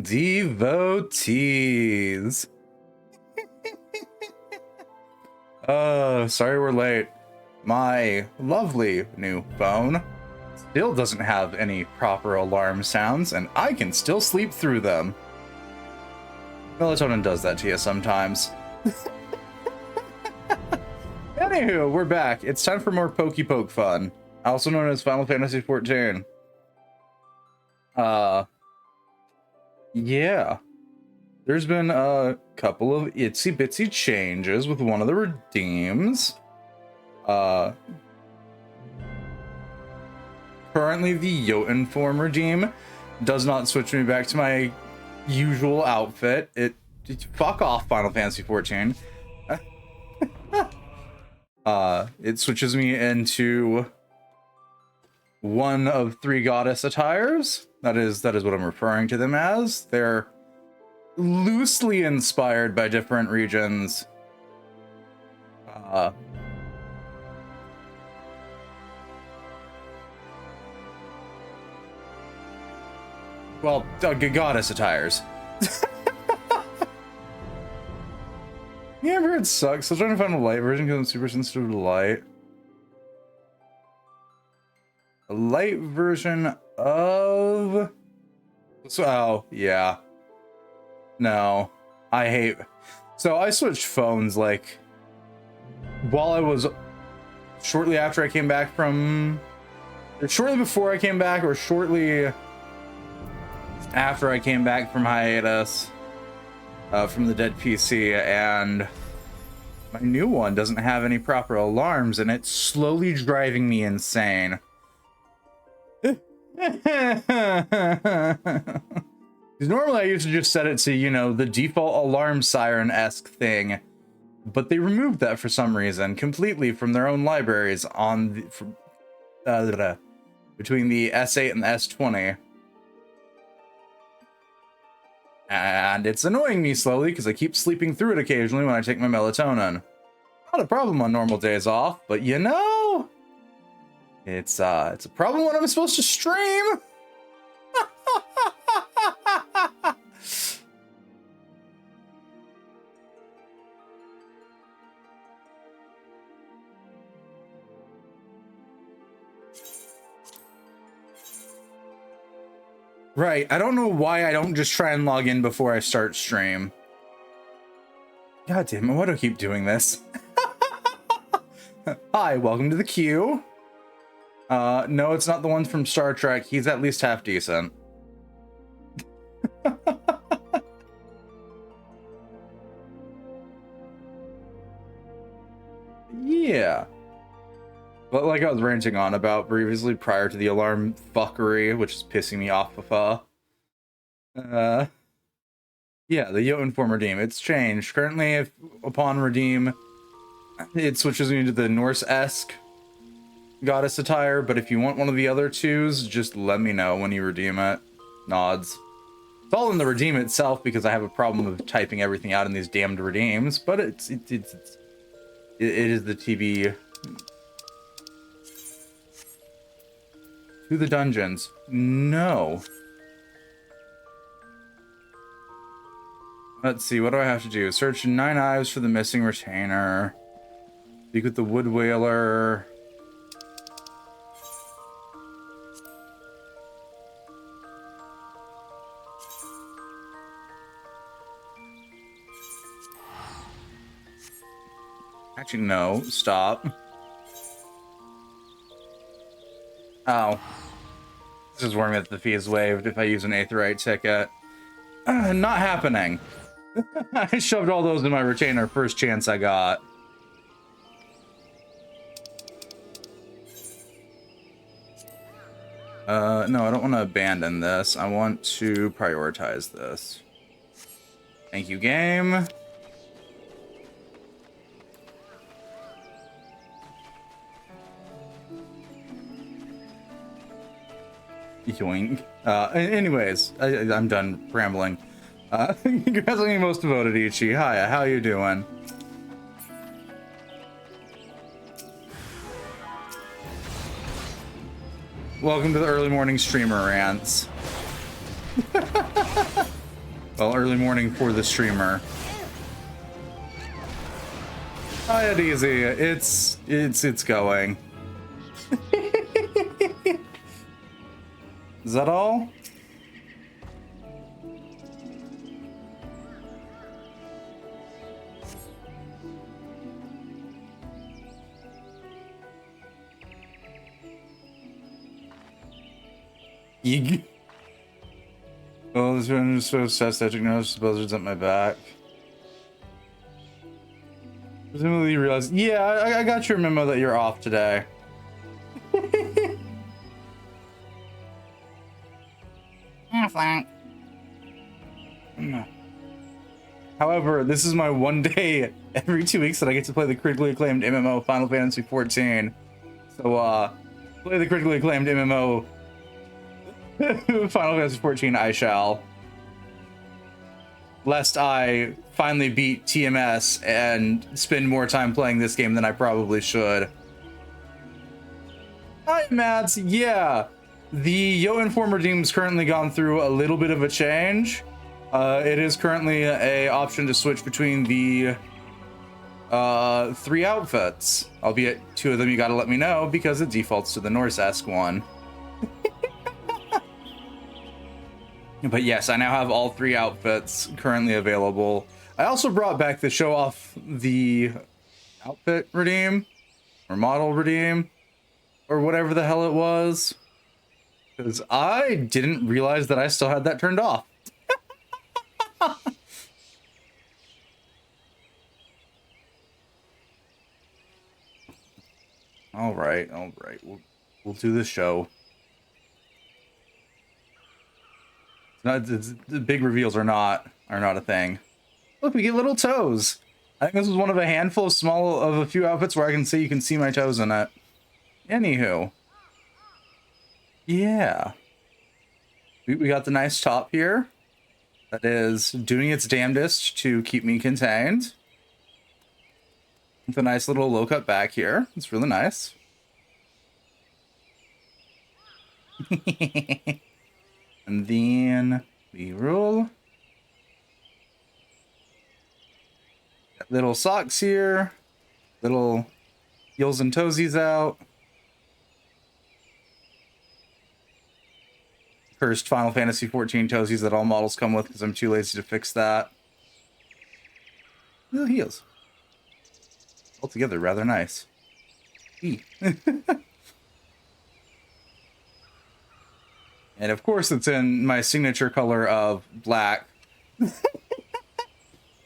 morning, devotees. Sorry we're late. My lovely new phone still doesn't have any proper alarm sounds, and I can still sleep through them. Melatonin does that to you sometimes. Anywho, we're back. It's time for more Pokey Poke fun, also known as Final Fantasy XIV. Yeah. There's been a couple of itsy bitsy changes with one of the redeems. Currently the Jotun form redeem does not switch me back to my usual outfit. Fuck off, Final Fantasy XIV. It switches me into one of 3 goddess attires. That is what I'm referring to them as. They're loosely inspired by different regions. Well, goddess attires. Yeah, I've heard it sucks. I was trying to find a light version because I'm super sensitive to light. A light version of... So, oh, yeah. No. I hate... So I switched phones, like... While I was... Shortly after I came back from... Shortly before I came back, or shortly... After I came back from hiatus... from the dead PC, and my new one doesn't have any proper alarms, and it's slowly driving me insane. Because normally I used to just set it to, you know, the default alarm siren-esque thing, but they removed that for some reason completely from their own libraries on the, between the S8 and the S20. And it's annoying me slowly because I keep sleeping through it occasionally when I take my melatonin. Not a problem on normal days off, but you know, it's a problem when I'm supposed to stream. Right, I don't know why I don't just try and log in before I start stream. God damn it, why do I keep doing this? Hi, welcome to the queue. No, it's not the one from Star Trek. He's at least half decent. Yeah. But like I was ranting on about previously prior to the alarm fuckery, which is pissing me off. Yeah, the Jotun form redeem. It's changed. Currently, upon redeem, it switches me to the Norse-esque goddess attire, but if you want one of the other 2s, just let me know when you redeem it. Nods. It's all in the redeem itself because I have a problem of typing everything out in these damned redeems, but it is the TV... To the dungeons. No. Let's see, what do I have to do? Search 9 Eyes for the missing retainer. Speak with the wood whaler. Actually, no. Stop. Oh. This is warning that the fee is waived if I use an Aetheryte ticket. Not happening. I shoved all those in my retainer first chance I got. No, I don't want to abandon this. I want to prioritize this. Thank you, game. Yoink. Anyways, I'm done rambling. Congrats on getting most devoted, Ichi. Hiya, how you doing? Welcome to the early morning streamer rants. Well, early morning for the streamer. Hi, easy. It's going. Is that all? Yig. Well, this one is so obsessed that you notice the buzzards at my back. Presumably you realize, yeah, I got your memo that you're off today. However, this is my one day every 2 weeks that I get to play the critically acclaimed MMO Final Fantasy XIV. So, play the critically acclaimed MMO Final Fantasy XIV I shall. Lest I finally beat TMS and spend more time playing this game than I probably should. Hi, Mads. Yeah, the Yo Inform redeem's currently gone through a little bit of a change. It is currently a option to switch between the 3 outfits. Albeit 2 of them you gotta let me know because it defaults to the Norse-esque one. But yes, I now have all 3 outfits currently available. I also brought back the show off the outfit redeem or model redeem or whatever the hell it was, because I didn't realize that I still had that turned off. All right, we'll do the show. The big reveals are not a thing. Look, we get little toes. I think this was one of a handful of a few outfits where I can say you can see my toes in it. Anywho, yeah, we got the nice top here that is doing its damnedest to keep me contained. With a nice little low cut back here. It's really nice. And then we roll. Got little socks here. Little heels and toesies out. Cursed Final Fantasy XIV toesies that all models come with because I'm too lazy to fix that. Little heels. Altogether rather nice. And of course it's in my signature color of black.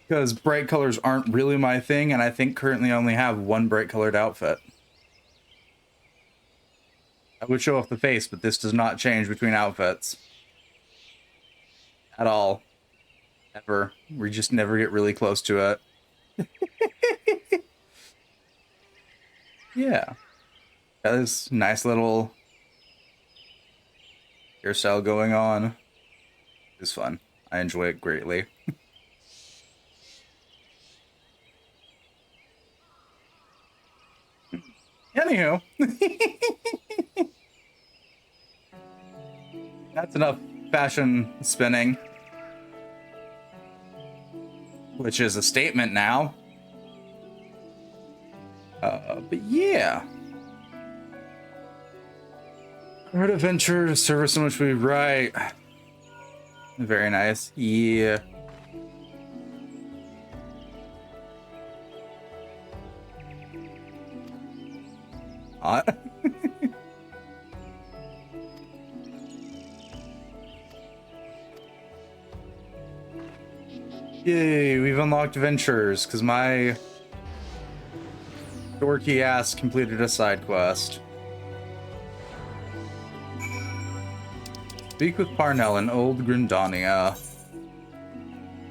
Because bright colors aren't really my thing, and I think currently I only have 1 bright colored outfit. I would show off the face, but this does not change between outfits. At all. Ever. We just never get really close to it. Yeah. Got this nice little hairstyle going on. It's fun. I enjoy it greatly. Anywho. That's enough fashion spinning. Which is a statement now. But yeah. Art adventure, service in which we write. Very nice. Yeah. Hot. Yay, we've unlocked ventures because my dorky ass completed a side quest. Speak with Parnell in Old Grindania.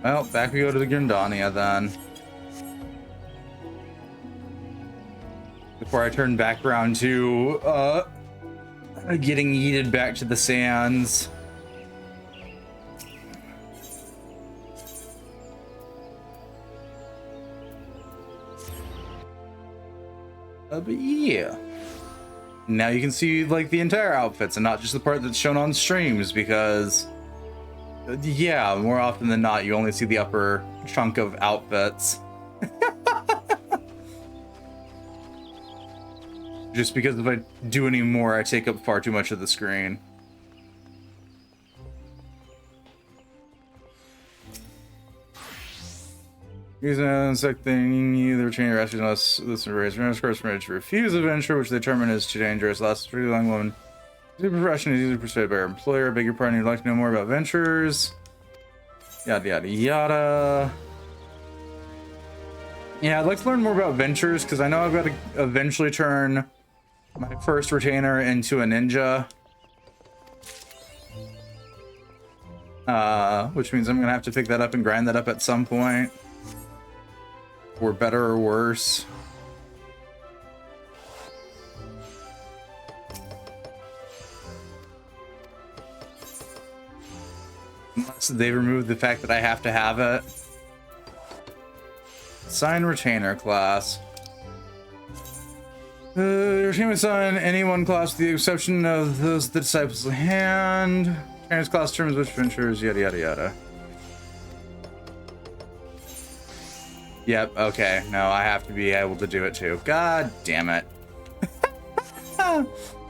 Well, back we go to the Grindania then. Before I turn back around to getting yeeted back to the sands. But yeah. Now you can see like the entire outfits and not just the part that's shown on streams, because Yeah, more often than not, you only see the upper chunk of outfits. Just because if I do any more, I take up far too much of the screen. Use an insect thing, either chain or rescue unless this raise to refuse a venture, which they determine is too dangerous. Last pretty long woman. Your profession is usually persuaded by your employer. Beg your pardon, you'd like to know more about ventures. Yada yada yada. Yeah, I'd like to learn more about ventures because I know I've got to eventually turn my first retainer into a ninja. Which means I'm gonna have to pick that up and grind that up at some point. For better or worse. Unless they remove the fact that I have to have it. Assign retainer class. Your team is on any one class with the exception of those the disciples hand. Retainers class terms which ventures, yada yada yada. Yep, okay. No, I have to be able to do it too. God damn it.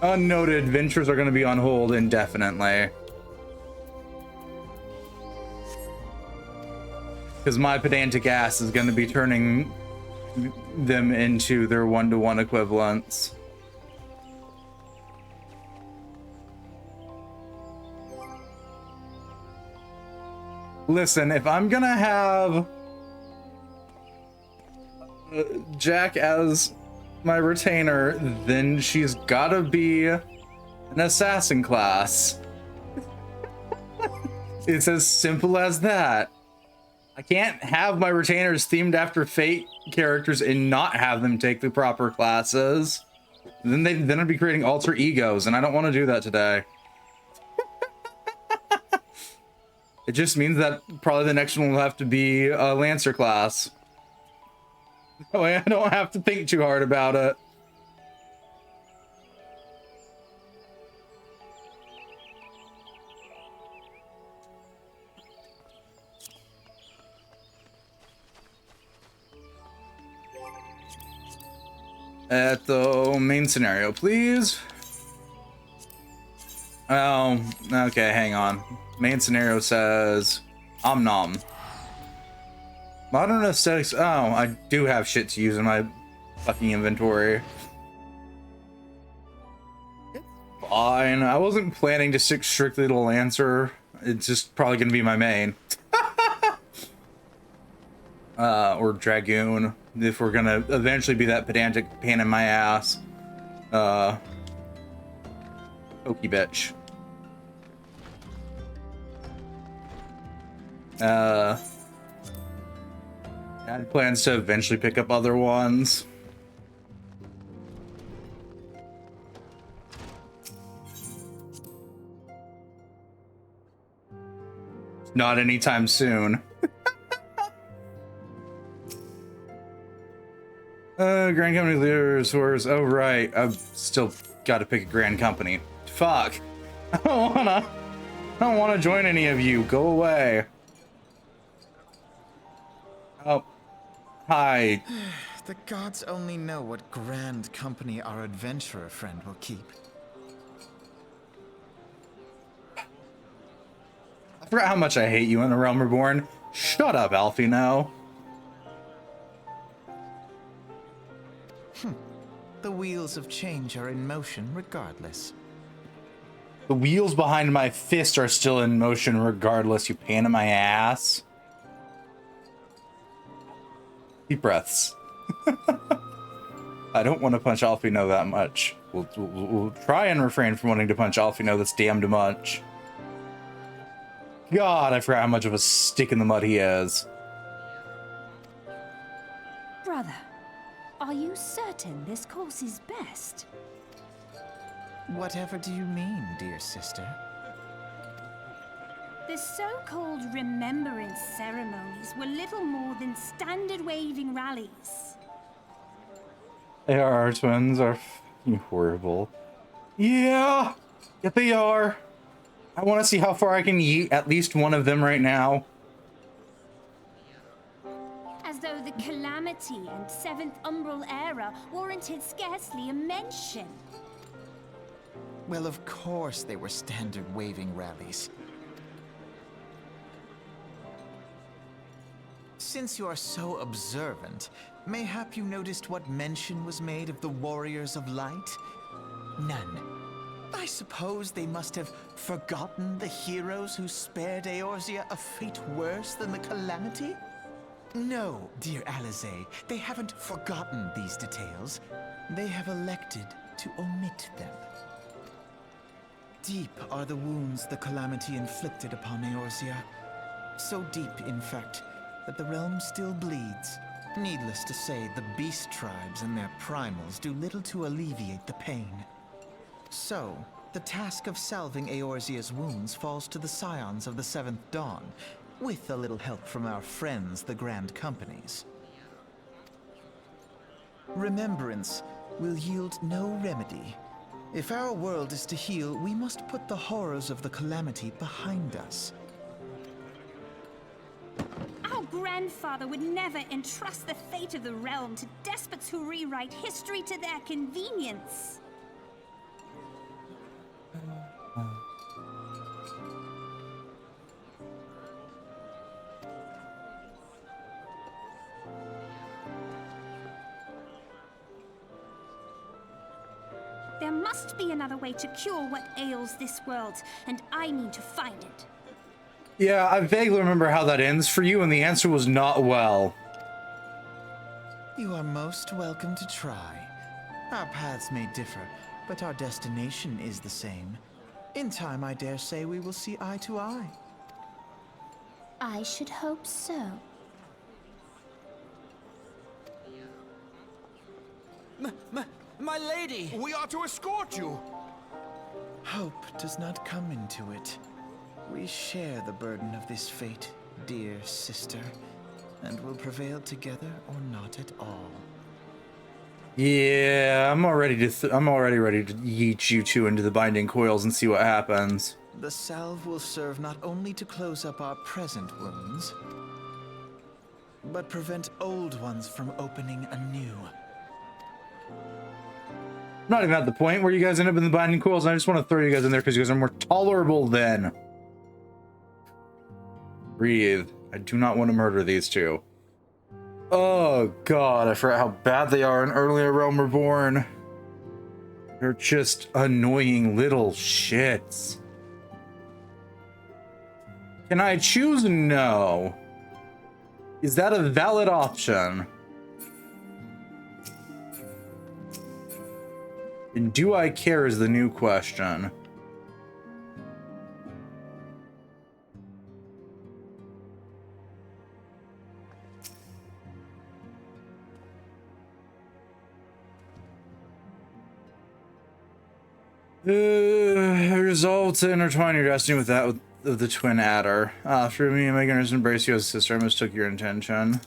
Unnoted ventures are going to be on hold indefinitely. Because my pedantic ass is going to be turning them into their one-to-one equivalents. Listen, if I'm going to have Jack as my retainer, then she's gotta be an assassin class. It's as simple as that. I can't have my retainers themed after Fate characters and not have them take the proper classes. Then I'd be creating alter egos, and I don't want to do that today. It just means that probably the next one will have to be a Lancer class. That way I don't have to think too hard about it. At the main scenario, please. Oh, okay, hang on. Main scenario says Om Nom. Modern aesthetics. Oh, I do have shit to use in my fucking inventory. It's fine. I wasn't planning to stick strictly to Lancer. It's just probably gonna be my main. Or Dragoon, if we're gonna eventually be that pedantic pain in my ass. Pokey bitch. I had plans to eventually pick up other ones. Not anytime soon. Grand Company leaders wars. Oh right, I've still got to pick a Grand Company. Fuck. I don't wanna join any of you. Go away. Oh. Hi. The gods only know what grand company our adventurer friend will keep. I forgot how much I hate you in The Realm Reborn. Shut up, Alfie, now. The wheels of change are in motion regardless. The wheels behind my fist are still in motion regardless, you pain in my ass. Deep breaths. I don't want to punch Alfino that much. We'll try and refrain from wanting to punch Alfino this damned much. God, I forgot how much of a stick in the mud he is. Brother, are you certain this course is best? Whatever do you mean, dear sister? The so-called remembrance ceremonies were little more than standard waving rallies. Our twins are fucking horrible. Yeah, they are. I want to see how far I can yeet at least one of them right now. As though the Calamity and Seventh Umbral Era warranted scarcely a mention. Well, of course they were standard waving rallies. Since you are so observant, mayhap you noticed what mention was made of the Warriors of Light? None. I suppose they must have forgotten the heroes who spared Eorzea a fate worse than the Calamity? No, dear Alize, they haven't forgotten these details. They have elected to omit them. Deep are the wounds the Calamity inflicted upon Eorzea. So deep, in fact, that the realm still bleeds. Needless to say, the beast tribes and their primals do little to alleviate the pain. So, the task of salving Eorzea's wounds falls to the scions of the Seventh Dawn, with a little help from our friends, the Grand Companies. Remembrance will yield no remedy. If our world is to heal, we must put the horrors of the Calamity behind us. Our grandfather would never entrust the fate of the realm to despots who rewrite history to their convenience. There must be another way to cure what ails this world, and I need to find it. Yeah, I vaguely remember how that ends for you, and the answer was not well. You are most welcome to try. Our paths may differ, but our destination is the same. In time, I dare say we will see eye to eye. I should hope so. My lady! We are to escort you! Hope does not come into it. We share the burden of this fate, dear sister, and will prevail together or not at all. Yeah, I'm already ready to yeet you two into the binding coils and see what happens. The salve will serve not only to close up our present wounds, but prevent old ones from opening anew. I'm not even at the point where you guys end up in the binding coils, and I just want to throw you guys in there because you guys are more tolerable then. Breathe. I do not want to murder these two. Oh god, I forgot how bad they are in earlier Realm Reborn. They're just annoying little shits. Can I choose no? Is that a valid option? And do I care is the new question. Resolve to intertwine your destiny with that of the twin adder. For me, I'm going to embrace you as a sister. I mistook your intention.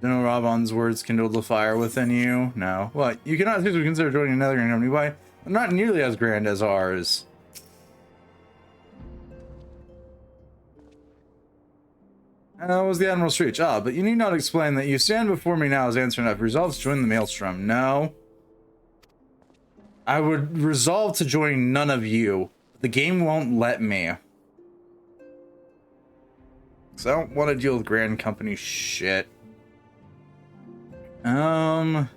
No, Rabon's words kindled the fire within you. No. What? You cannot seriously consider joining another company. Why? Not nearly as grand as ours. That was the Admiral's reach. Ah, but you need not explain that you stand before me now as answering I've resolved to join the Maelstrom. No. I would resolve to join none of you. The game won't let me. Because I don't want to deal with Grand Company shit. You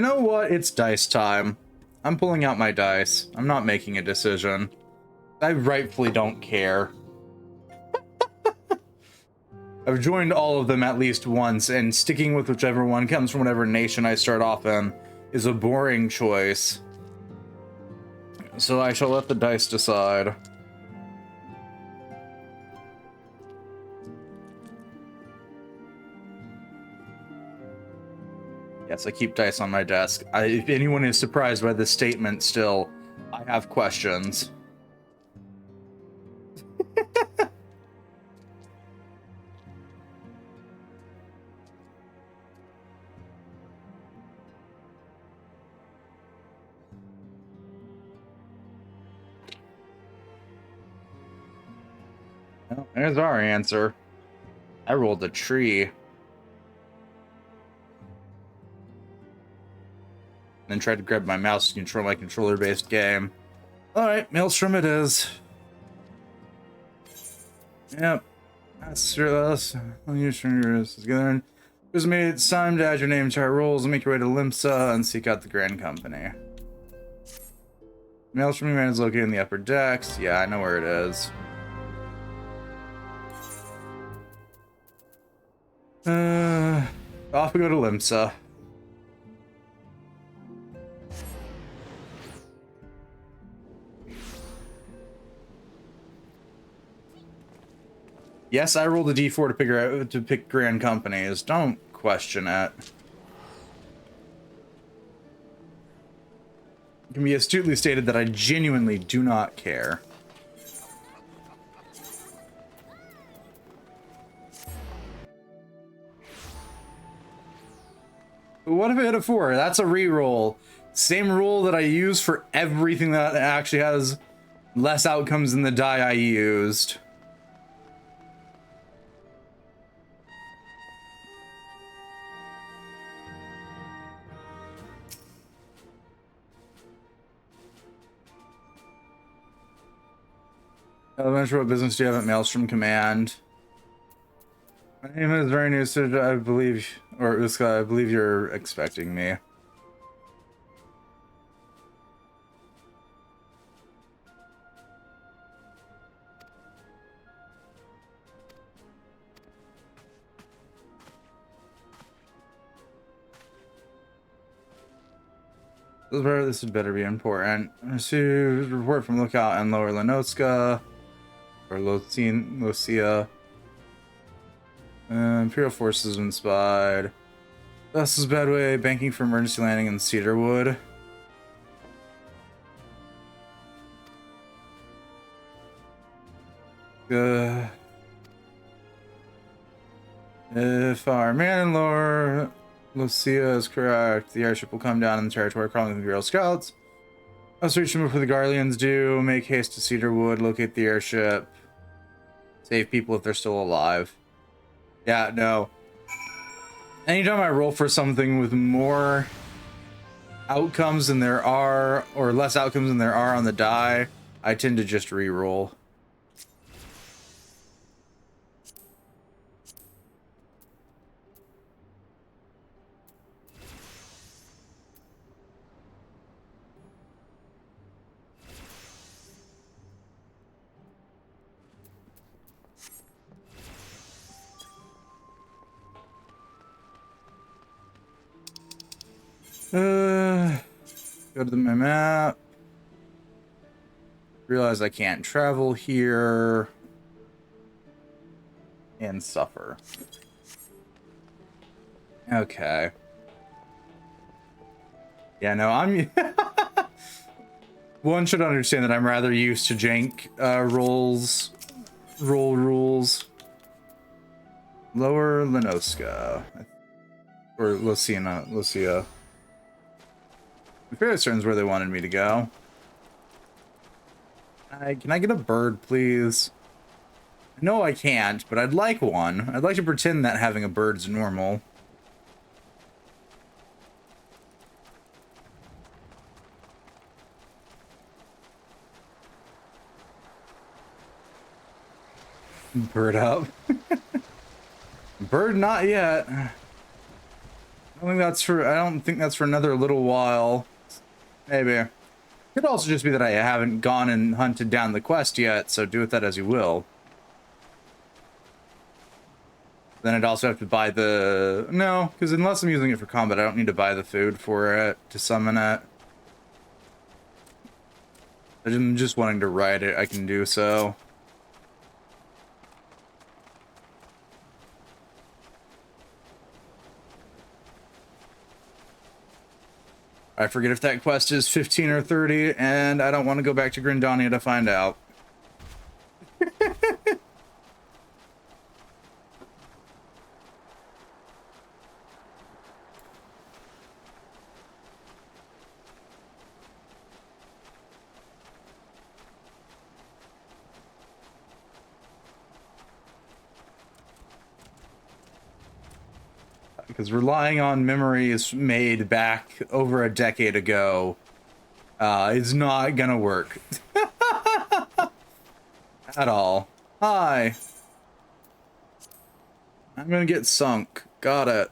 know what? It's dice time. I'm pulling out my dice. I'm not making a decision. I rightfully don't care. I've joined all of them at least once, and sticking with whichever one comes from whatever nation I start off in is a boring choice. So I shall let the dice decide. Yes, I keep dice on my desk. If anyone is surprised by this statement still, I have questions. There's our answer. I rolled a tree. Then tried to grab my mouse to control my controller-based game. Alright, Maelstrom it is. Yep. That's us. Together. Just made it time to add your name to our rolls and make your way to Limsa and seek out the Grand Company. Maelstrom Command is located in the upper decks. Yeah, I know where it is. Off we go to Limsa. Yes, I rolled a d4 to pick Grand Companies. Don't question it. It can be astutely stated that I genuinely do not care. But what if I hit a 4? That's a reroll. Same rule that I use for everything that actually has less outcomes than the die I used. Elementary, what business do you have at Maelstrom Command? My name is very new, so I believe, or Uska, I believe you're expecting me. This had better be important. I received a report from Lookout and Lower Lenotska, or Lucia. Imperial forces been spied. Vessel's Bedway, banking for emergency landing in Cedarwood. If our man in Lower Lucia is correct, the airship will come down in the territory crawling with Imperial scouts. Let's reach them before the Garleans do. Make haste to Cedarwood, locate the airship. Save people if they're still alive. Yeah, no. Anytime I roll for something with more outcomes than there are, or less outcomes than there are on the die, I tend to just re-roll. Go to my map. Realize I can't travel here. And suffer. Okay. Yeah, no, I'm... One should understand that I'm rather used to jank roll rules. Lower Lenoska. Or Lucia. I'm fairly certain is where they wanted me to go. Can I get a bird, please? No, I can't, but I'd like one. I'd like to pretend that having a bird's normal. Bird up. Bird not yet. I don't think that's for another little while. Maybe. Could also just be that I haven't gone and hunted down the quest yet, so do with that as you will. Then I'd also have to buy the... No, because unless I'm using it for combat, I don't need to buy the food for it to summon it. I'm just wanting to ride it, I can do so. I forget if that quest is 15 or 30, and I don't want to go back to Grindonia to find out. because relying on memories made back over a decade ago is not gonna work at all. Hi. I'm gonna get sunk. Got it.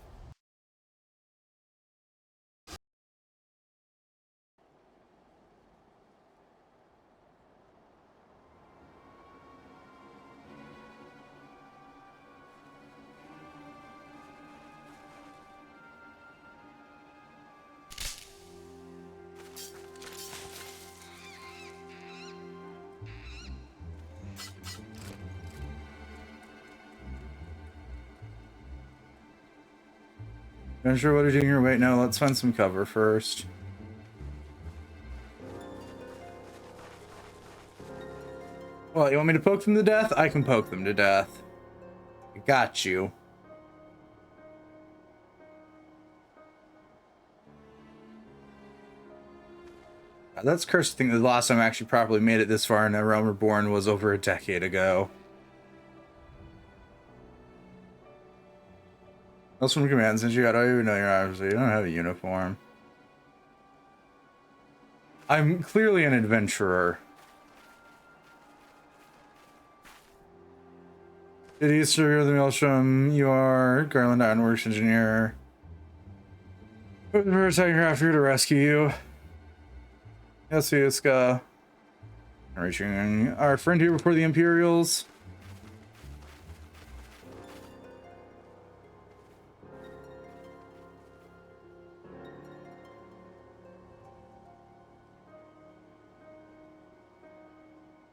Not sure what to do here. Wait, no, let's find some cover first. Well, you want me to poke them to death? I can poke them to death. I got you. That's cursed to think that the last time I actually properly made it this far in A Realm Reborn was over a decade ago. Else from command, since I don't even know your arms, so you don't have a uniform. I'm clearly an adventurer. Did you serve the Maelstrom? You are Garland Ironworks engineer. We're aircraft here to rescue you. Yes, Yuska. Reaching our friend here before the Imperials.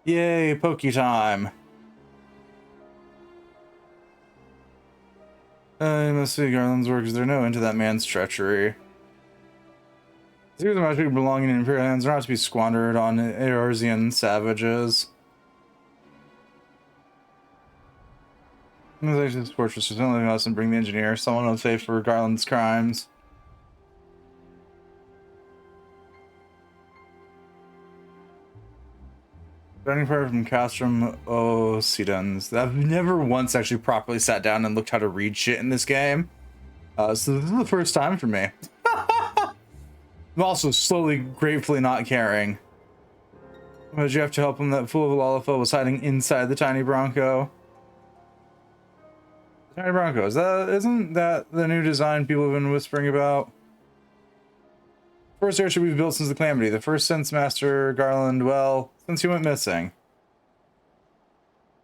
Yay, Pokey time. I must see Garland's work. Is there no end to that man's treachery? These are magic belonging in Imperial hands are not to be squandered on Eorzean savages. This fortress is only us and bring the engineer, someone unsafe for Garland's crimes. Starting part from Castrum Occidens. I've never once actually properly sat down and looked how to read shit in this game. So this is the first time for me. I'm also slowly, gratefully not caring. Why did you have to help him? That fool of a Lalafell was hiding inside the tiny Bronco. The tiny Bronco, isn't that the new design people have been whispering about? First airship we've built since the Calamity. The first since Master Garland, well, since he went missing.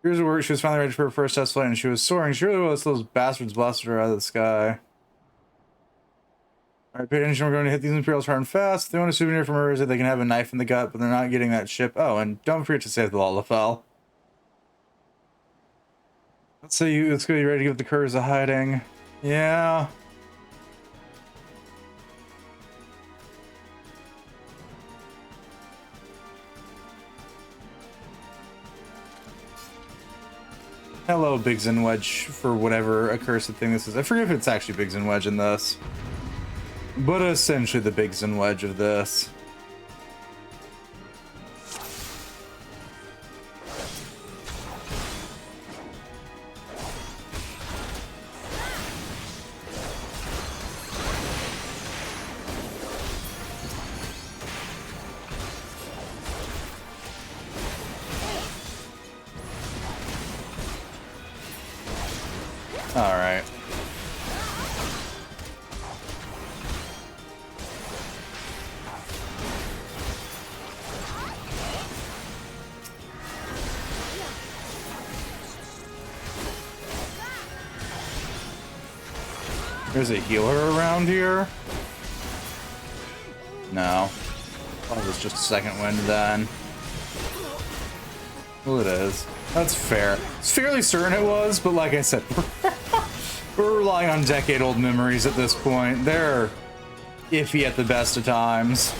Years of work, she was finally ready for her first test flight, and she was soaring. She really was. Those bastards blasted her out of the sky. Alright, pay attention. We're going to hit these Imperials hard and fast. If they want a souvenir from her, they can have a knife in the gut, but they're not getting that ship. Oh, and don't forget to save the Lalafell. Let's go. You ready to give the Curs a hiding? Yeah. Hello, Biggs and Wedge, for whatever accursed thing this is. I forget if it's actually Biggs and Wedge in this. But essentially the Biggs and Wedge of this. All right. There's a healer around here? No. Oh, it was just a second wind then. Well, it is. That's fair. It's fairly certain it was, but like I said, we're relying on decade-old memories at this point. They're iffy at the best of times.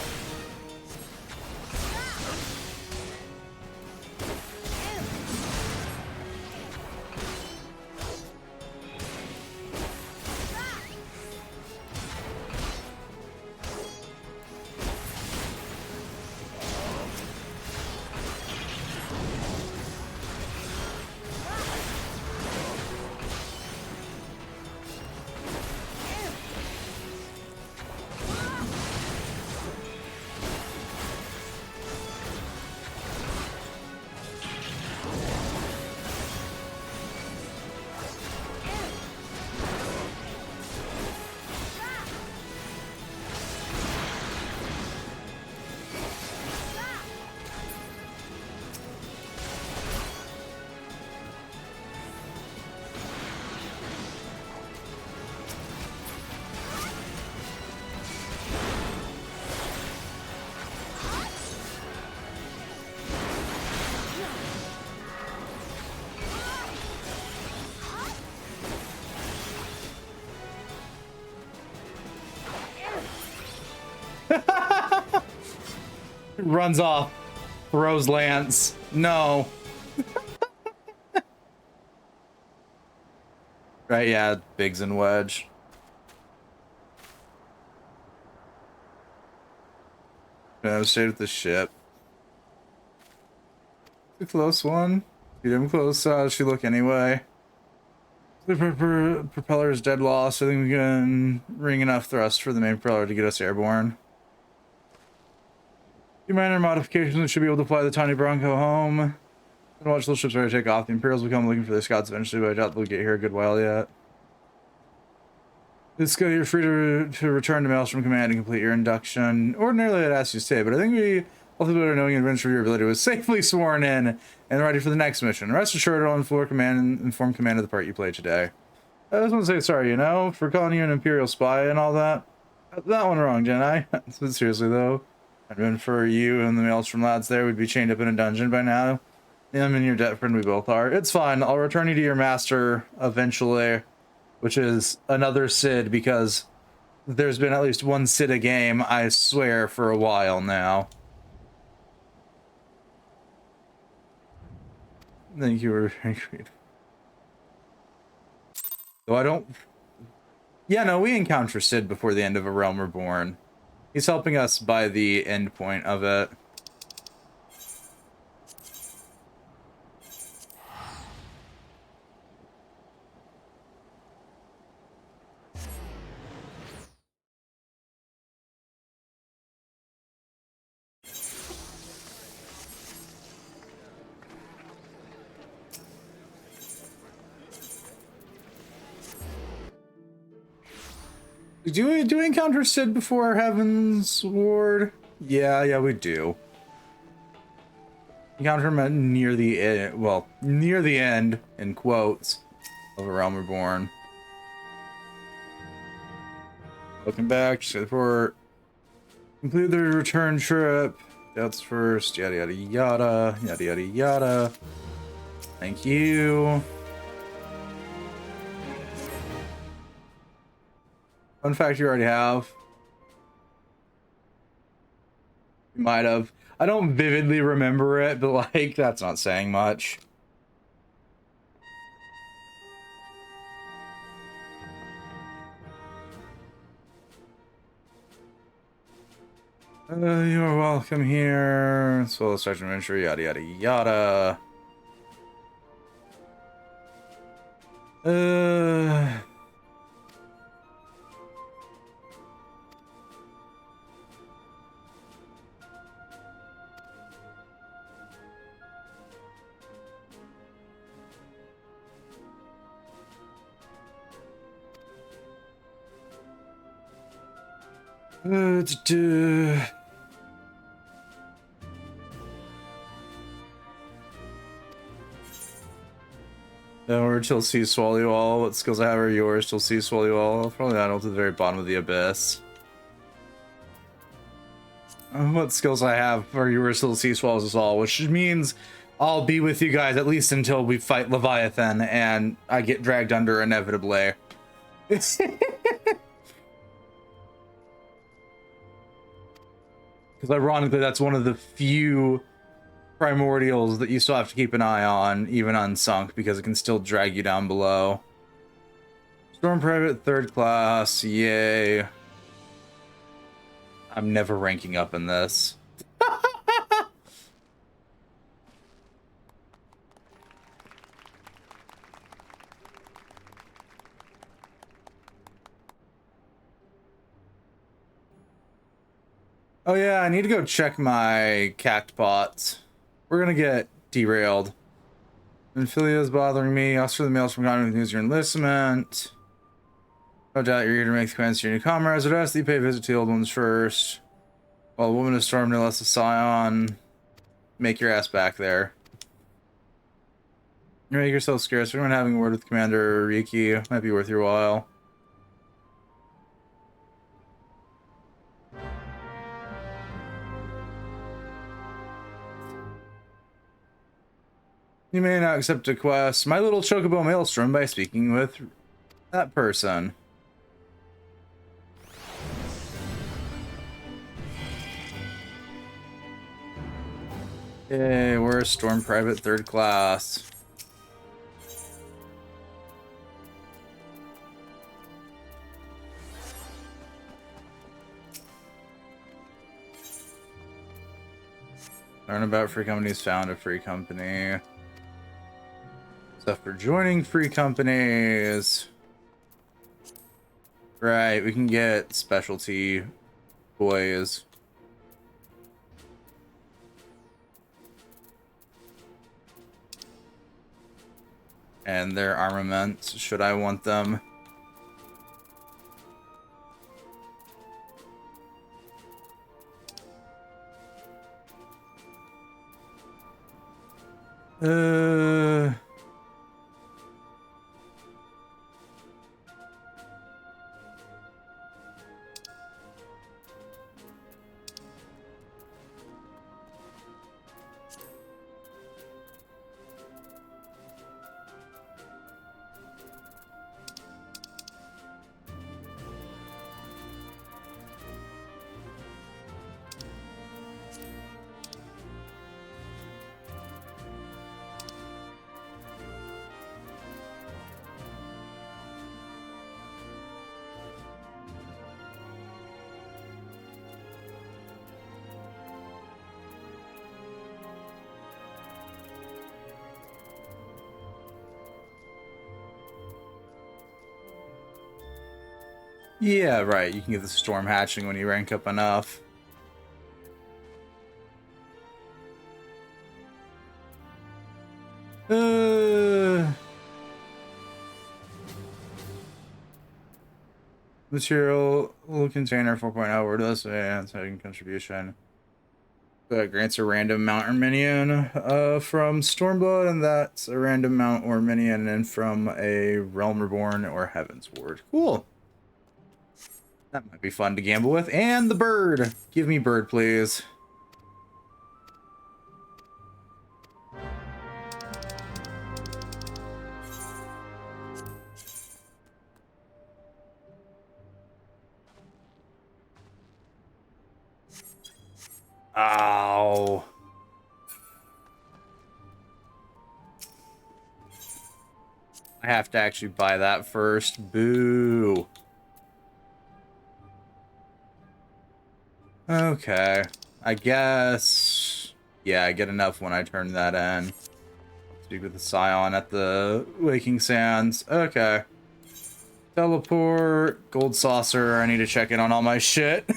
Runs off. Throws lance. No. Right, yeah, Biggs and Wedge. No, stayed with the ship. The close one. Get him close. How does she look anyway? The propeller is dead lost. I think we can ring enough thrust for the main propeller to get us airborne. The minor modifications that should be able to fly the tiny Bronco home. And watch those ships ready to take off. The Imperials will come looking for their scouts eventually, but I doubt they'll get here a good while yet. This guy, you're free to return to Maelstrom Command and complete your induction. Ordinarily, I'd ask you to stay, but I think we ultimately are knowing adventure your ability was safely sworn in and ready for the next mission. Rest assured, I'll inform command of the part you play today. I just want to say sorry, you know, for calling you an Imperial spy and all that. Got that one wrong, didn't I? But seriously, though, I'd been for you and the Maelstrom lads there, we'd be chained up in a dungeon by now. Him and your debt friend, we both are. It's fine. I'll return you to your master eventually, which is another Sid, because there's been at least one Sid a game, I swear, for a while now. Thank you were agreed. Though I don't... Yeah, no, we encounter Sid before the end of A Realm Reborn. He's helping us by the end point of it. Do we encounter Sid before Heaven's Ward? Yeah, we do. Encounter him at near the end, well, near the end, in quotes, of A Realm Reborn. Welcome back, just report. Complete the return trip. That's first, yada yada yada, yada yada yada. Thank you. Fun fact you already have. You might have. I don't vividly remember it, but like, that's not saying much. You are welcome here. As well as Sergeant Adventure, yada yada yada. Or till see swallow you all. What skills I have are yours till see swallow you all. Probably not to the very bottom of the abyss. What skills I have are yours till see swallows us all, which means I'll be with you guys at least until we fight Leviathan and I get dragged under inevitably. Because ironically, that's one of the few primordials that you still have to keep an eye on, even unsunk, because it can still drag you down below. Storm Private, 3rd class, yay. I'm never ranking up in this. Oh yeah, I need to go check my cact pots. We're gonna get derailed. Ophelia is bothering me. Ask for the mails from Congress news your enlistment. No doubt you're here to make the commands to your new comrades. I'd ask that you pay a visit to the old ones first. While the woman is stormed no less a scion. Make your ass back there. You make yourself scarce. Everyone having a word with Commander Riki might be worth your while. You may not accept a quest. My little chocobo maelstrom by speaking with that person. Hey, we're a Storm Private 3rd class. Learn about free companies, found a free company. Stuff for joining free companies. Right, we can get specialty boys. And their armaments, should I want them. Yeah, right. You can get the storm hatching when you rank up enough. Material container 4.0 wordless and setting contribution. Grants a random mount or minion from Stormblood, and that's a random mount or minion and from a Realm Reborn or Heaven's Ward. Cool. That might be fun to gamble with. And the bird. Give me bird, please. Ow. I have to actually buy that first. Boo. Okay. I guess... Yeah, I get enough when I turn that in. Speak with the Scion at the Waking Sands. Okay. Teleport. Gold saucer. I need to check in on all my shit.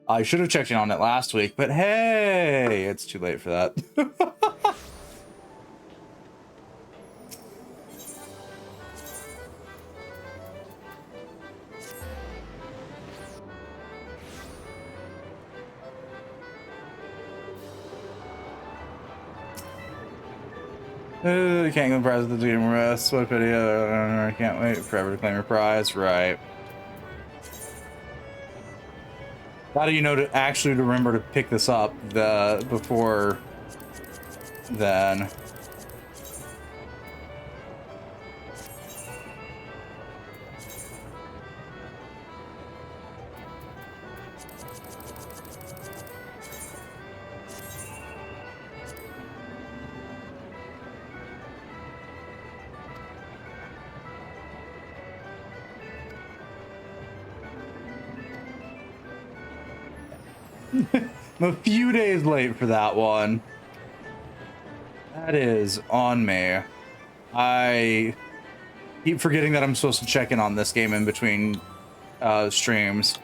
I should have checked in on it last week, but hey, it's too late for that. Can't go prize with the team rest. What pity. I can't wait forever to claim your prize. Right. How do you know to actually remember to pick this up before then? I'm a few days late for that one. That is on me. I keep forgetting that I'm supposed to check in on this game in between streams.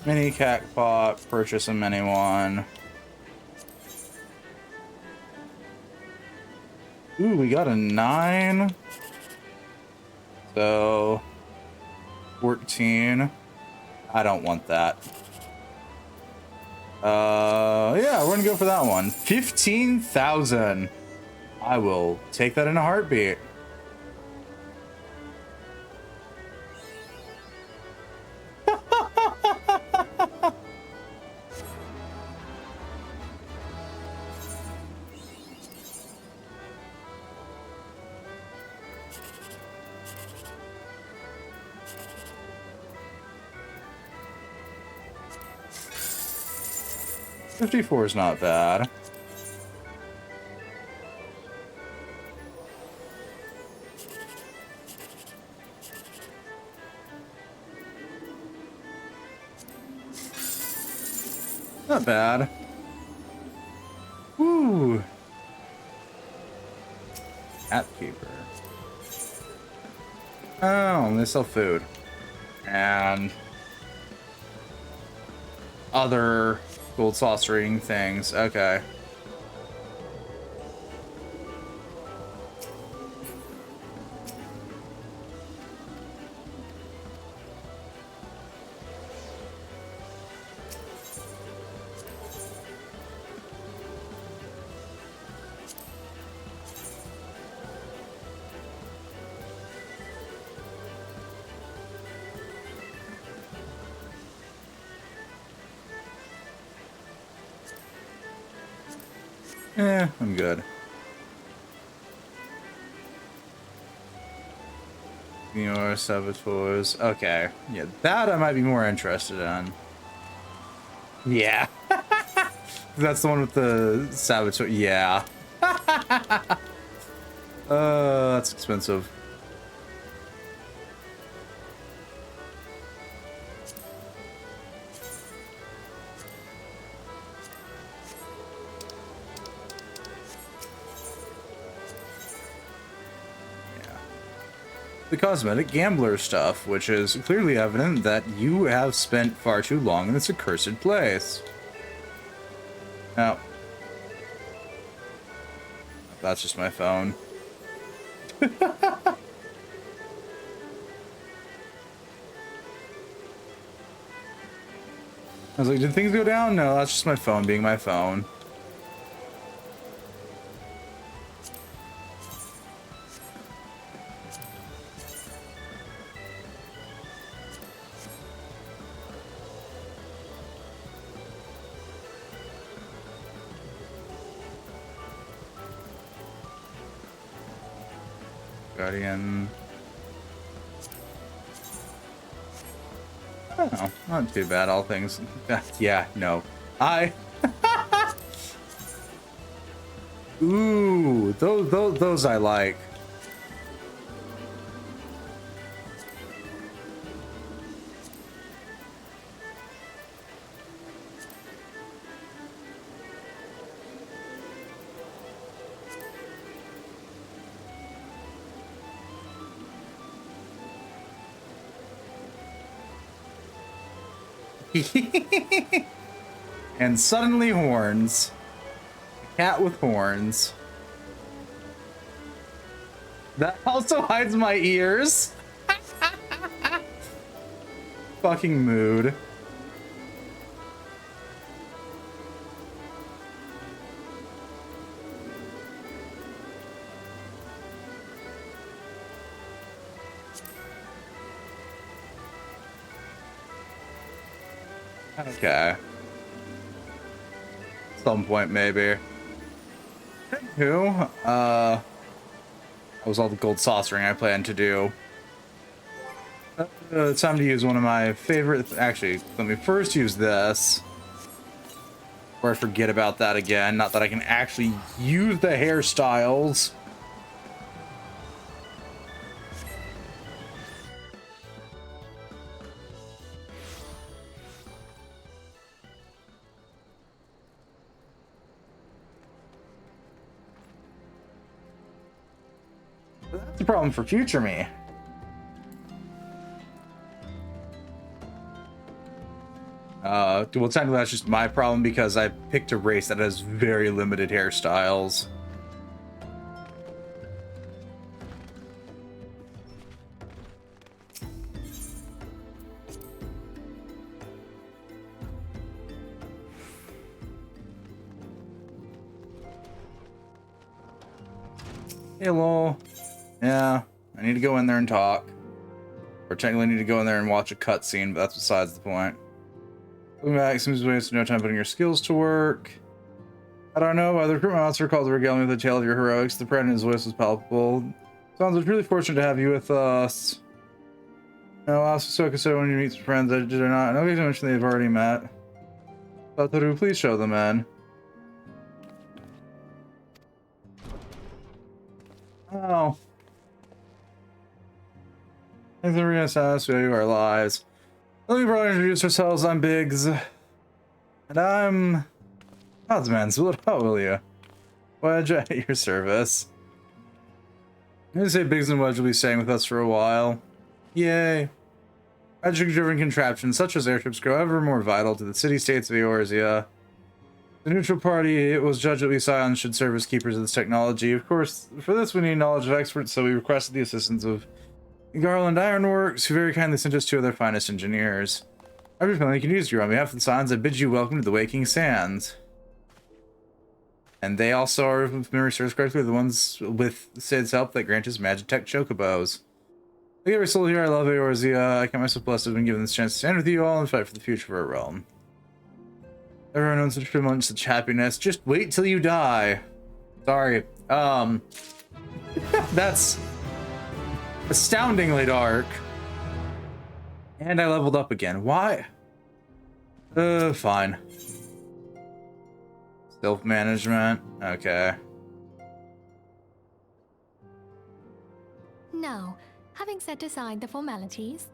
Mini Catpot, purchase a mini one. Ooh, we got a 9. So 14. I don't want that. Yeah, we're gonna go for that one. 15,000. I will take that in a heartbeat. $54 is not bad. Not bad. Woo. Appkeeper. Oh, they sell food. And other gold saucering things. Okay. I'm good. Your saboteurs. Okay. Yeah, that I might be more interested in. Yeah. That's the one with the saboteur. Yeah. That's expensive. The cosmetic gambler stuff, which is clearly evident that you have spent far too long in this accursed place. Now, that's just my phone. I was like, did things go down? No, that's just my phone being my phone. Guardian. Oh, not too bad, all things. Yeah, no. Ooh, those I like. And suddenly horns. A cat with horns. That also hides my ears. Fucking mood. Okay. Some point, maybe. Who? That was all the gold saucering I planned to do. It's time to use one of my favorite. Actually, let me first use this. Or I forget about that again. Not that I can actually use the hairstyles. That's a problem for future me. Well, technically that's just my problem because I picked a race that has very limited hairstyles. Hey, lol. Yeah, I need to go in there and talk. Or technically I need to go in there and watch a cutscene, but that's besides the point. Looking back, seems to waste no time putting your skills to work. I don't know why the recruitment officer called to regale me with the tale of your heroics. The pride in his voice was palpable. Sounds like really fortunate to have you with us. Now, I'll also consider when you meet some friends that did or not. I know you mentioned they've already met. But please show them in. Oh. Thanks for bringing us out to our lives. Let me probably introduce ourselves. I'm Biggs. And I'm Oddsman, so how will you? Wedge at your service. I'm gonna say Biggs and Wedge will be staying with us for a while. Yay. Magic-driven contraptions such as airships grow ever more vital to the city-states of Eorzea. The neutral party, it was judged that we Scions should serve as keepers of this technology. Of course, for this we need knowledge of experts, so we requested the assistance of Garland Ironworks, who very kindly sent us two of their finest engineers. Everything they can use you on behalf of the Scions, I bid you welcome to the Waking Sands. And they also are, if memory serves correctly, the ones with Sid's help that grant us Magitech chocobos. Like every soul here, I love Eorzea. I count myself blessed to have been given this chance to stand with you all and fight for the future of our realm. Everyone owns such privilege, such happiness. Just wait till you die. Sorry. That's astoundingly dark. And I leveled up again. Why? Fine. Self-management. Okay. Now, having set aside the formalities,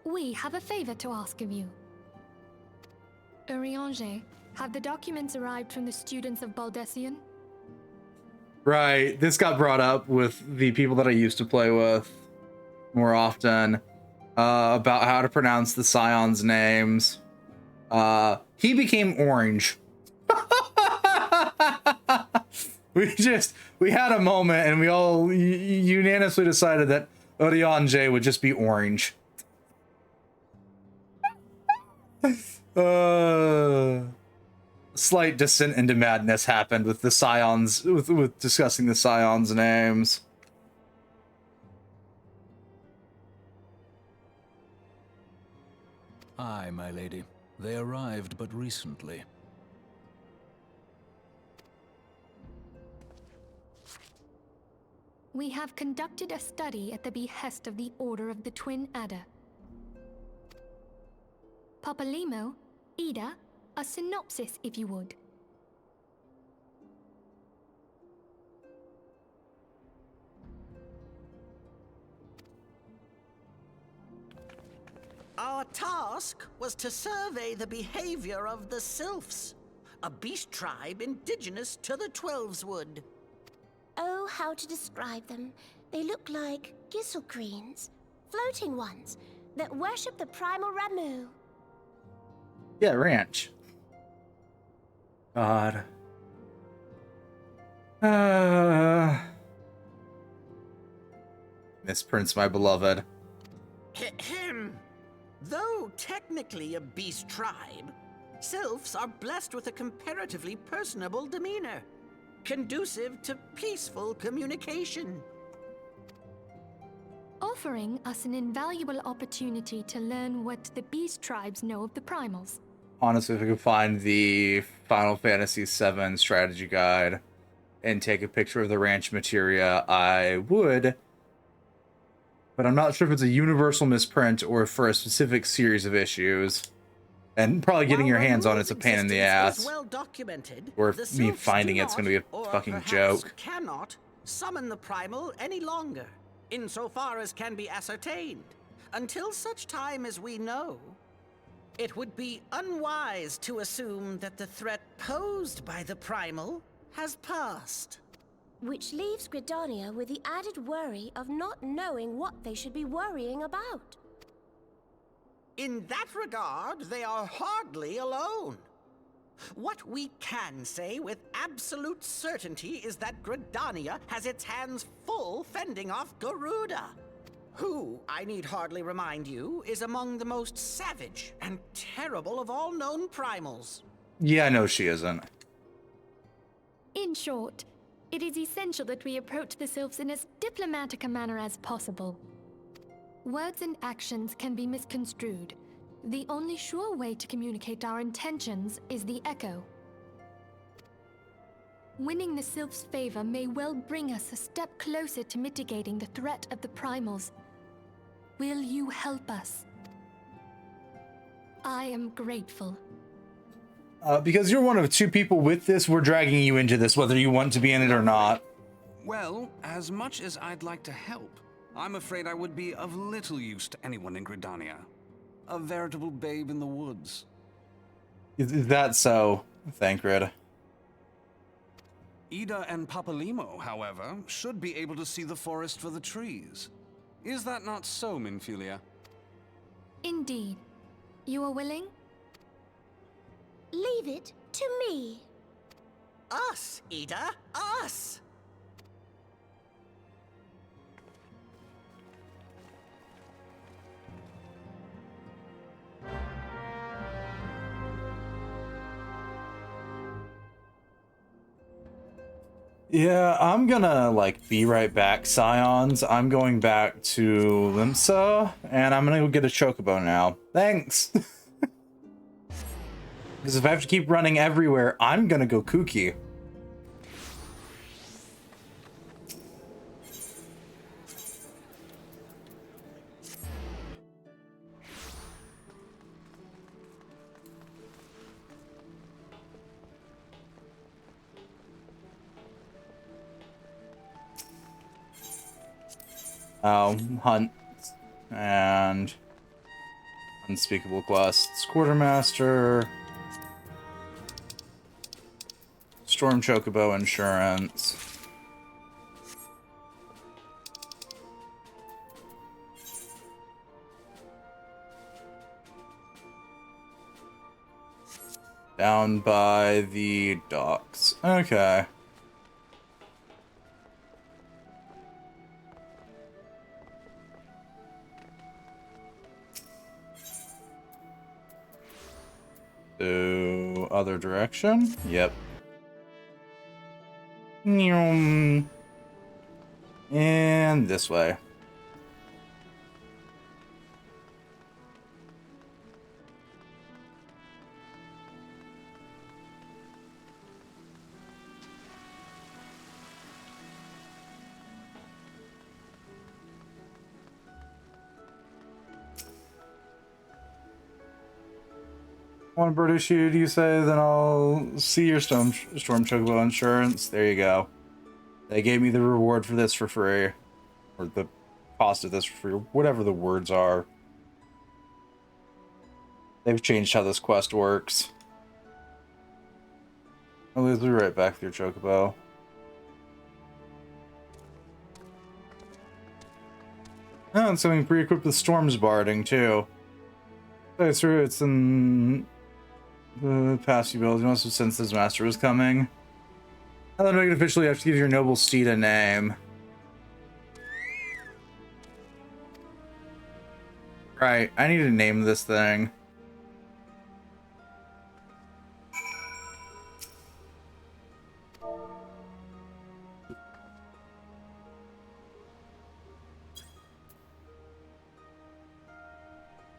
we have a favor to ask of you. Urianger, have the documents arrived from the students of Baldessian? Right. This got brought up with the people that I used to play with more often about how to pronounce the Scions' names. He became Orange. We had a moment and we all unanimously decided that Urianger would just be Orange. Slight descent into madness happened with the Scions, with discussing the Scions' names. Aye, my lady. They arrived but recently. We have conducted a study at the behest of the Order of the Twin Adder. Papalimo, Ida, a synopsis if you would. Our task was to survey the behavior of the Sylphs, a beast tribe indigenous to the Twelveswood. Oh, how to describe them. They look like Gisselcreens, floating ones, that worship the primal Ramu. Yeah, ranch. God. Misprints, my beloved. Ahem. Though technically a beast tribe, Sylphs are blessed with a comparatively personable demeanor, conducive to peaceful communication. Offering us an invaluable opportunity to learn what the beast tribes know of the primals. Honestly, if I could find the Final Fantasy VII strategy guide and take a picture of the ranch materia, I would. But I'm not sure if it's a universal misprint or for a specific series of issues. And probably getting your hands on it's a pain in the ass. Well documented, or if me finding it's going to be a fucking joke. Cannot summon the primal any longer, insofar as can be ascertained, until such time as we know. It would be unwise to assume that the threat posed by the primal has passed. Which leaves Gridania with the added worry of not knowing what they should be worrying about. In that regard, they are hardly alone. What we can say with absolute certainty is that Gridania has its hands full fending off Garuda, who, I need hardly remind you, is among the most savage and terrible of all known primals. Yeah, I know she isn't. In short, It is essential that we approach the sylphs in as diplomatic a manner as possible. Words and actions can be misconstrued. The only sure way to communicate our intentions is the echo. Winning the sylphs' favor may well bring us a step closer to mitigating the threat of the primals. Will you help us? I am grateful. Because you're one of 2 people with this, we're dragging you into this, whether you want to be in it or not. Well, as much as I'd like to help, I'm afraid I would be of little use to anyone in Gridania. A veritable babe in the woods. Is that so, Thancred? Ida and Papalimo, however, should be able to see the forest for the trees. Is that not so, Minfilia? Indeed. You are willing? Leave it to me. Us, Ida, us! Yeah, I'm gonna, like, be right back, Scions. I'm going back to Limsa, and I'm gonna go get a chocobo now. Thanks! Because if I have to keep running everywhere, I'm gonna go kooky. Hunt and unspeakable quests. Quartermaster, Storm Chocobo insurance. Down by the docks. Okay. To other direction? Yep. And this way. One bird issued, you say, then I'll see your Storm Chocobo insurance. There you go. They gave me the reward for this for free. Or the cost of this for free. Whatever the words are. They've changed how this quest works. I'll be right back with your Chocobo. Oh, and something pre-equipped with Storm's Barding, too. It's true, it's in the past few builds. You must have sensed his master was coming. Now that I make it officially, you have to give your noble steed a name. Right, I need to name this thing.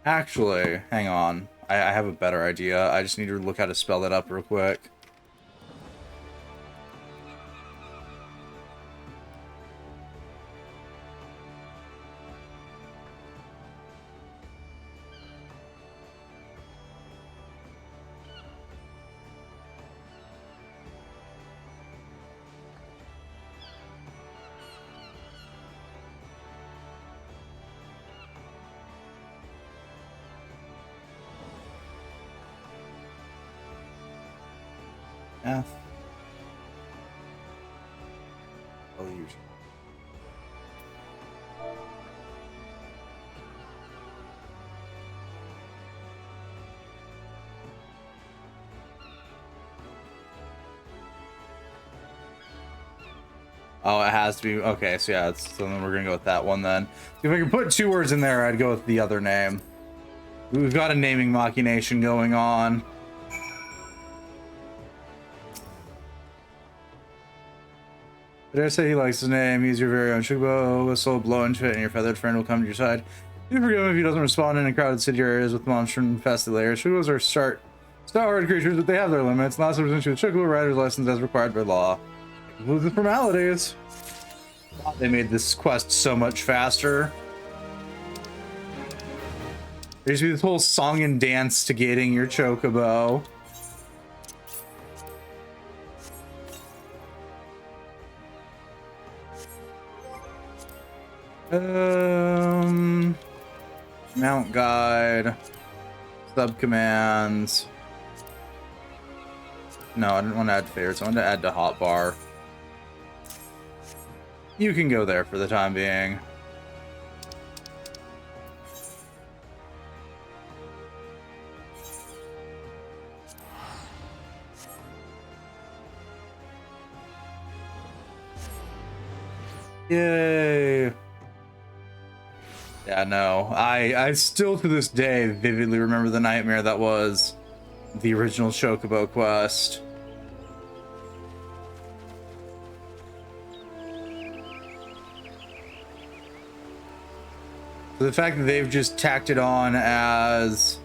Actually, hang on. I have a better idea. I just need to look how to spell it up real quick. F. Illusion. Oh, it has to be. Okay, so yeah, so then we're gonna go with that one then. If I can put 2 words in there, I'd go with the other name. We've got a naming machination going on. Did I say he likes his name? He's your very own Chocobo. Whistle, blow into it, and your feathered friend will come to your side. You forgive him if he doesn't respond in crowded city areas with monster-infested layers. Chocobos are stalwart creatures, but they have their limits. Last time presented to the Chocobo rider's license as required by law. Include the formalities. They made this quest so much faster. There used to be this whole song and dance to getting your Chocobo. Mount guide, sub commands. No, I didn't want to add favorites. I wanted to add to hotbar. You can go there for the time being. Yay. Yeah, no. I still to this day vividly remember the nightmare that was the original Chocobo quest. The fact that they've just tacked it on as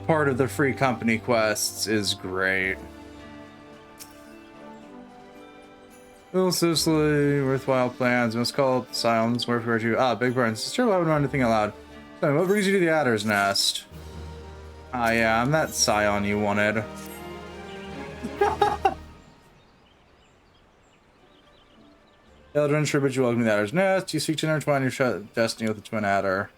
part of the free company quests is great. Little Sicily, worthwhile plans. Must call up the Silence. Where to? Big Burns. It's true, I wouldn't want anything aloud. So, what brings you to the Adder's Nest? Yeah, I'm that Scion you wanted. Eldrin, sure, but you welcome to the Adder's Nest. You seek to intertwine your destiny with the Twin Adder.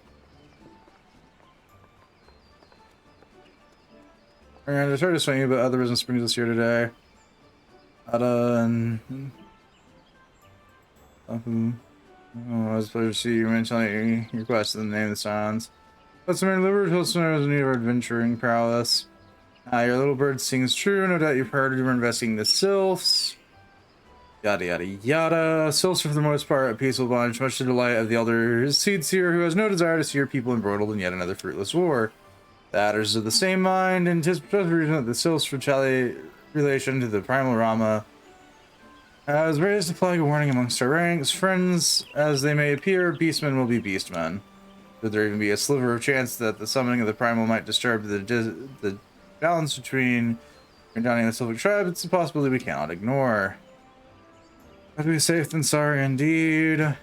I tried to swing you, but other business brings us here today. Ada and... Oh, it was a pleasure to see you. I'm telling your quest in the name of the Scions. That's my liver Hilson is in need of adventuring prowess. Your little bird sings true. No doubt you've heard you were investigating the Sylphs. Yada yada yada. Sylphs are for the most part a peaceful bunch, much to the delight of the elder Seedseer, who has no desire to see your people embroiled in yet another fruitless war. The Adders of the same mind, and 'tis the reason that the Sylphs relation to the primal Rama has raised a flag of warning amongst our ranks. Friends as they may appear, beastmen will be beastmen. Could there even be a sliver of chance that the summoning of the primal might disturb the balance between Grandani and the Sylphic tribe? It's a possibility we cannot ignore. Better be safe than sorry indeed.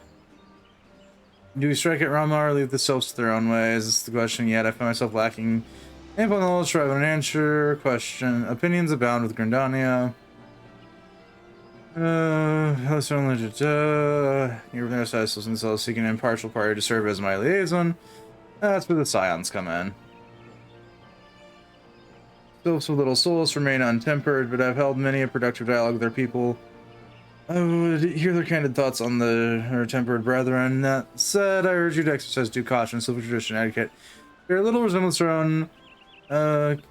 Do we strike at Rama or leave the Sylphs to their own ways? This is the question yet. I find myself lacking ample knowledge to have an answer. Question. Opinions abound with Grandania. You're seeking an impartial party to serve as my liaison. That's where the Scions come in. Sylphs with little souls remain untempered, but I've held many a productive dialogue with their people. I would hear their candid thoughts on her tempered brethren. That said, I urge you to exercise due caution, civil tradition, etiquette. There are little resemblance to our own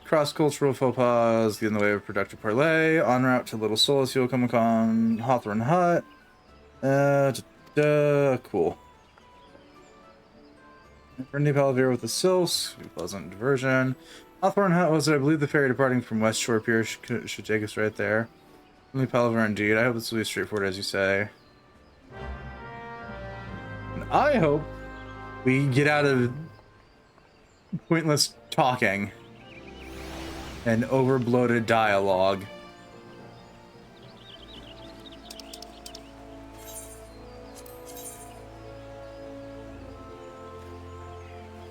cross-cultural faux pas get in the way of productive parlay. En route to Little Solace, you'll come upon Hawthorne Hut. Cool. Friendly Palavir with the Sylphs. Pleasant diversion. Hawthorne Hut was, I believe, the ferry departing from West Shore Pier should take us right there. Friendly Palavir indeed. I hope this will be straightforward as you say. And I hope we get out of pointless talking and overbloated dialogue.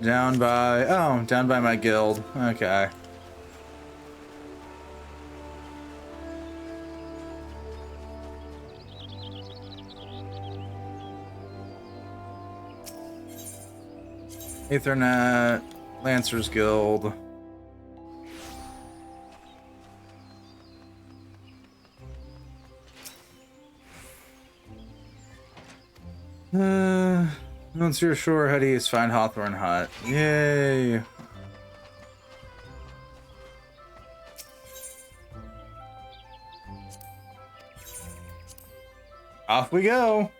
Down by my guild. Okay. Ethernet, Lancers Guild. Once you're sure, head east, find Hawthorne Hut. Yay! Off we go!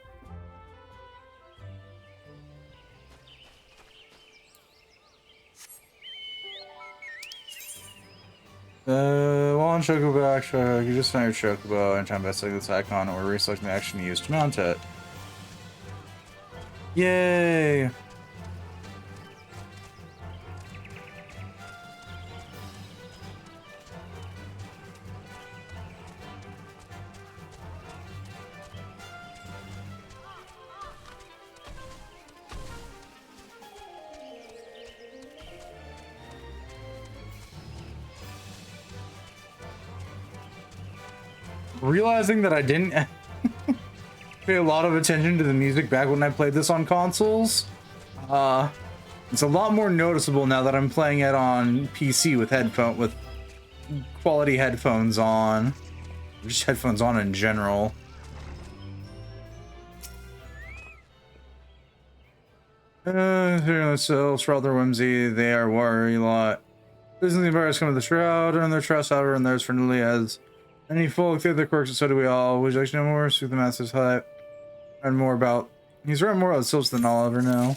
While on Chocobo action. You just found your Chocobo anytime by selecting this icon or reselecting the action used to mount it. Yay! Realizing that I didn't pay a lot of attention to the music back when I played this on consoles, it's a lot more noticeable now that I'm playing it on PC with quality headphones on, just headphones on in general. Themselves for all their whimsy, they are worry a lot. Disney virus come with the shroud, and their trust, however, and theirs for nearly as any folk, they have their quirks, and so do we all. Would you like to know more? Speak the master's hut. And more about. He's read more about Sylphs than I'll ever know.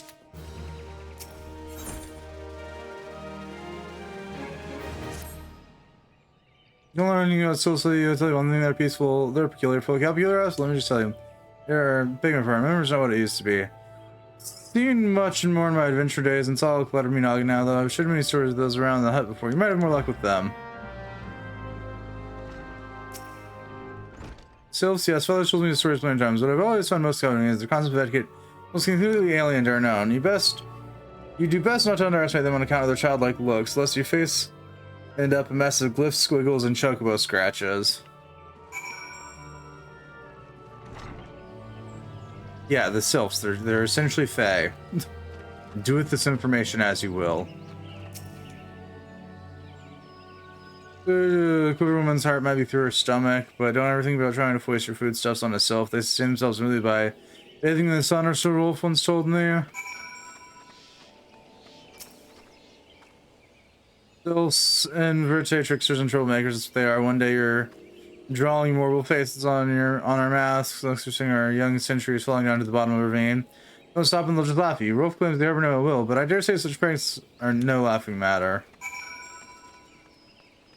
You don't learn anything about Sylphs, I'll tell you one thing, they're peaceful, they're peculiar folk. How peculiar us? Let me just tell you. They're big and firm. Remember's not what it used to be. Seen much and more in my adventure days, and saw a clutter me noggin now, though. I've shared many stories of those around the hut before. You might have more luck with them. Sylphs, yes, father told me the stories many times, but I've always found most common is the concept of etiquette was completely alien to our known. You do best not to underestimate them on account of their childlike looks, lest your face end up a mess of glyphs, squiggles, and chocobo scratches. Yeah, the Sylphs, they're essentially fae. Do with this information as you will. The quiver woman's heart might be through her stomach, but don't ever think about trying to foist your foodstuffs on a Sylph. They sustain themselves merely by bathing in the sun, or so Rolf once told me. Sylphs and Verte tricksters and troublemakers, that's what they are. One day you're drawing mortal faces on our masks, seeing our young centuries falling down to the bottom of a ravine. Don't stop and they'll just laugh at you. Rolf claims they ever know it will, but I dare say such pranks are no laughing matter.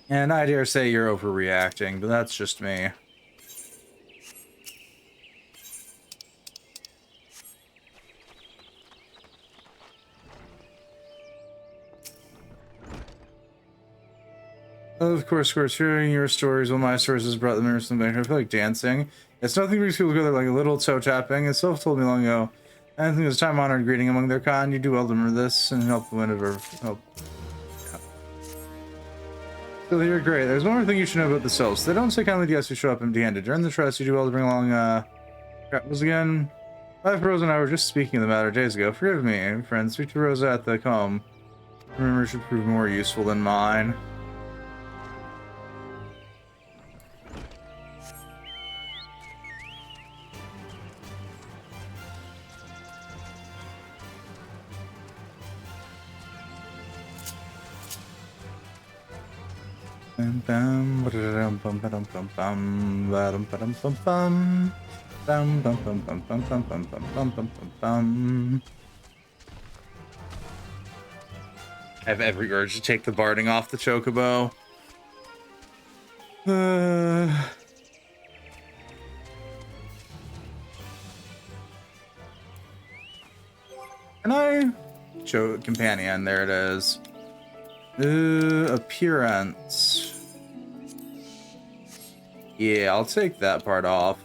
And I dare say you're overreacting, but that's just me. Of course, hearing your stories, well, my stories has brought the memories to back. I feel like dancing. It's nothing brings people together like a little toe tapping. As Sylph told me long ago, I think it's time-honored greeting among their kind. You do well to remember this and help the wind of her help. So you're great. There's one more thing you should know about the Sylphs. They don't say kindly to guests who show up empty-handed. During the trust, you do well to bring along, was again, my wife Rosa and I were just speaking of the matter days ago. Forgive me, friends. Speak to Rosa at the comb. Remember, should prove more useful than mine. I have every urge to take the barding off the chocobo. Can I? Companion, there it is. Appearance. Yeah, I'll take that part off.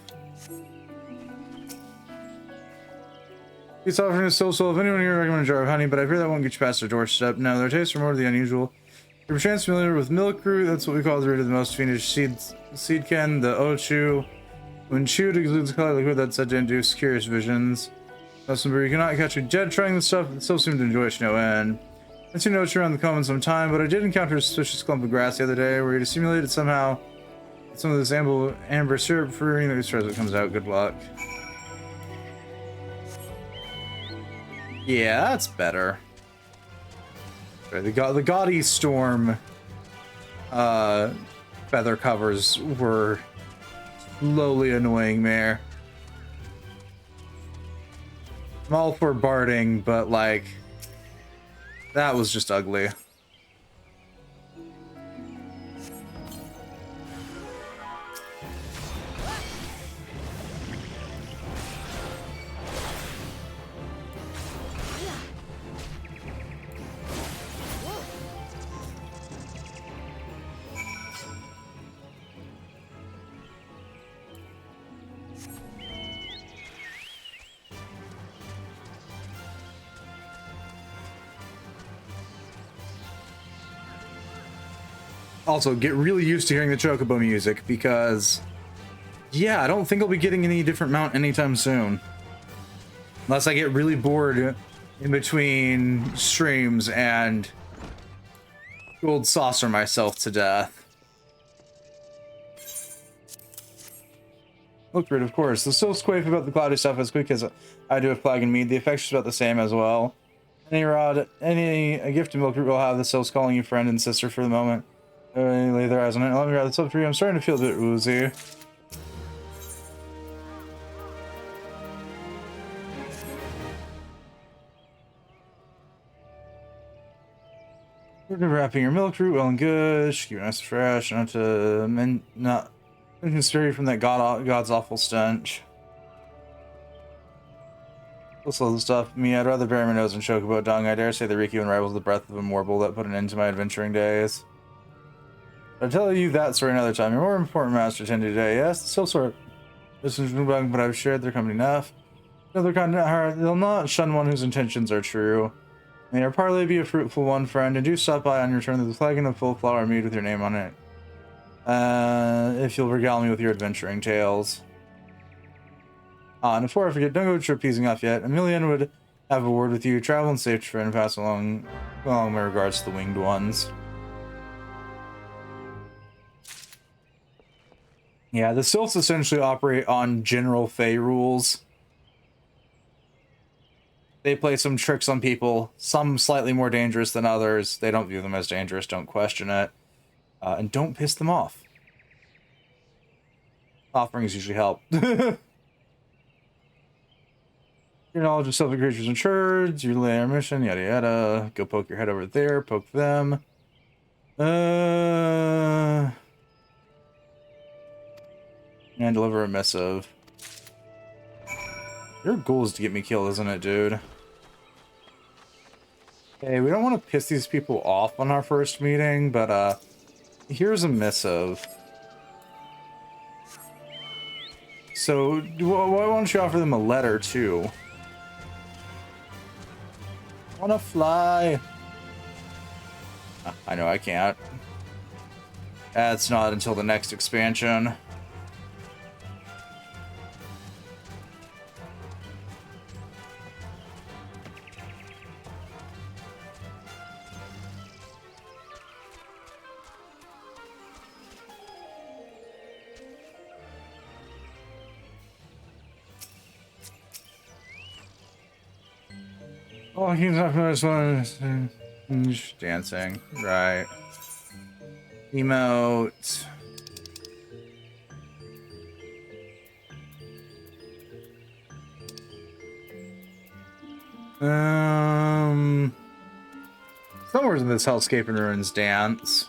He's offering a soul. If anyone here recommend a jar of honey, but I fear that won't get you past their doorstep. No, their tastes are more to the unusual. You're perchance familiar with milk root. That's what we call the root of the most fiendish seedkin, the ochu. When chewed, it exudes a color liquid that's said to induce curious visions. But you cannot catch a dead trying this stuff. It still seemed to enjoy it to no end. I've seen ochu around the common some time, but I did encounter a suspicious clump of grass the other day where you simulated somehow some of this amber syrup for that as it comes out. Good luck. Yeah, that's better. Okay, the gaudy storm feather covers were slowly annoying me. I'm all for barding, but like that was just ugly. Also, get really used to hearing the Chocobo music because, yeah, I don't think I'll be getting any different mount anytime soon. Unless I get really bored in between streams and gold saucer myself to death. Look, Rid, of course. The still squafe about the cloudy stuff as quick as I do with Flag and Mead. The effect's about the same as well. A gift to Milkroot will have the Sylphs calling you friend and sister for the moment. Lay their eyes on it. Let me grab the sub for you. I'm starting to feel a bit woozy. We're wrapping your Milkroot well and good. Keep it nice and fresh. Not stir you from that god's awful stench. What's all the stuff? Me, I'd rather bury my nose in Chocobo dung. I dare say the Riku unravels the breath of a Morble that put an end to my adventuring days. I'll tell you that story another time. Your more important master attended today. Yes, still sort. This is bug, but I've shared their company enough. Another content, they'll not shun one whose intentions are true. May our parley be a fruitful one, friend, and do stop by on your return with a flagon of full flower mead with your name on it. If you'll regale me with your adventuring tales. And before I forget, don't go trip easing off yet. Emilian would have a word with you. Travel and safe, friend, and pass along my regards to the winged ones. Yeah, the Sylphs essentially operate on general Fey rules. They play some tricks on people, some slightly more dangerous than others. They don't view them as dangerous, don't question it. And don't piss them off. Offerings usually help. Your knowledge of sylvan creatures and shards, your layer mission, yada yada. Go poke your head over there, poke them. And deliver a missive. Your goal is to get me killed, isn't it, dude? Hey, we don't want to piss these people off on our first meeting, but here's a missive. So, why don't you offer them a letter, too? I wanna fly. I know I can't. That's not until the next expansion. Oh, he's not the first one. Dancing, right? Emote. Somewhere in this Hellscape and Ruins dance.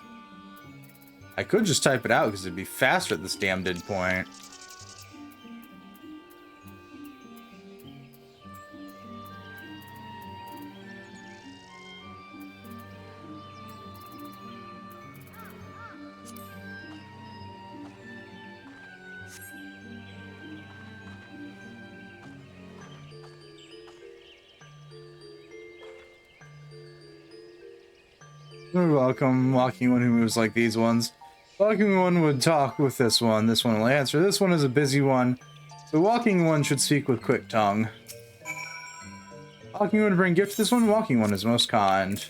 I could just type it out because it'd be faster at this damn dead point. Welcome, walking one who moves like these ones. Walking one would talk with this one will answer. This one is a busy one. The walking one should speak with quick tongue. Walking one bring gift to this one, walking one is most kind.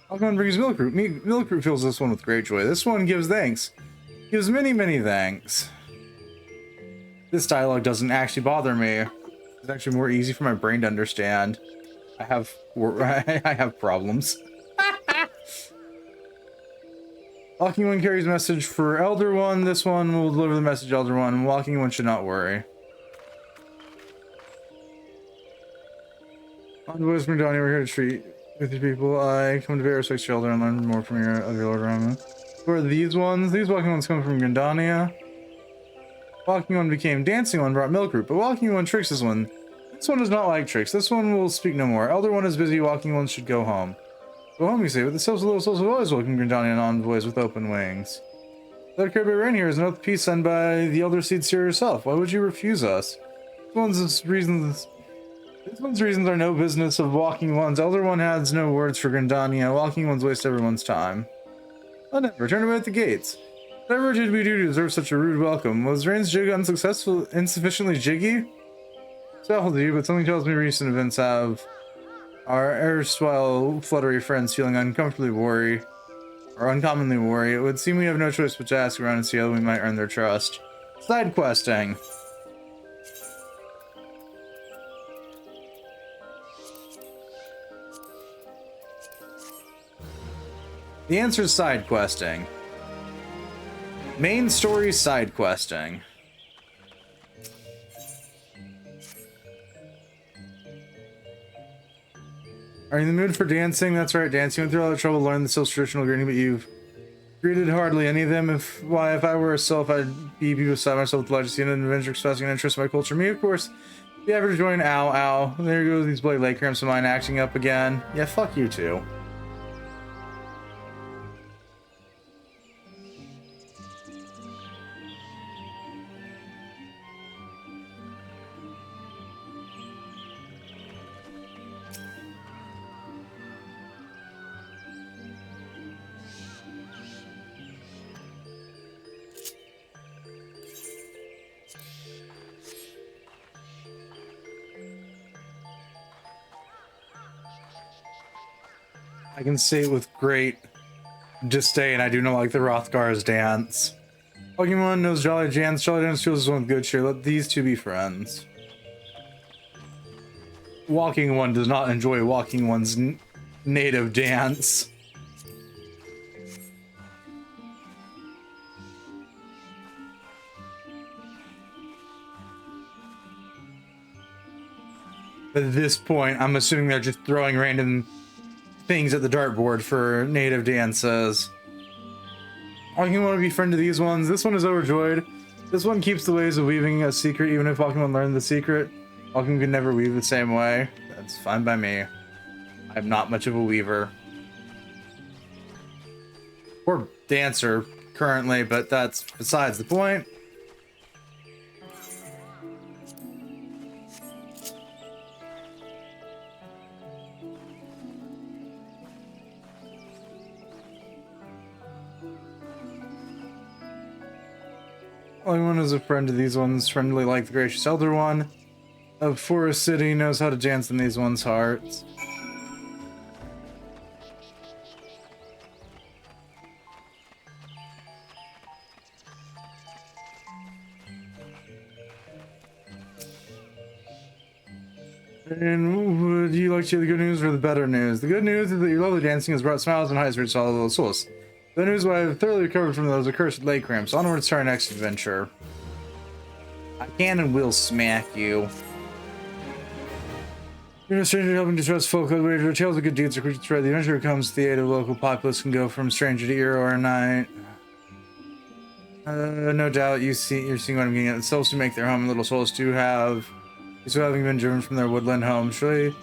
Walking one brings Milkroot. Milkroot fills this one with great joy. This one gives thanks. Gives many, many thanks. This dialogue doesn't actually bother me. It's actually more easy for my brain to understand. I have problems. Walking one carries message for Elder One. This one will deliver the message Elder One. Walking one should not worry. On the Wisdom Donnie, we're here to treat with your people. I come to bear respect to Elder and learn more from your Lord Rama. Who are these ones? These walking ones come from Gandania. Walking one became dancing one, brought Milkroot, but walking one tricks this one. This one does not like tricks. This one will speak no more. Elder one is busy. Walking one should go home. Go home, you say, but the Sylphs of Little Souls have always welcomed Grindanian envoys with open wings. Let Kirby Rain here is an oath of peace sent by the Elder Seed Seer herself. Why would you refuse us? This one's reasons are no business of Walking One's. Elder One has no words for Grindania. Walking One's waste everyone's time. Return him at the gates. Whatever did we do to deserve such a rude welcome? Was Rain's jig unsuccessful, insufficiently jiggy? So do, but something tells me recent events have our erstwhile fluttery friends feeling uncomfortably worried, or uncommonly worried. It would seem we have no choice but to ask around and see how we might earn their trust. Side questing. The answer is side questing. Main story side questing. Are you in the mood for dancing? That's right, dancing. Went through all the trouble to learn the Sylph's traditional greeting, but you've greeted hardly any of them. If I were a Sylph, I'd be beside myself with delight to see an adventure expressing an interest in my culture. Me, of course, if you ever join, ow. There goes these bloody lake cramps of mine acting up again. Yeah, fuck you too. I can say it with great disdain, I do not like the Rothgar's dance. Pokemon knows Jolly Dance. Jolly Dance feels one with good cheer. Let these two be friends. Walking One does not enjoy Walking One's native dance. At this point, I'm assuming they're just throwing random things at the dartboard for native dances. Pokemon want to be friend to these ones. This one is overjoyed. This one keeps the ways of weaving a secret, even if Pokemon learned the secret. Pokemon can never weave the same way. That's fine by me. I'm not much of a weaver. Or dancer, currently, but that's besides the point. Pokemon is a friend to these ones, friendly like the gracious elder one of Forest City, knows how to dance in these ones' hearts. And would you like to hear the good news or the better news? The good news is that your lovely dancing has brought smiles and high spirits to all the little souls. The news is why I've thoroughly recovered from those accursed leg cramps. Onwards to our next adventure. I can and will smack you. You're a stranger helping to trust folk who wager tales of good deeds or creatures spread. The adventurer comes to the aid of the local populace can go from stranger to hero or night. No doubt you're seeing what I'm getting at. The souls who make their home in little souls do have, so having been driven from their woodland home, surely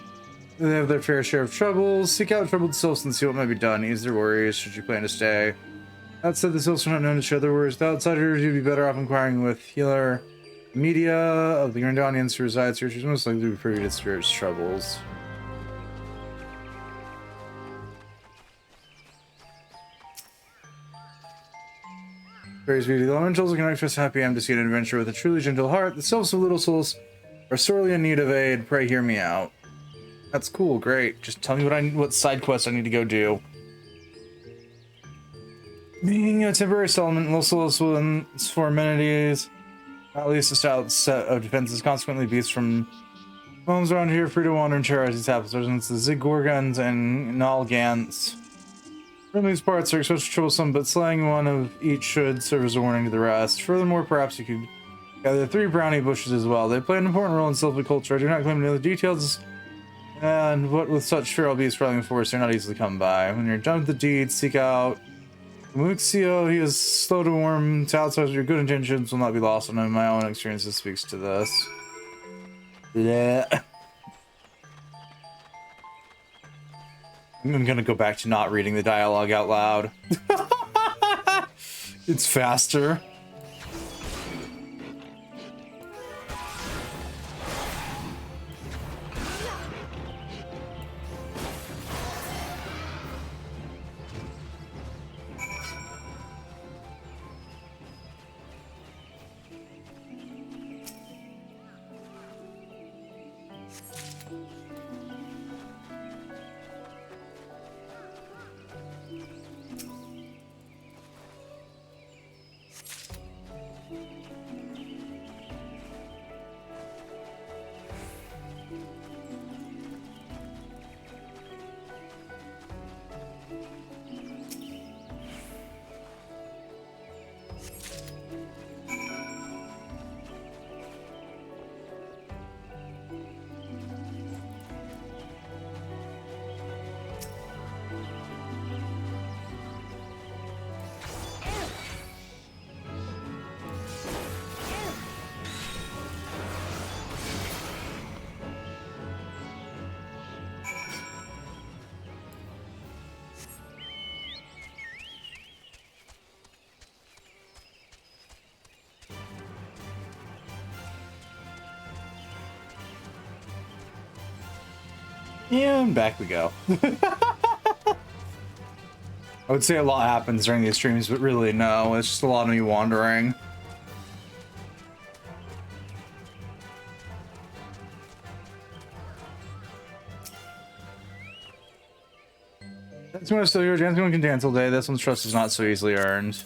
they have their fair share of troubles. Seek out troubled souls and see what might be done. Ease their worries should you plan to stay. That said, the souls are not known to share their worries. The outsiders, you'd be better off inquiring with healer media of the Grandonians who resides here. She's most likely to be privy to spirits' troubles. Praise be to the elementals who can make us happy. I'm to see an adventure with a truly gentle heart. The selves of little souls are sorely in need of aid. Pray hear me out. That's cool, great. Just tell me what side quest I need to go do. Being a temporary settlement, little souls will for amenities, at least a stout set of defenses. Consequently, beasts from homes around here free to wander and terrorize these hapless residents. The Zigorgons and Nalgants. From these parts are especially troublesome, but slaying one of each should serve as a warning to the rest. Furthermore, perhaps you could gather 3 brownie bushes as well. They play an important role in silviculture. I do not claim to know the details, and what with such feral beasts prowling the forest, they're not easily come by. When you're done with the deed, seek out Muxio. He is slow to warm to outsiders. Your good intentions will not be lost on him. My own experiences speaks to this. Yeah. I'm gonna go back to not reading the dialogue out loud. It's faster. And back we go. I would say a lot happens during these streams, but really no, it's just a lot of me wandering. This one is still here. Jan's one can dance all day. This one's trust is not so easily earned.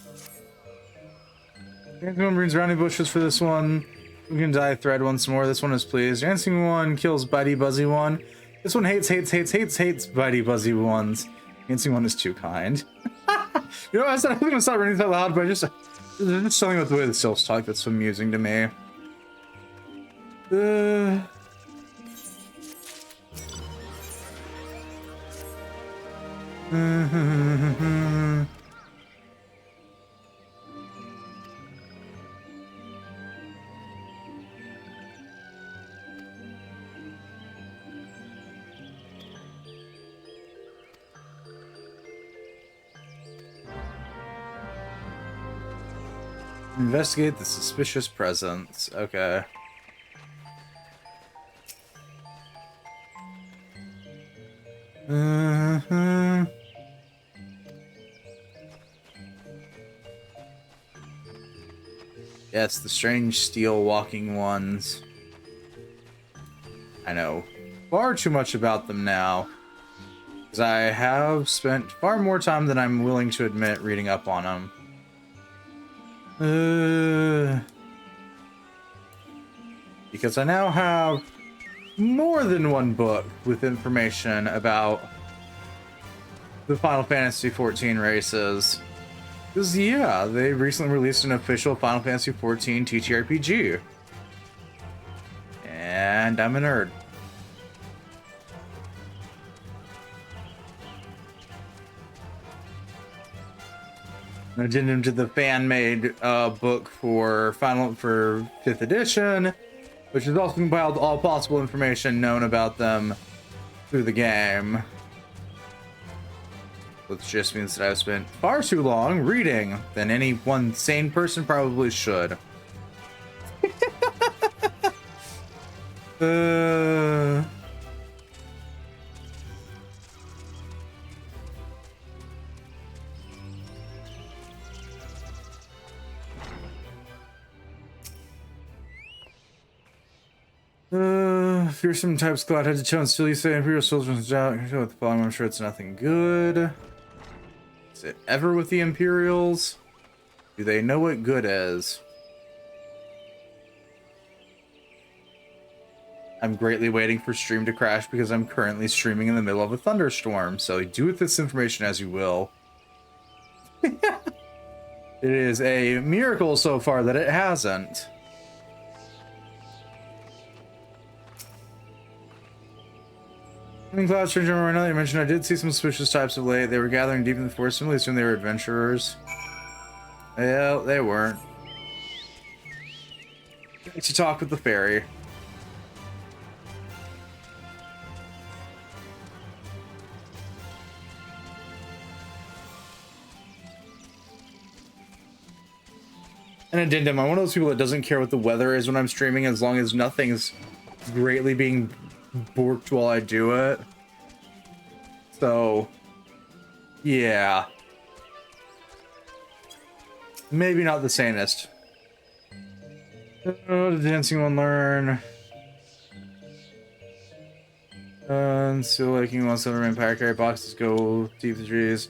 Dancing one brings rounding bushes for this one. We can die thread once more. This one is pleased. Dancing one kills bitey buzzy one. This one hates bitey buzzy ones. Dancing one is too kind. You know, I said I was gonna stop reading that loud, but there's just something about the way the sylphs talk that's so amusing to me. Investigate the suspicious presence. Okay. Yes, the strange steel walking ones. I know far too much about them now, because I have spent far more time than I'm willing to admit reading up on them. Because I now have more than one book with information about the Final Fantasy XIV races. Because, yeah, they recently released an official Final Fantasy XIV TTRPG. And I'm a nerd. An addendum to the fan-made book for 5th edition, which has also compiled all possible information known about them through the game. Which just means that I've spent far too long reading than any one sane person probably should. Fearsome type squad had to chill and still you say Imperial soldiers out with the following. I'm sure it's nothing good. Is it ever with the Imperials? Do they know what good is? I'm greatly waiting for stream to crash because I'm currently streaming in the middle of a thunderstorm, so do with this information as you will. It is a miracle so far that it hasn't. In Cloud Stranger right now, you mentioned I did see some suspicious types of late. They were gathering deep in the forest. Simply assumed they were adventurers. Well, they weren't. To talk with the fairy. An addendum. I'm one of those people that doesn't care what the weather is when I'm streaming as long as nothing's greatly being borked while I do it. So, yeah. Maybe not the sanest. Oh, the dancing one learn. Still liking ones that remain pirate carry boxes go deep the trees.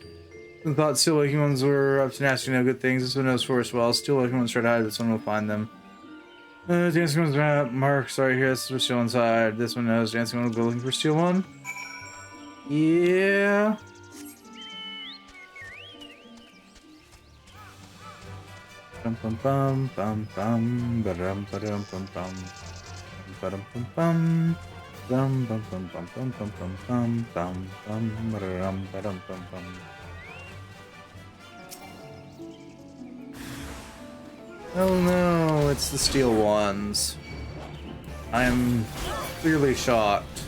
I thought still liking ones were up to nasty no good things. This one knows for as well. Still liking ones try to hide, but someone will find them. Dancing one's map. Mark, sorry, here. This is steel inside. This one knows. Dancing one will go looking for steel one. Yeah. Bum bum bum bum bum ba-dum ba-dum bum bum ba-dum bum bum bum bum bum bum bum bum bum bum bum ba-dum ba-dum bum bum. Oh no, it's the steel ones. I am clearly shocked.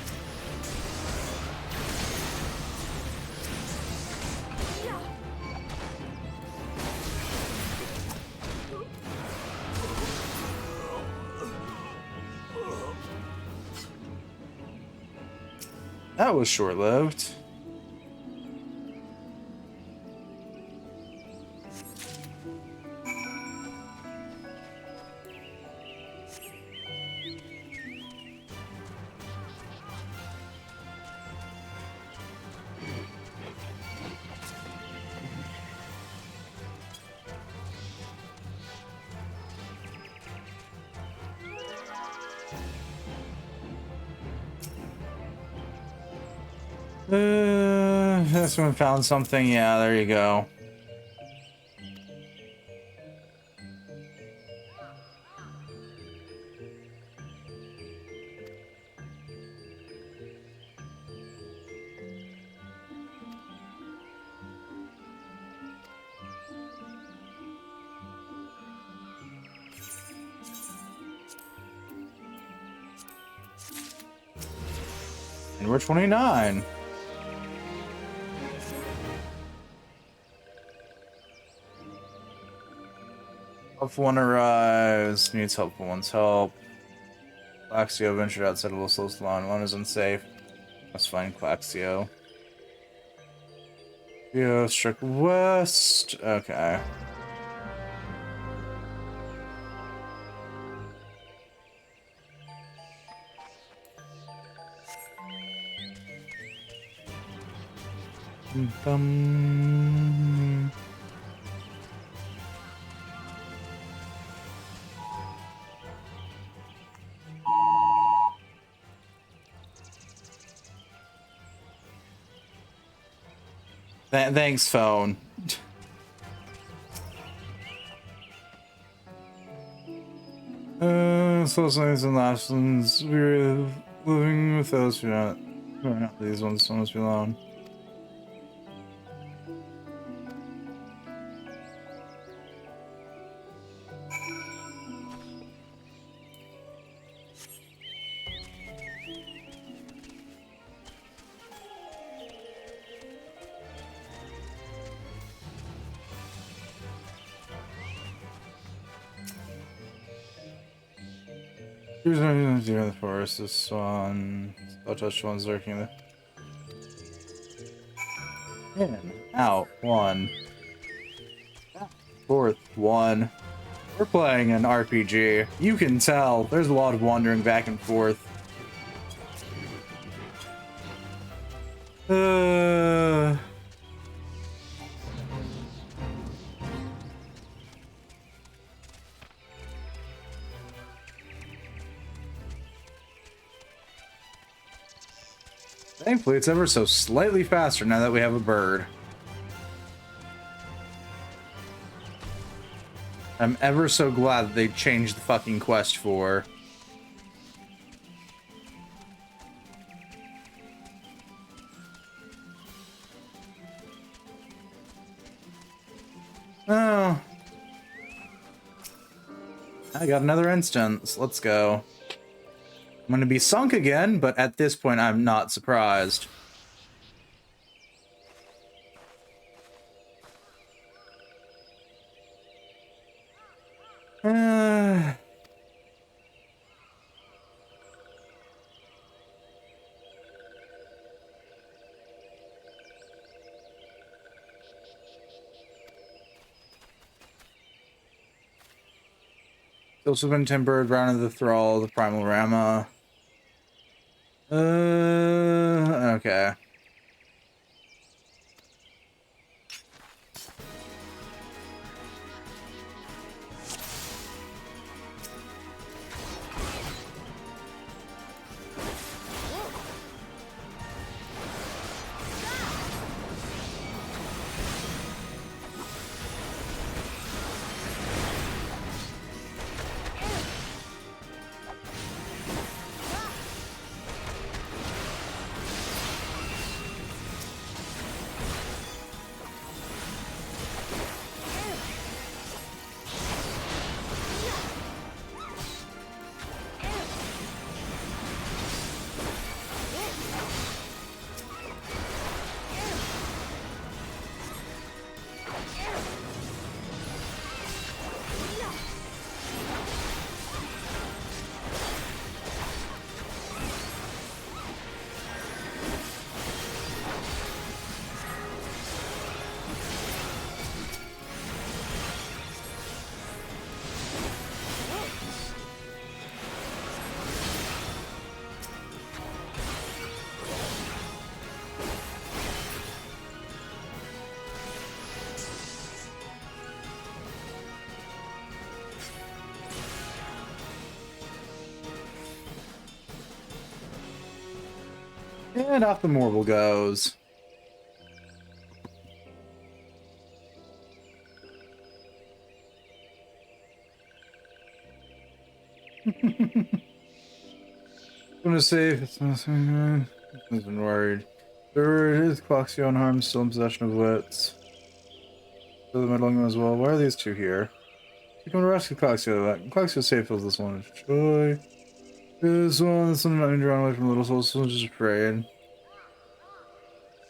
That was short-lived. This one found something. Yeah, there you go. And we're 29. Helpful one arrives. Needs helpful one's help. Claxio ventured outside of Los Salon. One is unsafe. Let's find Claxio. Yo, struck west. Okay. Bum. Thanks, phone. So things and last ones. We're living with those who are not these ones. Some must be alone. Here's nothing to do in the forest. This one. I'll touch one's lurking there. In, out, one. Fourth, one. We're playing an RPG. You can tell. There's a lot of wandering back and forth. Thankfully, it's ever so slightly faster now that we have a bird. I'm ever so glad that they changed the fucking quest for. Oh. I got another instance. Let's go. I'm gonna be sunk again, but at this point I'm not surprised. Also been timbered, round of the thrall, the primal rama. Okay. And off the marble goes. I'm gonna save. It's not been worried. There it is. Cloxio unharmed, still in possession of wits. So the meddling as well. Why are these two here? You come to rescue Cloxio. Cloxio safe fills this one with joy. This one not drawn away from Little Soul, so just afraid.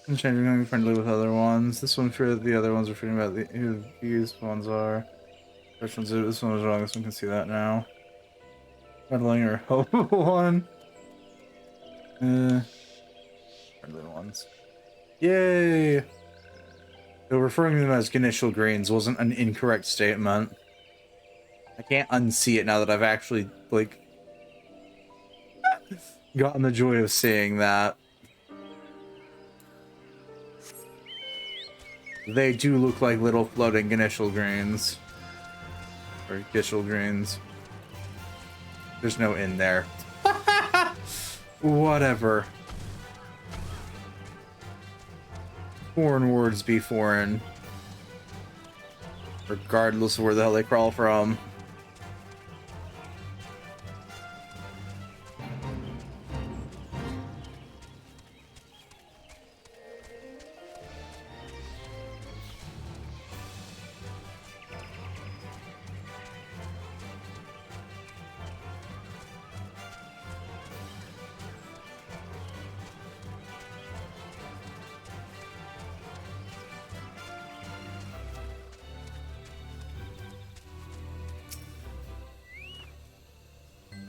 And changing, becoming friendly with other ones. This one fear that the other ones are fearing about who these ones are. This one was wrong. This one can see that now. Meddling or helpful one. Friendly ones. Yay! So referring to them as initial greens wasn't an incorrect statement. I can't unsee it now that I've actually, like, gotten the joy of seeing that. They do look like little floating initial greens. Or initial greens. There's no in there. Whatever. Foreign words be foreign. Regardless of where the hell they crawl from.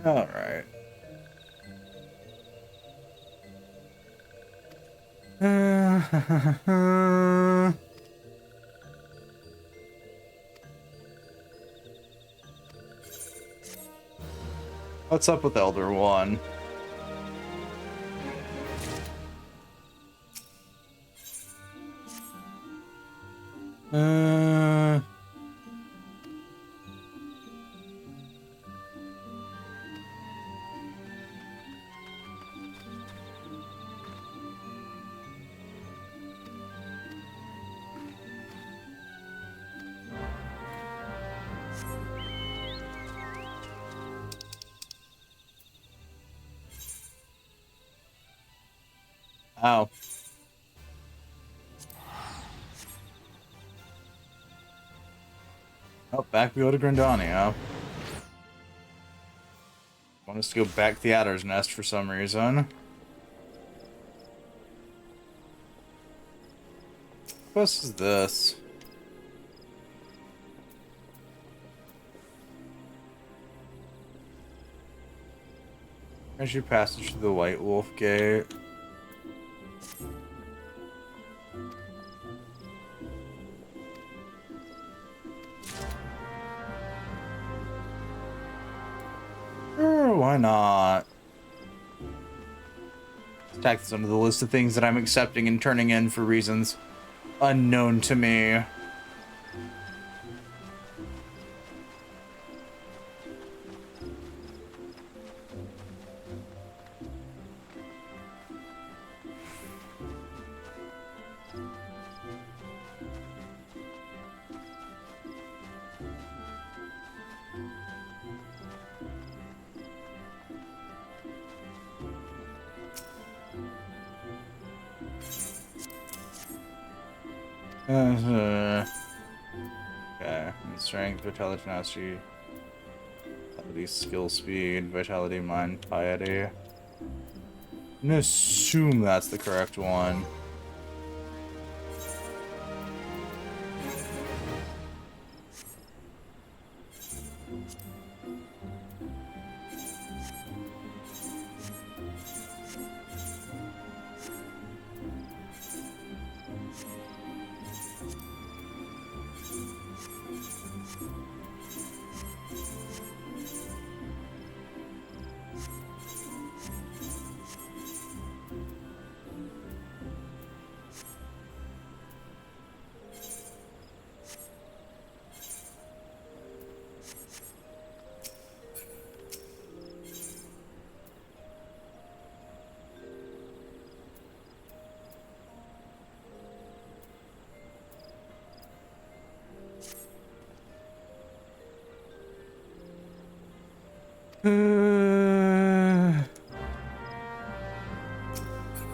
All right. What's up with Elder One? Oh. Oh, back we go to Grandania. Want us to go back to the Adder's Nest for some reason. What is this? As you passage through the White Wolf Gate. Sure, why not? Tack this under the list of things that I'm accepting and turning in for reasons unknown to me. Okay, strength, vitality, tenacity, vitality, skill, speed, vitality, mind, piety. I'm gonna assume that's the correct one.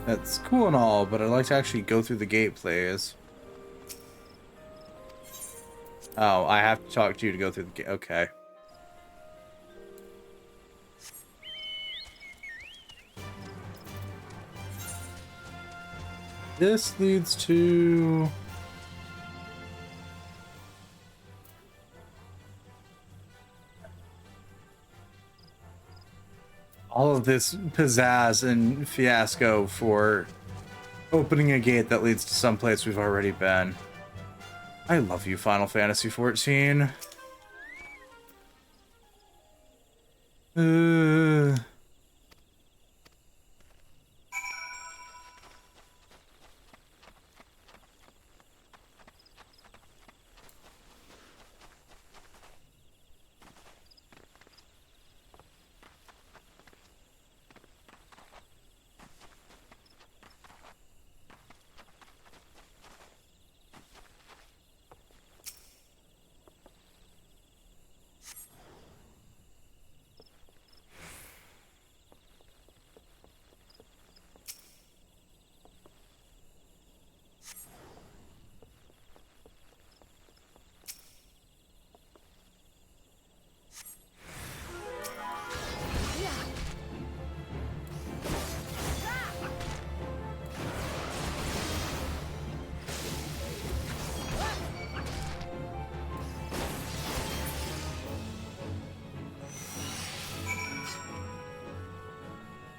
That's cool and all, but I'd like to actually go through the gate, please. Oh, I have to talk to you to go through the gate. Okay. This leads to... all of this pizzazz and fiasco for opening a gate that leads to some place we've already been. I love you, Final Fantasy XIV.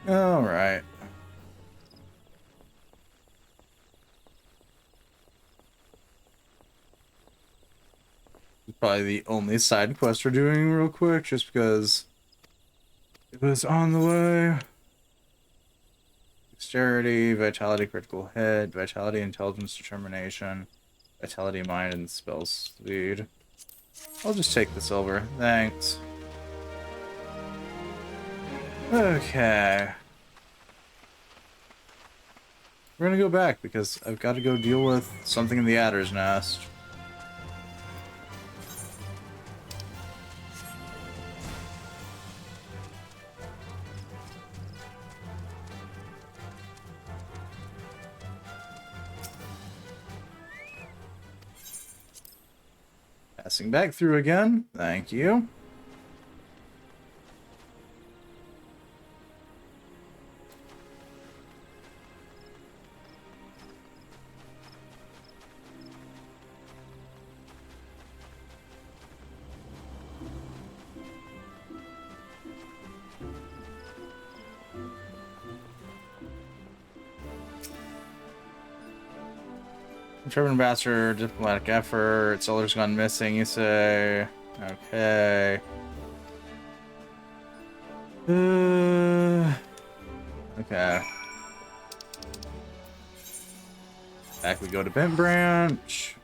All right. Probably the only side quest we're doing real quick, just because it was on the way. Dexterity, vitality, critical hit, vitality, intelligence, determination, vitality, mind, and spell speed. I'll just take the silver. Thanks. Okay. We're gonna go back because I've got to go deal with something in the Adder's Nest. Passing back through again. Thank you. Trevor Ambassador, diplomatic effort, Solar's gone missing, you say. Okay. Okay. Back we go to Bent Branch.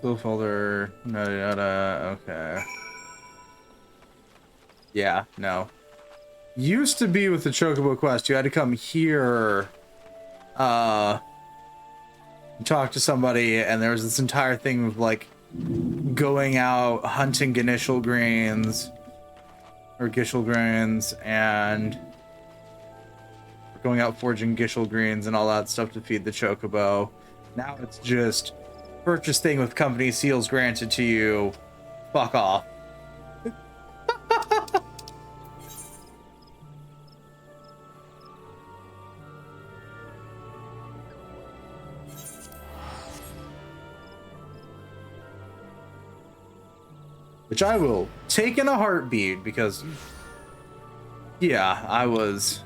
Slow folder, yada yada, okay. Yeah, no. Used to be with the Chocobo quest, you had to come here, talk to somebody, and there was this entire thing of like going out hunting Gnishul grains or Gishul grains and going out forging Gishul grains and all that stuff to feed the Chocobo. Now it's just purchase thing with company seals granted to you. Fuck off. Which I will take in a heartbeat because, yeah, I was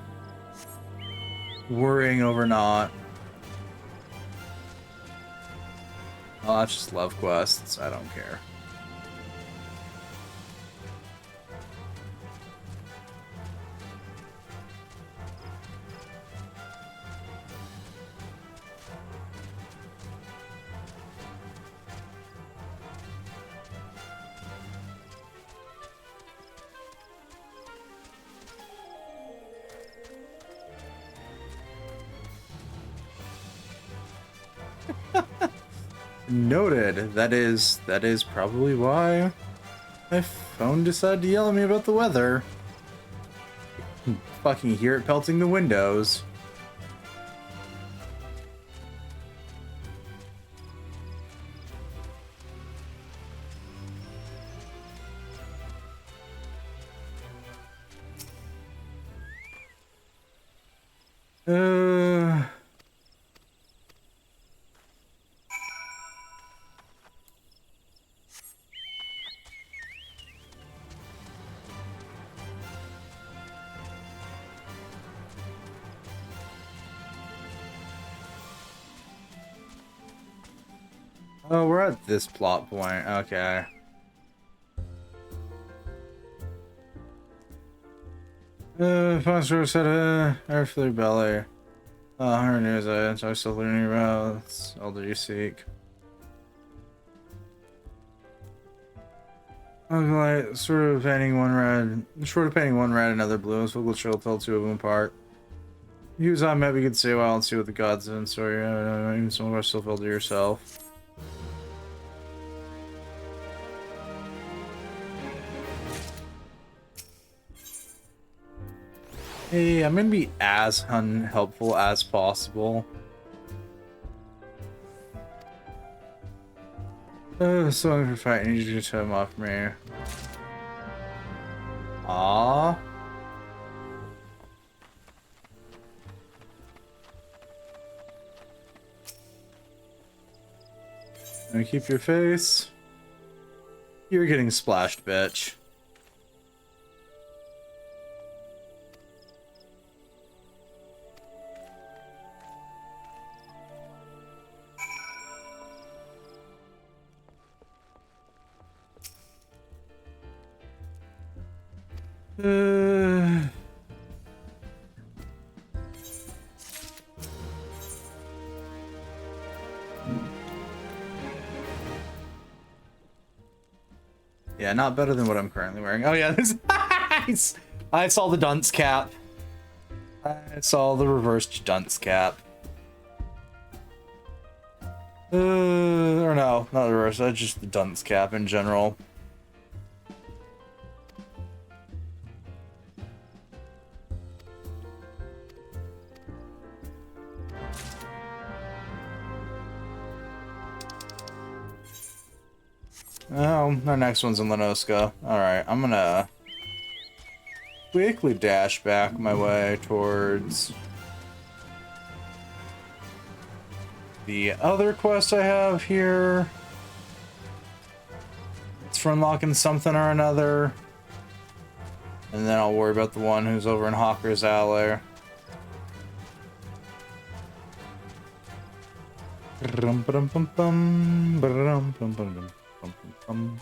worrying over not. Oh, that's just love quests. I don't care. Noted. That is probably why my phone decided to yell at me about the weather. Fucking hear it pelting the windows. Oh, we're at this plot point. Okay. Foster said, air for their belly. 100 years, I'm still learning about. It's all that you seek. Like, short of painting one red, another blue, so we'll tell two of them apart. Use on maybe you could say, well, and see what the gods in, so even some of us still filter yourself. Hey, I'm gonna be as unhelpful as possible. So for fighting, you just him off me. Ah. Gonna keep your face. You're getting splashed, bitch. Yeah, not better than what I'm currently wearing. Oh yeah, this I saw the dunce cap. I saw the reversed dunce cap. Or no, not the reverse, that's just the dunce cap in general. Oh, our next one's in Lenoska. Alright, I'm gonna quickly dash back my way towards the other quest I have here. It's for unlocking something or another. And then I'll worry about the one who's over in Hawker's Alley. Brum, brum, bum, bum, brum, bum, bum, bum, bum, bum.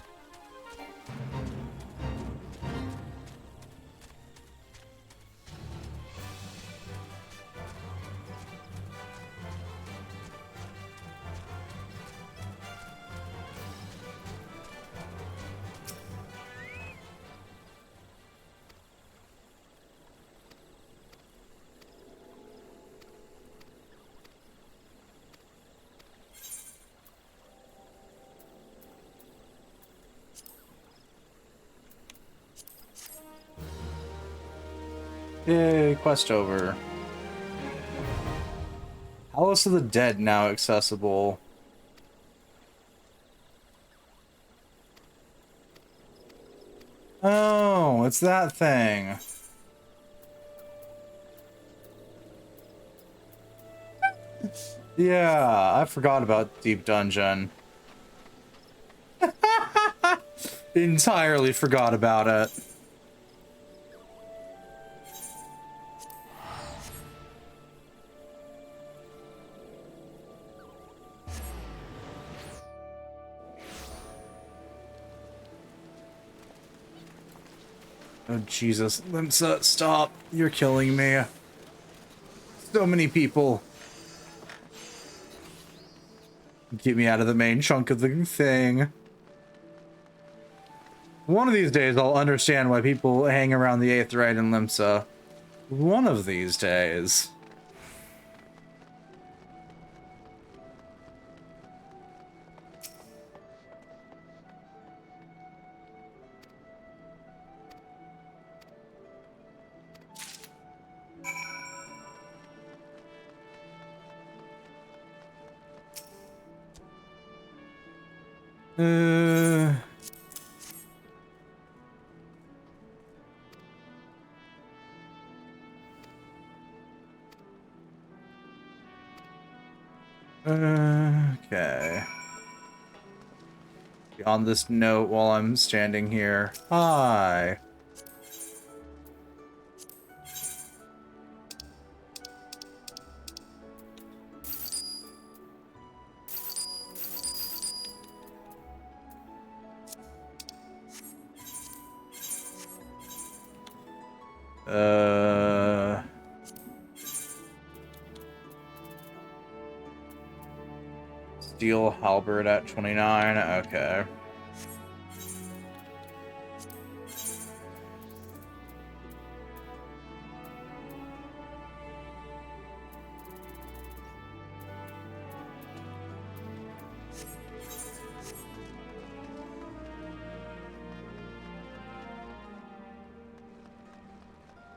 Yay, quest over. House of the Dead now accessible. Oh, it's that thing. Yeah, I forgot about Deep Dungeon. Entirely forgot about it. Oh, Jesus. Limsa, stop. You're killing me. So many people. Get me out of the main chunk of the thing. One of these days, I'll understand why people hang around the 8th Rite in Limsa. One of these days. Okay. On this note while I'm standing here. Hi. Steel halberd at 29. Okay.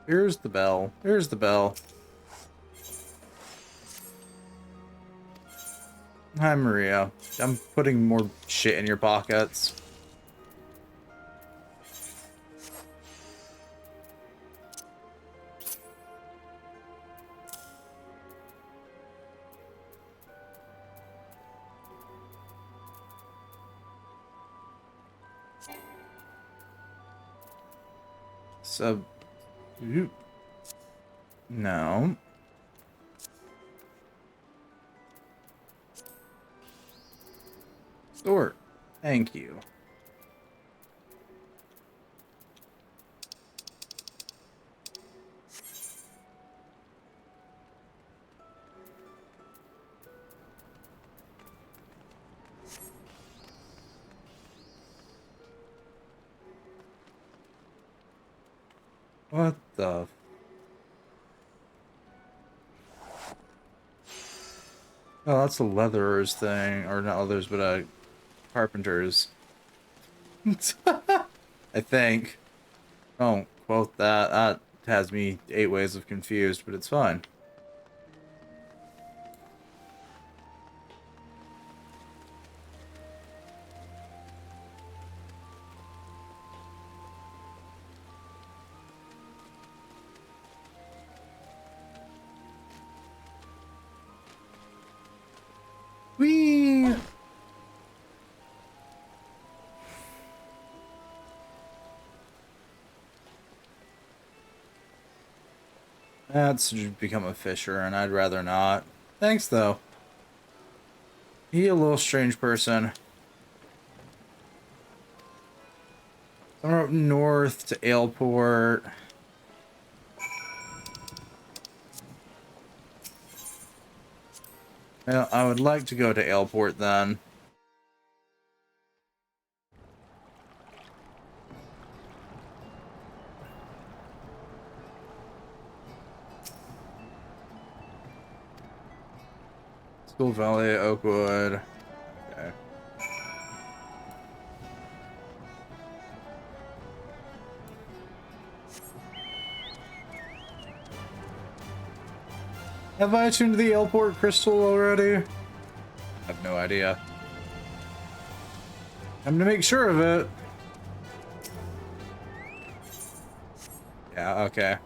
Here's the bell. Here's the bell. Hi, Maria. I'm putting more shit in your pockets. So... No. Sort. Thank you. What the... Oh, that's a leatherer's thing. Or not leathers, but a carpenter's. I think. Don't quote that. That has me 8 ways of confused, but it's fine. Whee! That's become a fisher, and I'd rather not. Thanks, though. He a little strange person. Somewhere up north to Aleport. Well, I would like to go to Aleport then. School Valley, Oakwood. Okay. Have I tuned the Aleport crystal already? I have no idea. I'm gonna make sure of it. Yeah, okay.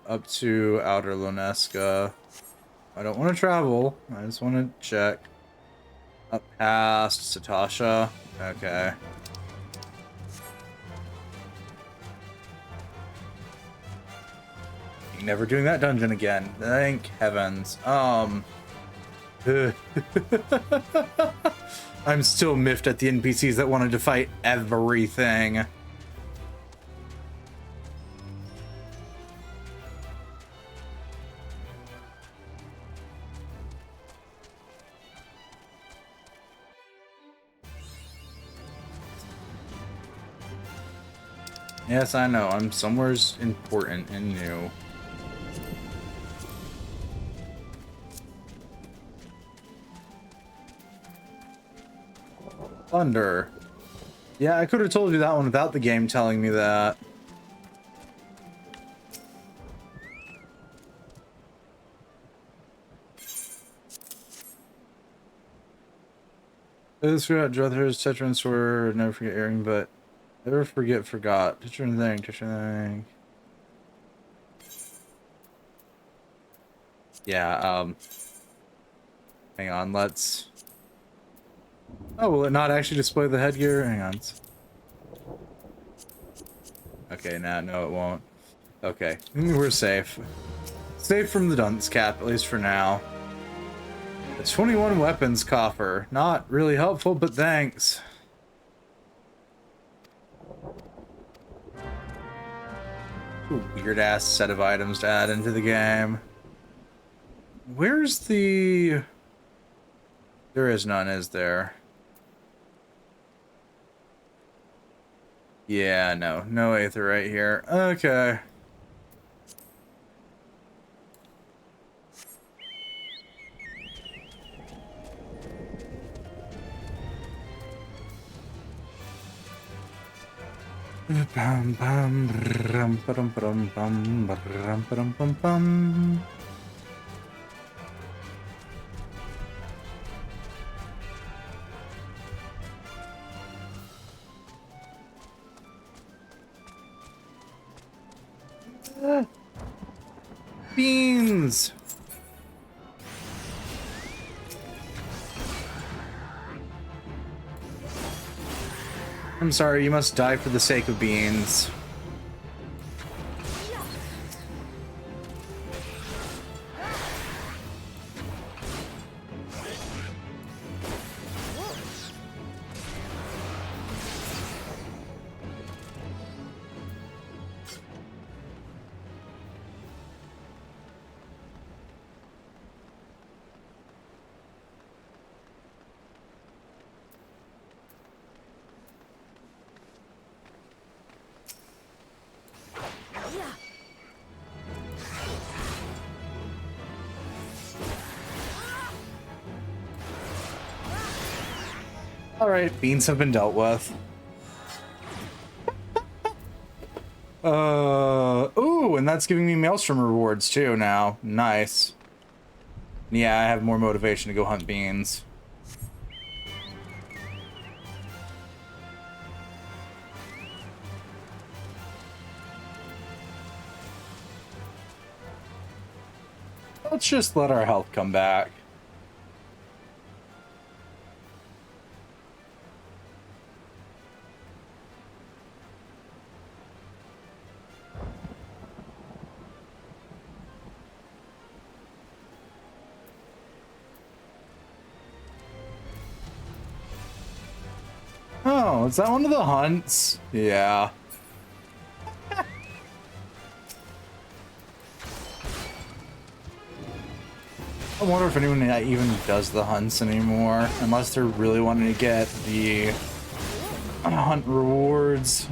Up to Outer Loneska. I don't want to travel. I just want to check. Up past Satasha. Okay. Never doing that dungeon again. Thank heavens. I'm still miffed at the NPCs that wanted to fight everything. Yes, I know. I'm somewhere's important and new. Thunder. Yeah, I could have told you that one without the game telling me that. Those who got Druthers, Tetra and Sword, never forget airing, but never forget forgot. Tetra and thing, Tetra and thing. Yeah, hang on, let's... Oh, will it not actually display the headgear? Hang on. Okay, no, it won't. Okay, we're safe. Safe from the dunce cap, at least for now. The 21 weapons coffer. Not really helpful, but thanks. Weird ass set of items to add into the game. Where's the... There is none, is there? Yeah, no Aether right here. Okay. Bum bum brum bum bum bum bum bum bum bum. Beans. I'm sorry, you must die for the sake of beans. Alright, beans have been dealt with. Ooh, and that's giving me Maelstrom rewards too now. Nice. Yeah, I have more motivation to go hunt beans. Let's just let our health come back. Oh, is that one of the hunts? Yeah. I wonder if anyone even does the hunts anymore, unless they're really wanting to get the hunt rewards.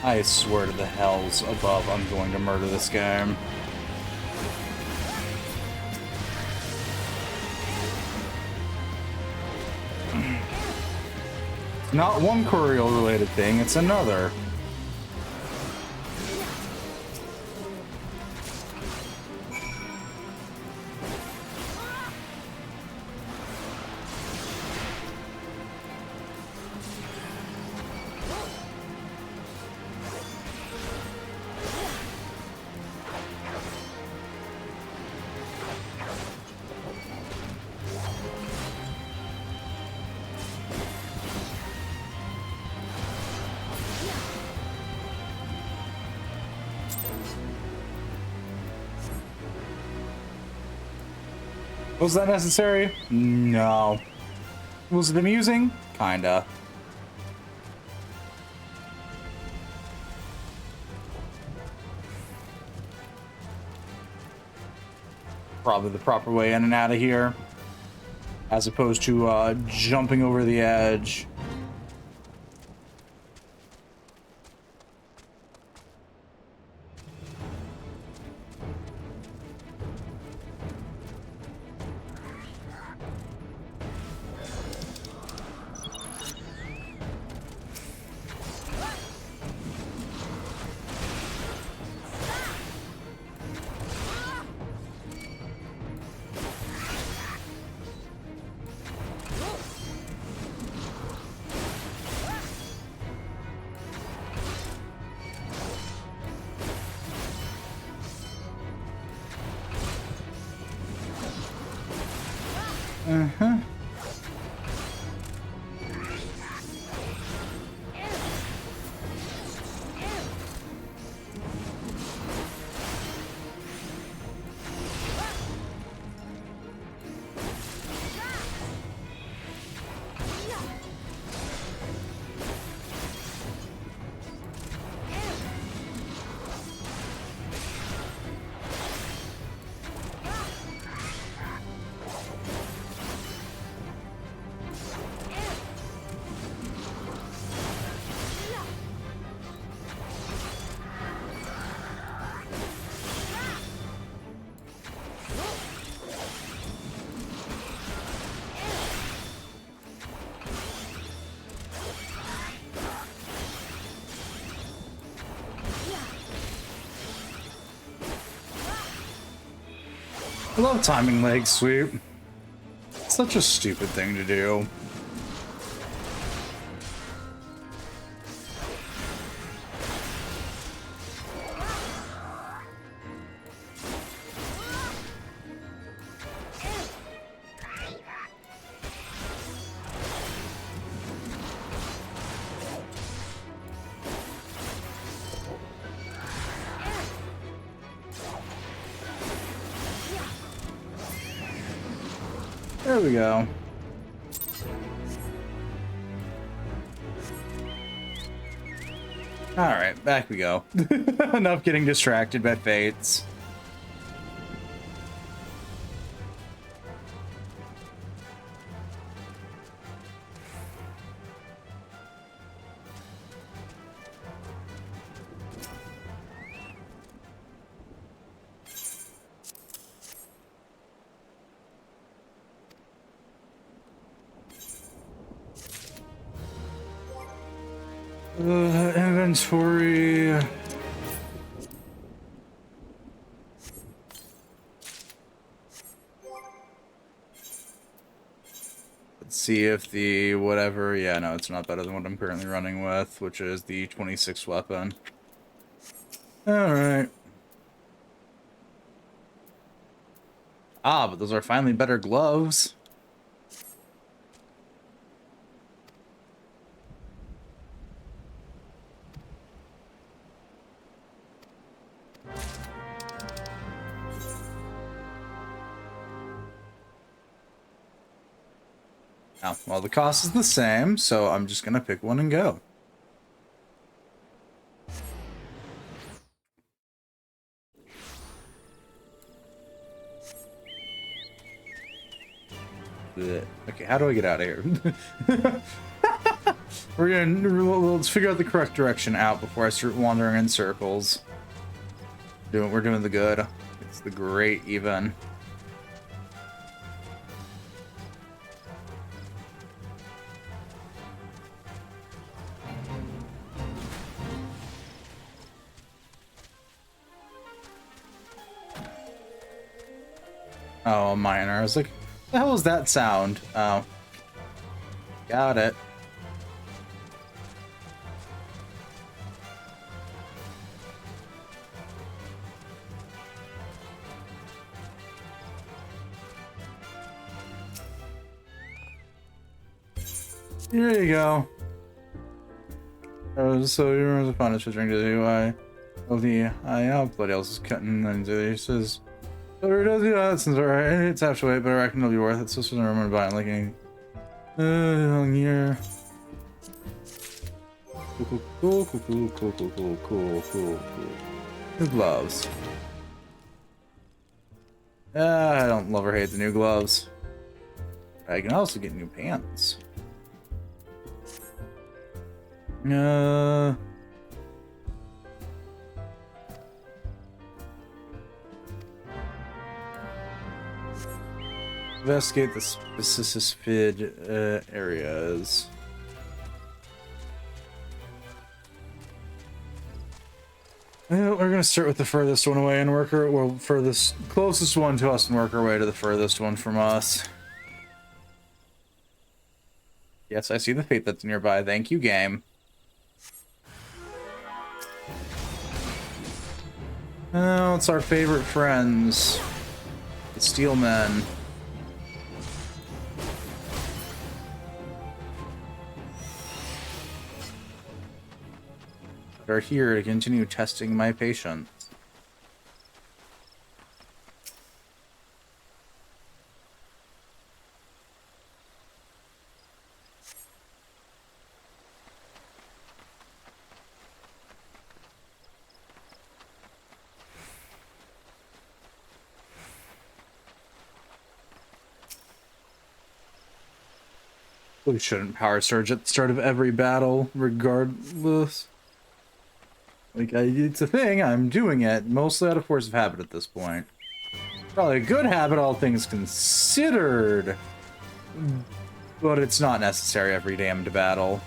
I swear to the hells above, I'm going to murder this game. It's not one Curiel related thing, it's another. Was that necessary? No. Was it amusing? Kinda. Probably the proper way in and out of here, as opposed to jumping over the edge. I love timing leg sweep. It's such a stupid thing to do. There we go. Alright, back we go. Enough getting distracted by fates. Inventory. Let's see if the whatever. Yeah, no, it's not better than what I'm currently running with, which is the 26 weapon. Alright. Ah, but those are finally better gloves. Oh, well, the cost is the same, so I'm just gonna pick one and go. Blech. Okay, how do I get out of here? Let's figure out the correct direction out before I start wandering in circles. We're doing the good. It's the great even. Oh, a miner. I was like, what the hell was that sound? Oh. Got it. Here you go. Oh, so you're the finest for drink to the UI of the bloody else is cutting into it. He says, so it does that since alright, it's half weight, but I reckon it'll be worth it. So this was never mind buying like any here. Cool. New gloves. I don't love or hate the new gloves. I can also get new pants. Investigate the FFXIV areas. We're gonna start with the furthest one away and work our closest one to us and work our way to the furthest one from us. Yes, I see the fate that's nearby. Thank you, game. Oh, it's our favorite friends. The Steelmen. are here to continue testing my patience. We shouldn't power surge at the start of every battle, regardless. Like, it's a thing, I'm doing it, mostly out of force of habit at this point. Probably a good habit, all things considered. But it's not necessary every damned battle.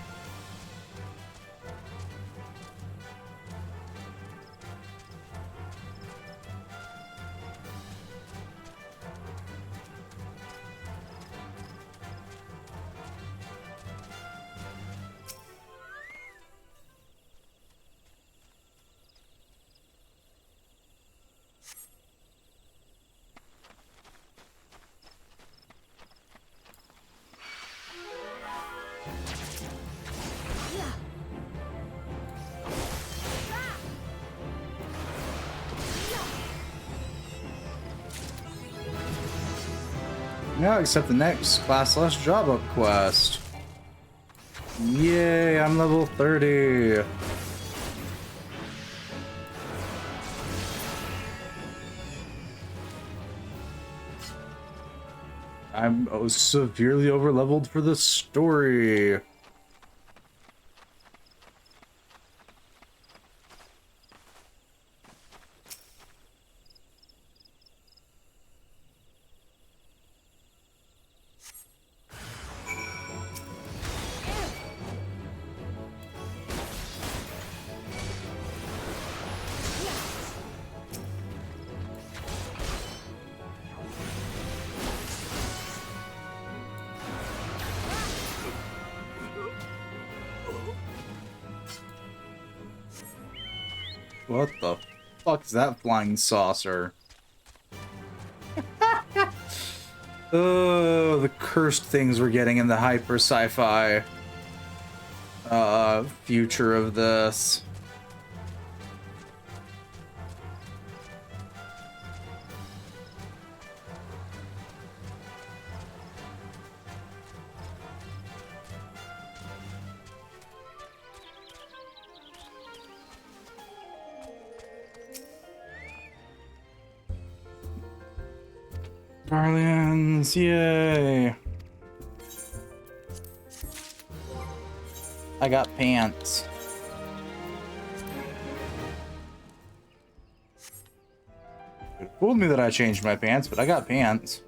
Now accept the next class job up quest. Yay, I'm level 30. I'm severely over-leveled for the story. What the fuck is that flying saucer? Oh, the cursed things we're getting in the hyper sci-fi future of this. Garlands, yay! I got pants. It fooled me that I changed my pants, but I got pants.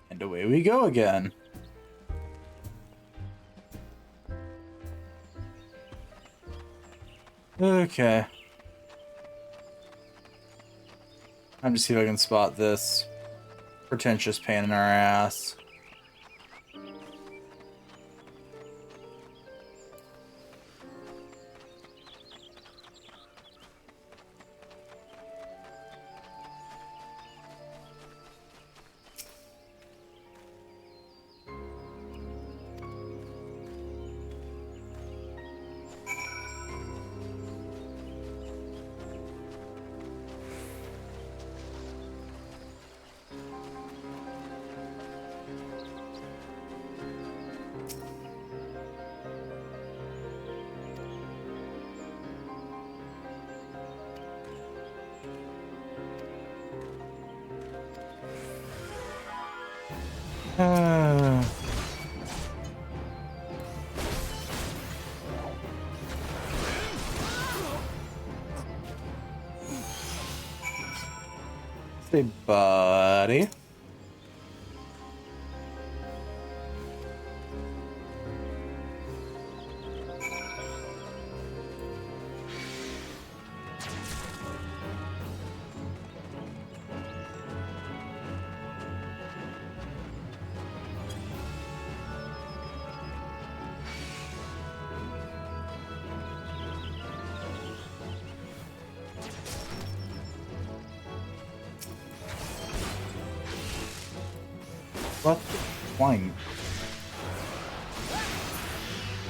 And away we go again. Okay. I'm just see if I can spot this pretentious pain in our ass. Say, buddy. What the point?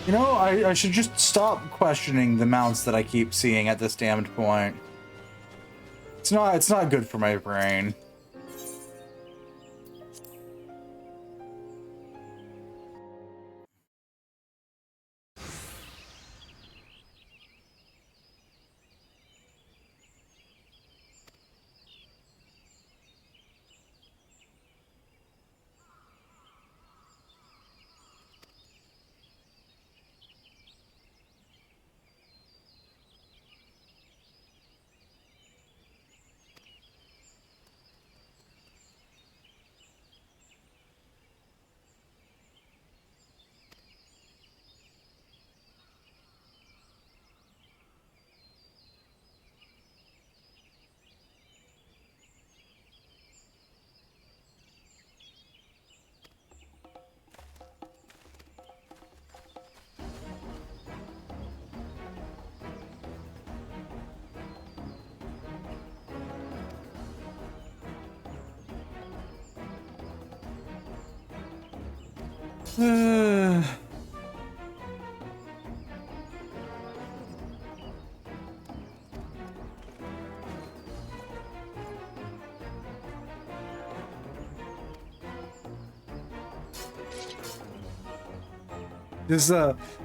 You know, I should just stop questioning the mounts that I keep seeing at this damned point. It's not good for my brain.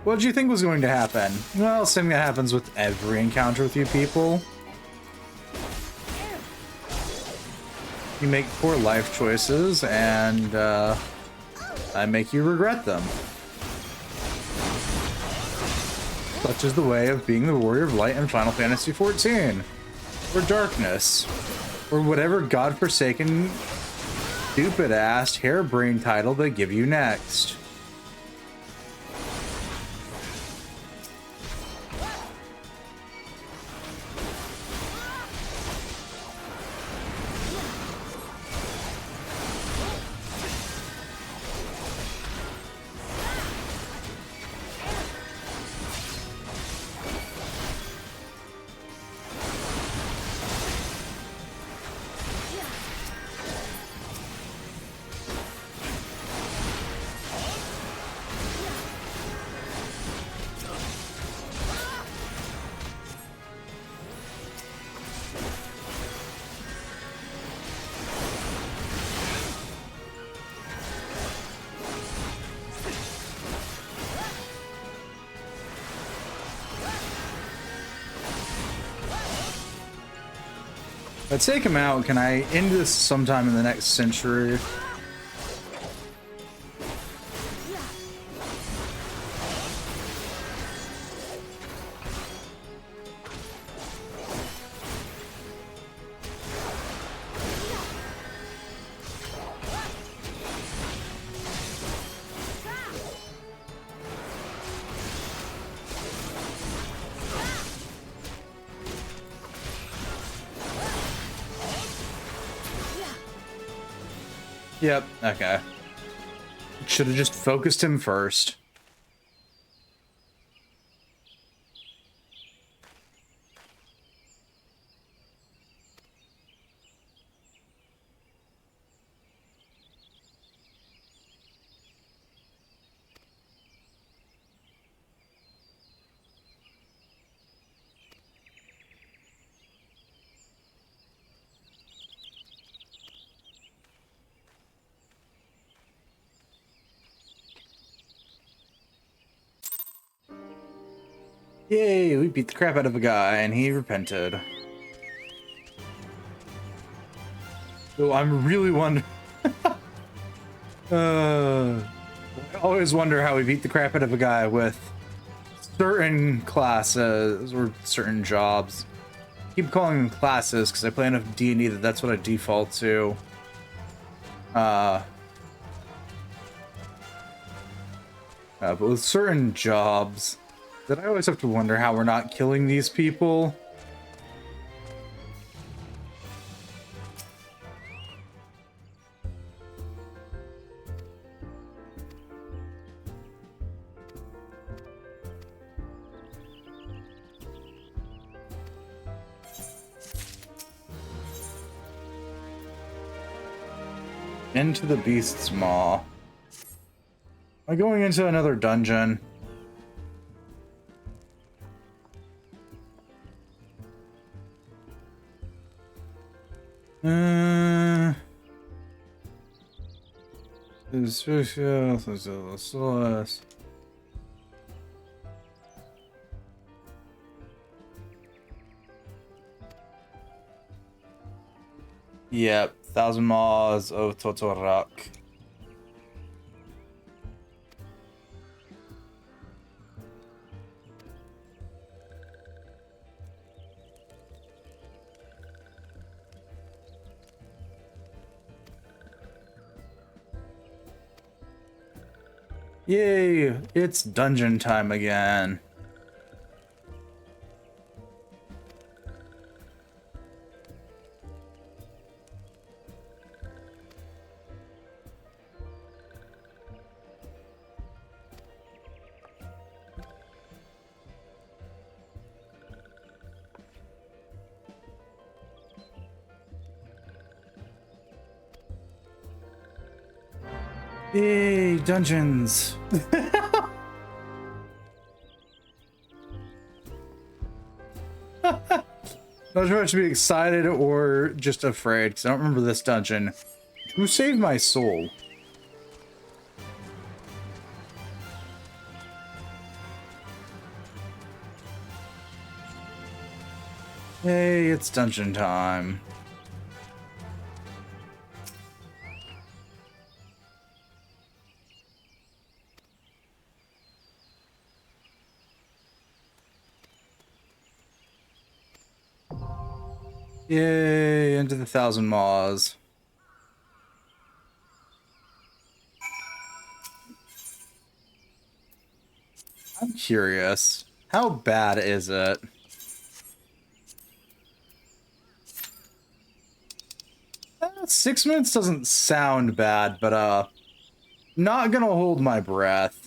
What did you think was going to happen? Well, something that happens with every encounter with you people. You make poor life choices, and I make you regret them. Such is the way of being the Warrior of Light in Final Fantasy XIV. Or Darkness. Or whatever godforsaken, stupid-ass, harebrained title they give you next. If I take him out, can I end this sometime in the next century? Yep, okay. Should have just focused him first. Yay, we beat the crap out of a guy and he repented. So I'm really wondering... I always wonder how we beat the crap out of a guy with certain classes or certain jobs. keep calling them classes because I play enough D&D that that's what I default to. But with certain jobs, that I always have to wonder how we're not killing these people. Into the beast's maw. Am I going into another dungeon? Yep, 1,000 Maws of Totorak. Yay, it's dungeon time again. Yay, dungeons. Not sure if to be excited or just afraid, because I don't remember this dungeon. Who saved my soul? Hey, it's dungeon time. Yay, into the 1,000 Maws. I'm curious. How bad is it? 6 minutes doesn't sound bad, but not gonna hold my breath.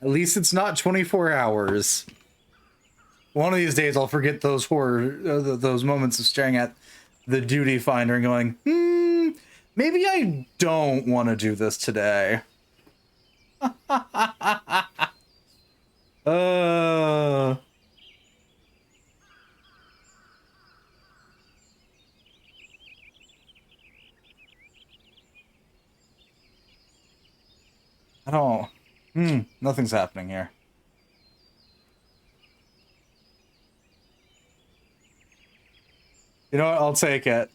At least it's not 24 hours. One of these days I'll forget those those moments of staring at the duty finder and going, maybe I don't want to do this today. I don't. Nothing's happening here. You know what? I'll take it.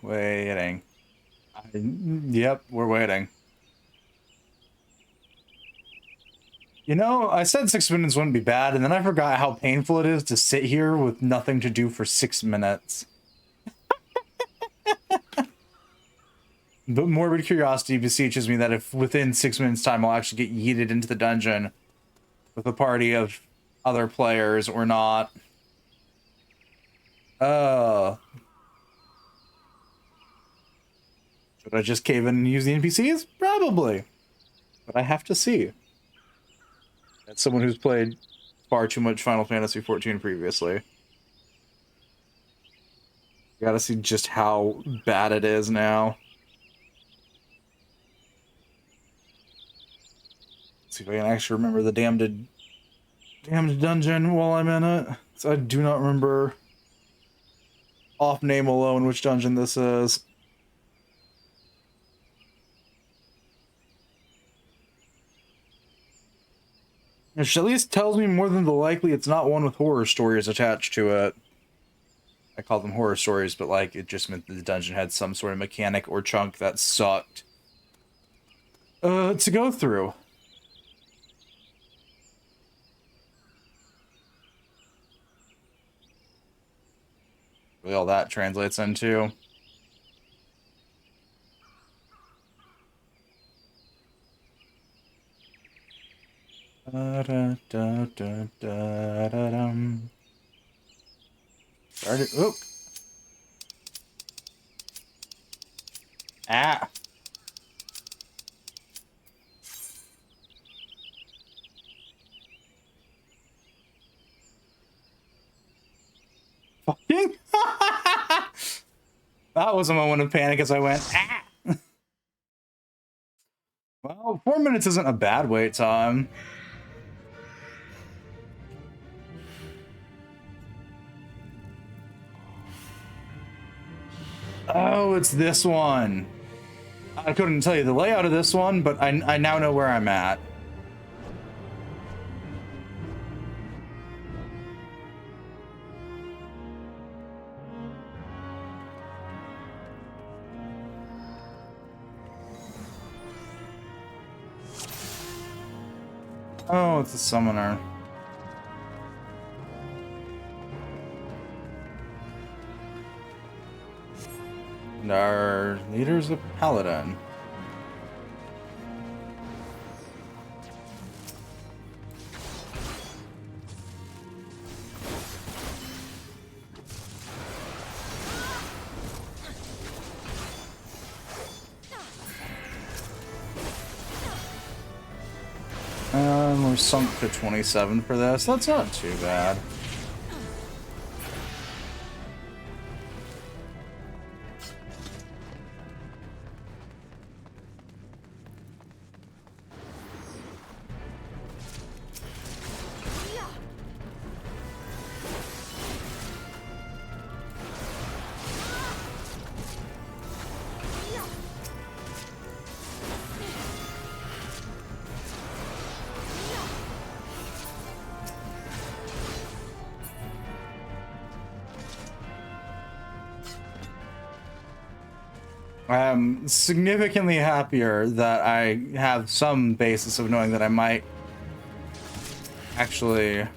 Waiting. Yep, we're waiting. You know, I said 6 minutes wouldn't be bad, and then I forgot how painful it is to sit here with nothing to do for 6 minutes. But morbid curiosity beseeches me that if within 6 minutes time I'll actually get yeeted into the dungeon with a party of other players or not. Should I just cave in and use the NPCs? Probably. But I have to see. That's someone who's played far too much Final Fantasy XIV previously. You gotta see just how bad it is now. Let's see if I can actually remember the damned dungeon while I'm in it. So I do not remember off name alone which dungeon this is. Which at least tells me more than the likely it's not one with horror stories attached to it. I call them horror stories, but like it just meant that the dungeon had some sort of mechanic or chunk that sucked to go through. Really all that translates into. Started. Oh. Ah. Fucking. That was a moment of panic as I went, ah. Well, 4 minutes isn't a bad wait time. Oh, it's this one. I couldn't tell you the layout of this one, but I now know where I'm at. Oh, it's a summoner. And our leader's a paladin. We're sunk to 27 for this. That's not too bad. I'm significantly happier that I have some basis of knowing that I might actually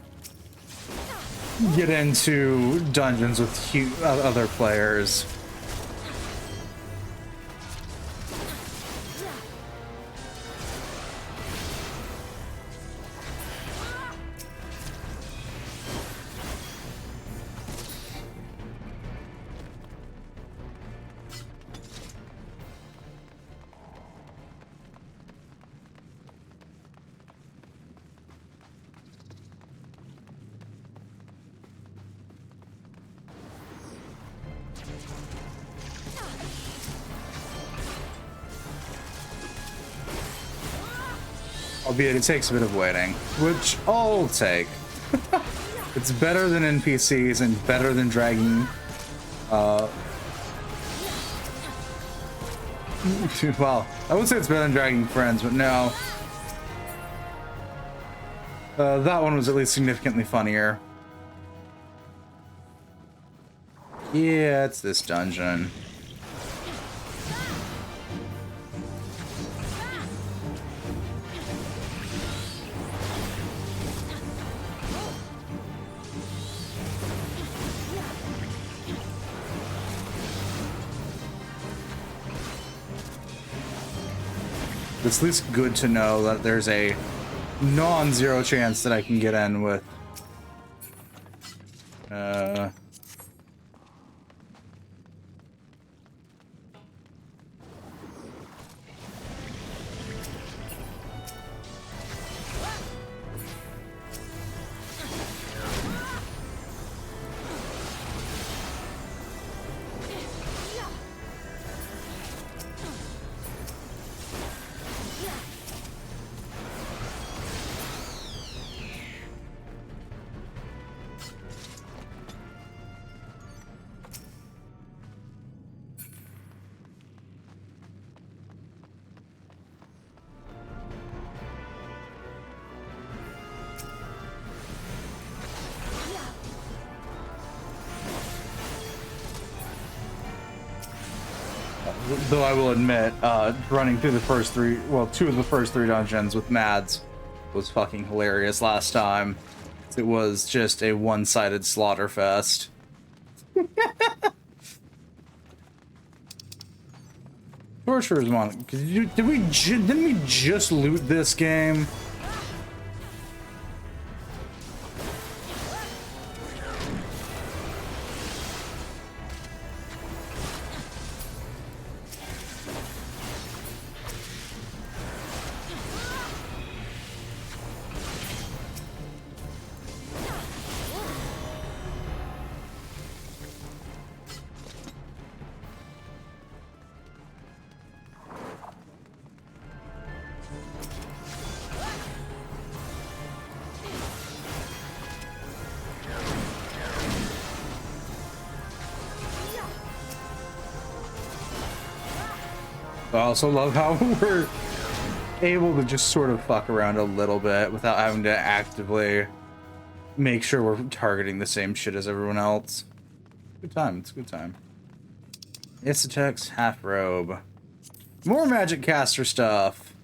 get into dungeons with other players. Albeit it takes a bit of waiting, which I'll take. It's better than NPCs and better than dragging well, I would say it's better than dragging friends, but no. That one was at least significantly funnier. Yeah, it's this dungeon. It's at least good to know that there's a non-zero chance that I can get in with Though I will admit, running through the first three, well, two of the first three dungeons with Mads was fucking hilarious last time. It was just a one-sided slaughter fest. Torturer's Mon. Didn't we just loot this game? I also love how we're able to just sort of fuck around a little bit without having to actively make sure we're targeting the same shit as everyone else. Good time. It's a good time. Isatex half robe. More magic caster stuff.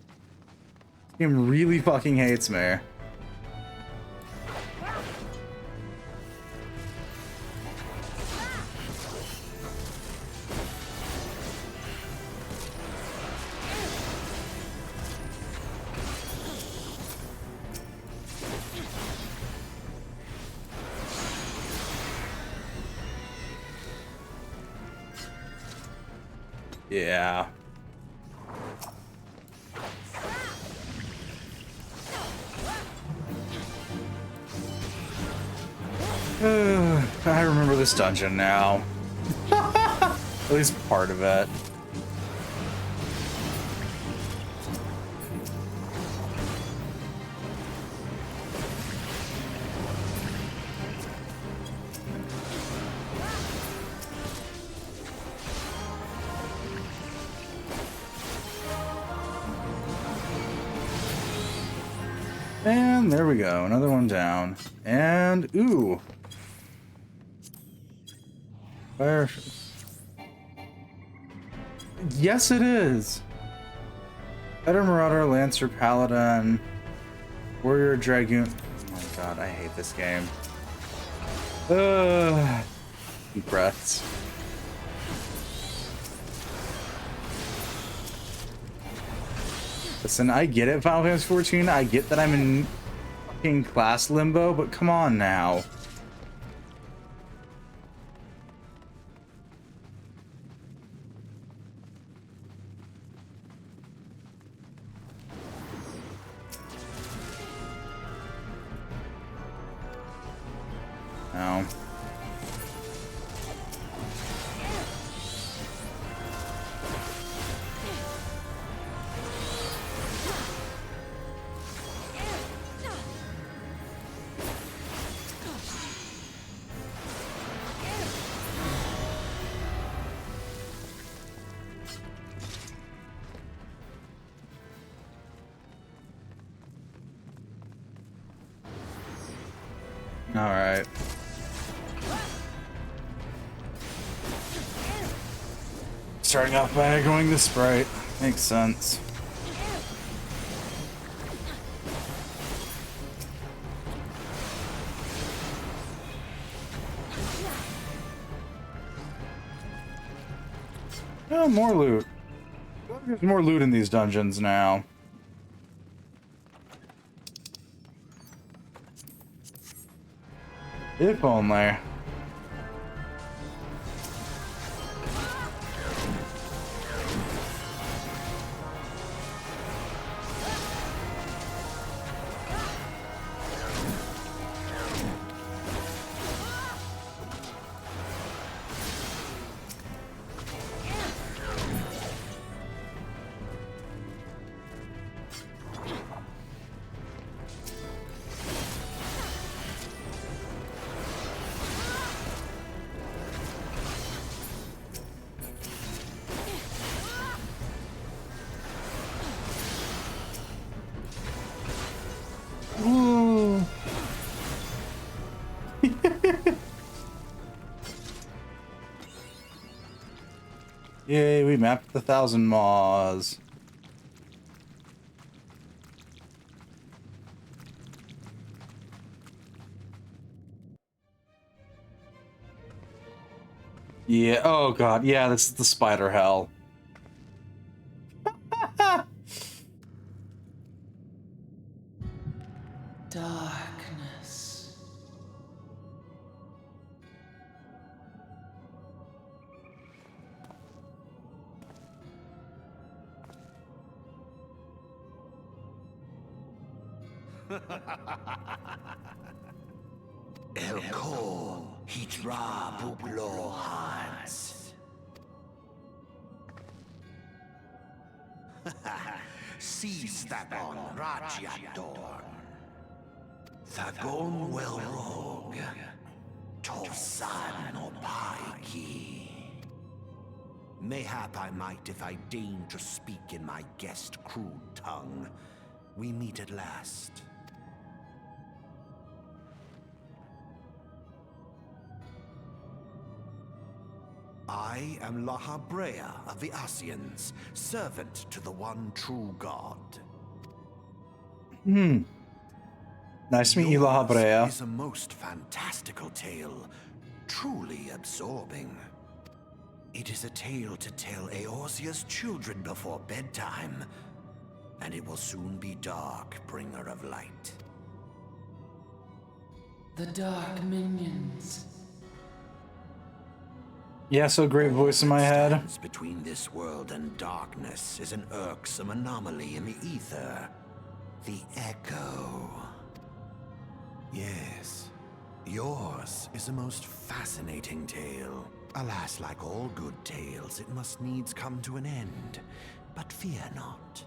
This game really fucking hates me. Yeah. I remember this dungeon now. At least part of it. And there we go, another one down. And, ooh. Fire. Yes, it is. Better Marauder, Lancer, Paladin, Warrior, Dragoon. Oh my god, I hate this game. Deep breaths. Listen, I get it, Final Fantasy XIV. I get that I'm in fucking class limbo, but come on now. No. All right. Starting off by going the sprite. Makes sense. Oh, more loot. There's more loot in these dungeons now. If only. we mapped the 1,000 maws. Yeah, oh god, yeah, this is the spider hell. Darkness. Elko Hitra Buglo Hans. Seastabon Rajiador. Thagon Welrog. Torsan Opaiki. Mayhap I might if I deign to speak in my guest crude tongue. We meet at last. I am Lahabrea of the Asians, servant to the one true God. Nice to meet you, Lahabrea. Yours is a most fantastical tale, truly absorbing. It is a tale to tell Eorzea's children before bedtime, and it will soon be dark, bringer of light. The dark minions. Yeah, so great voice in my head. Stands between this world and darkness is an irksome anomaly in the ether. The Echo. Yes, yours is a most fascinating tale. Alas, like all good tales, it must needs come to an end. But fear not.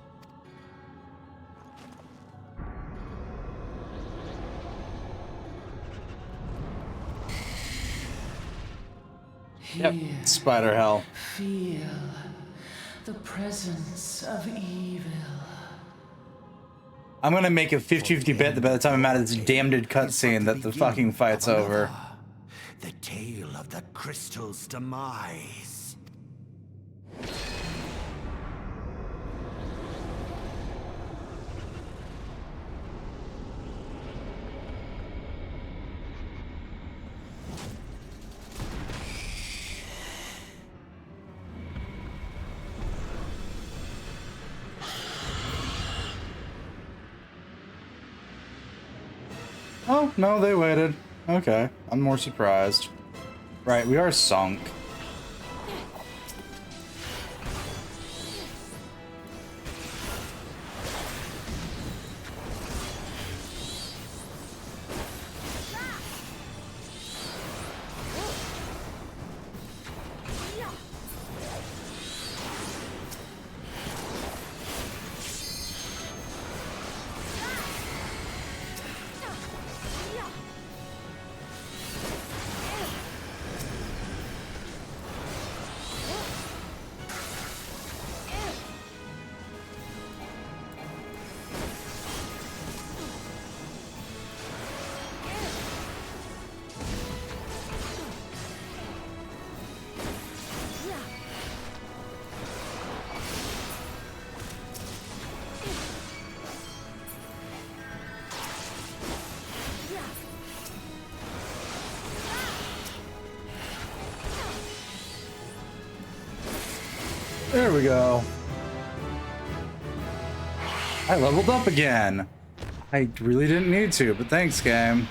Yep, spider hell. Feel the presence of evil. I'm gonna make it 50-50 bet that by the time I'm out of this damned cutscene that the fucking fight's over. The tale of the crystal's demise. Oh, no, they waited. Okay, I'm more surprised. Right, we are sunk. There we go. I leveled up again. I really didn't need to, but thanks, game.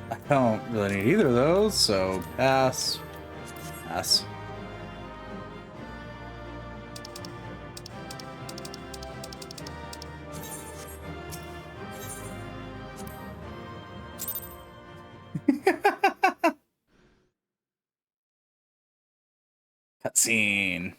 I don't really need either of those, so pass. Pass. Cutscene.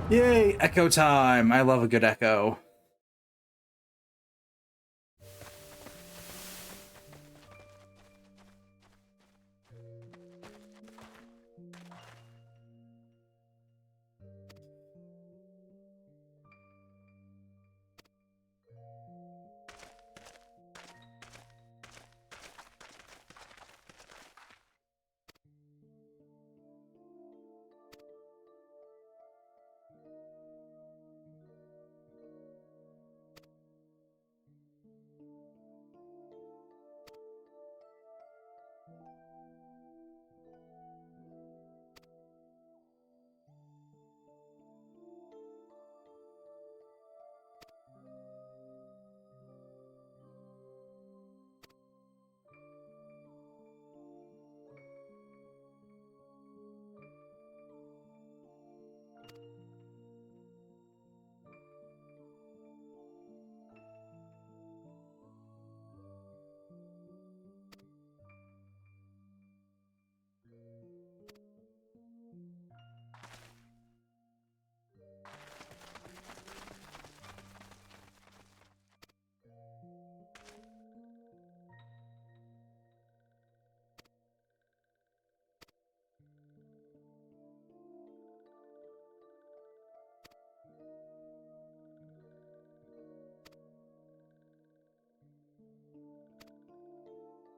Yay, echo time. I love a good echo.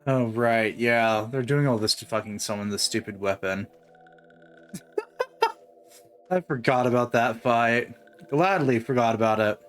Oh, right, yeah. They're doing all this to fucking summon this stupid weapon. I forgot about that fight. Gladly forgot about it.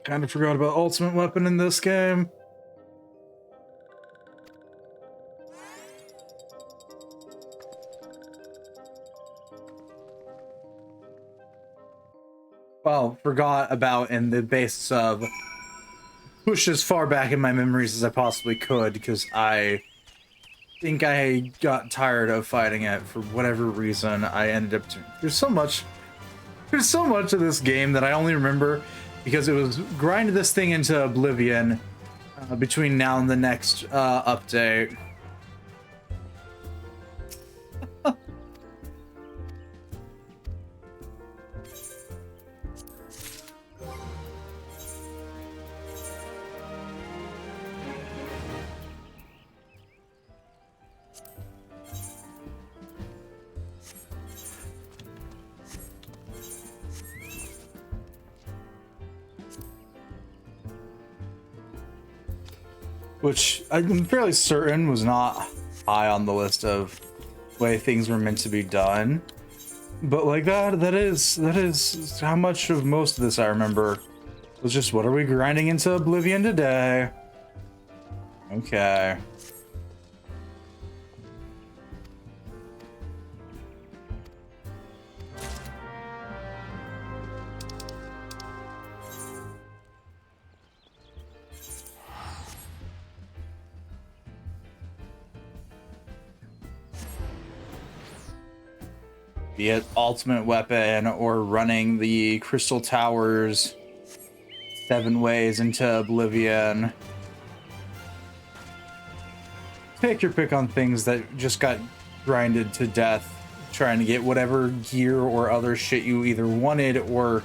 Kind of forgot about ultimate weapon in this game. Well, forgot about in the basis of push as far back in my memories as I possibly could, because I think I got tired of fighting it for whatever reason. I ended up there's so much of this game that I only remember because it was grind this thing into oblivion between now and the next update. Which I'm fairly certain was not high on the list of way things were meant to be done. But like that is how much of most of this I remember was just, what are we grinding into oblivion today? Okay. Be it ultimate weapon or running the crystal towers 7 ways into oblivion. Take your pick on things that just got grinded to death, trying to get whatever gear or other shit you either wanted or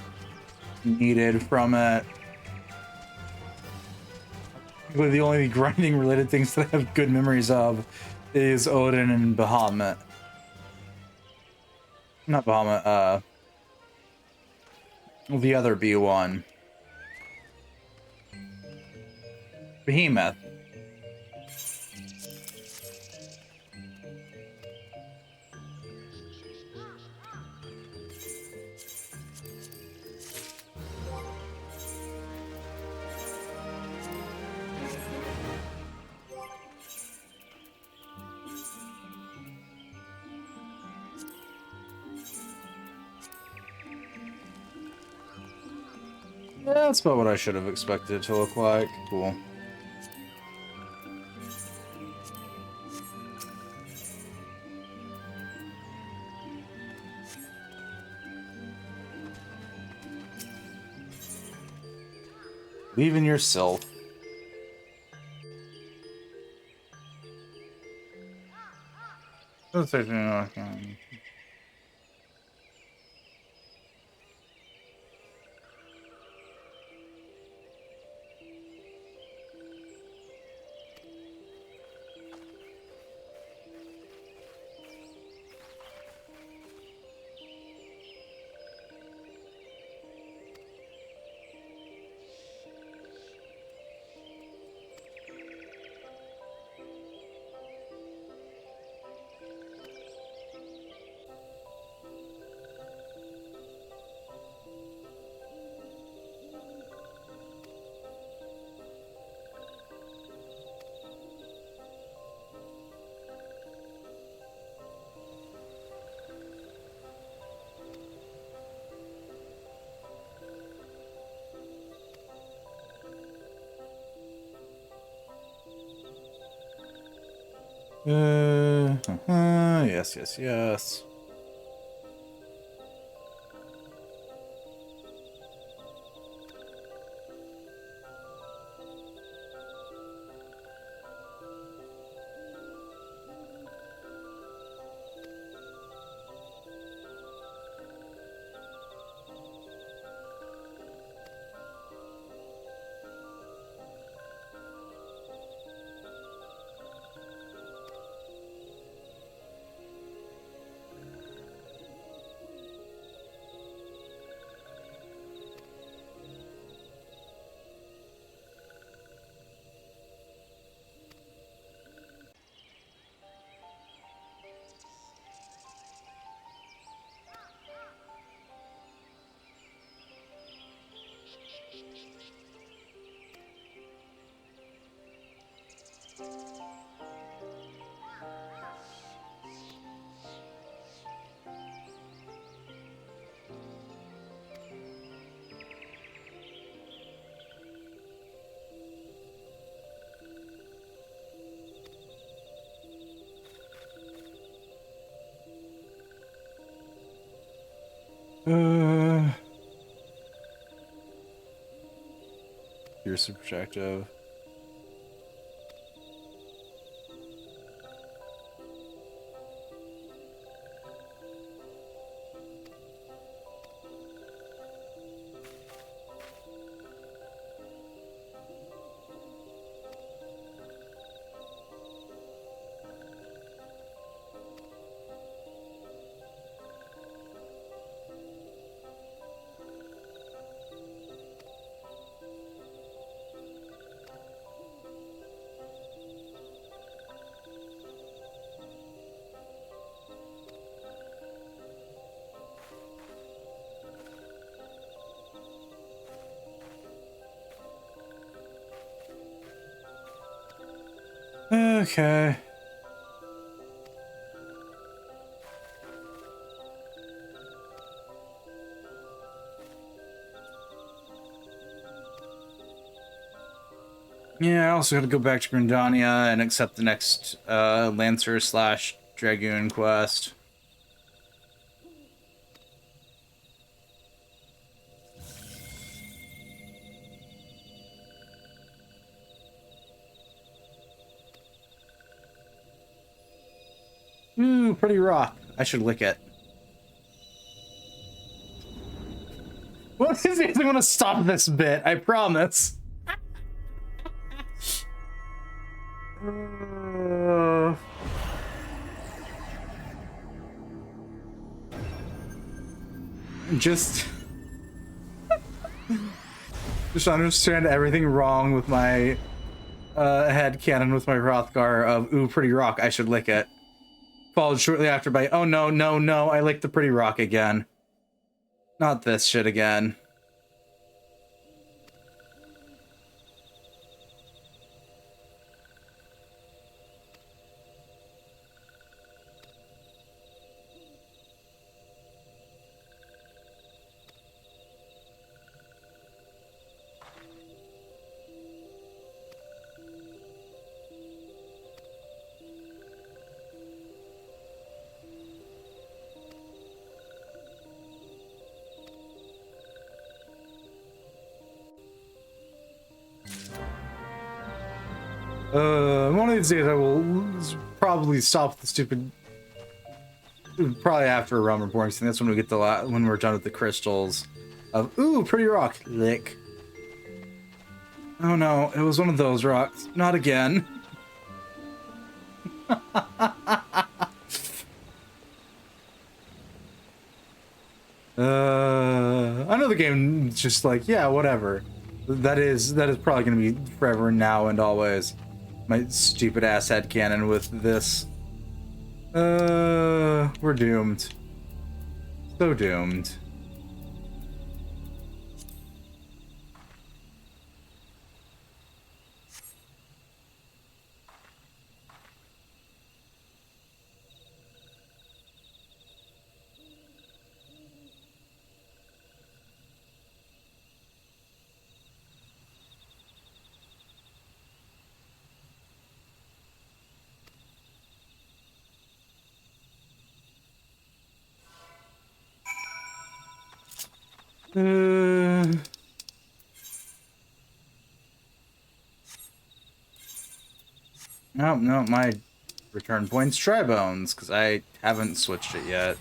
needed from it. Really, the only grinding related things that I have good memories of is Odin and Bahamut. Not Bahamut, the other B1. Behemoth. Yeah, that's about what I should have expected it to look like. Cool. Believe in yourself. That's actually not okay. Yes, yes, yes. You're subjective. Okay. Yeah, I also gotta go back to Grindania and accept the next Lancer slash Dragoon quest. Ooh, pretty rock. I should lick it. What is it? I'm gonna stop this bit, I promise. Just understand everything wrong with my head canon with my Hrothgar of ooh, pretty rock, I should lick it. Followed shortly after by oh no, no, no, I licked the pretty rock again. Not this shit again. One of these days I will probably stop the stupid. Probably after a realm reborn thing. That's when we get the when we're done with the crystals. Of ooh, pretty rock. Lick. Oh no, it was one of those rocks. Not again. I know the game is just like, yeah, whatever. That is probably gonna be forever now and always. My stupid ass headcanon with this. We're doomed. So doomed. No, my return point's Tribones, because I haven't switched it yet.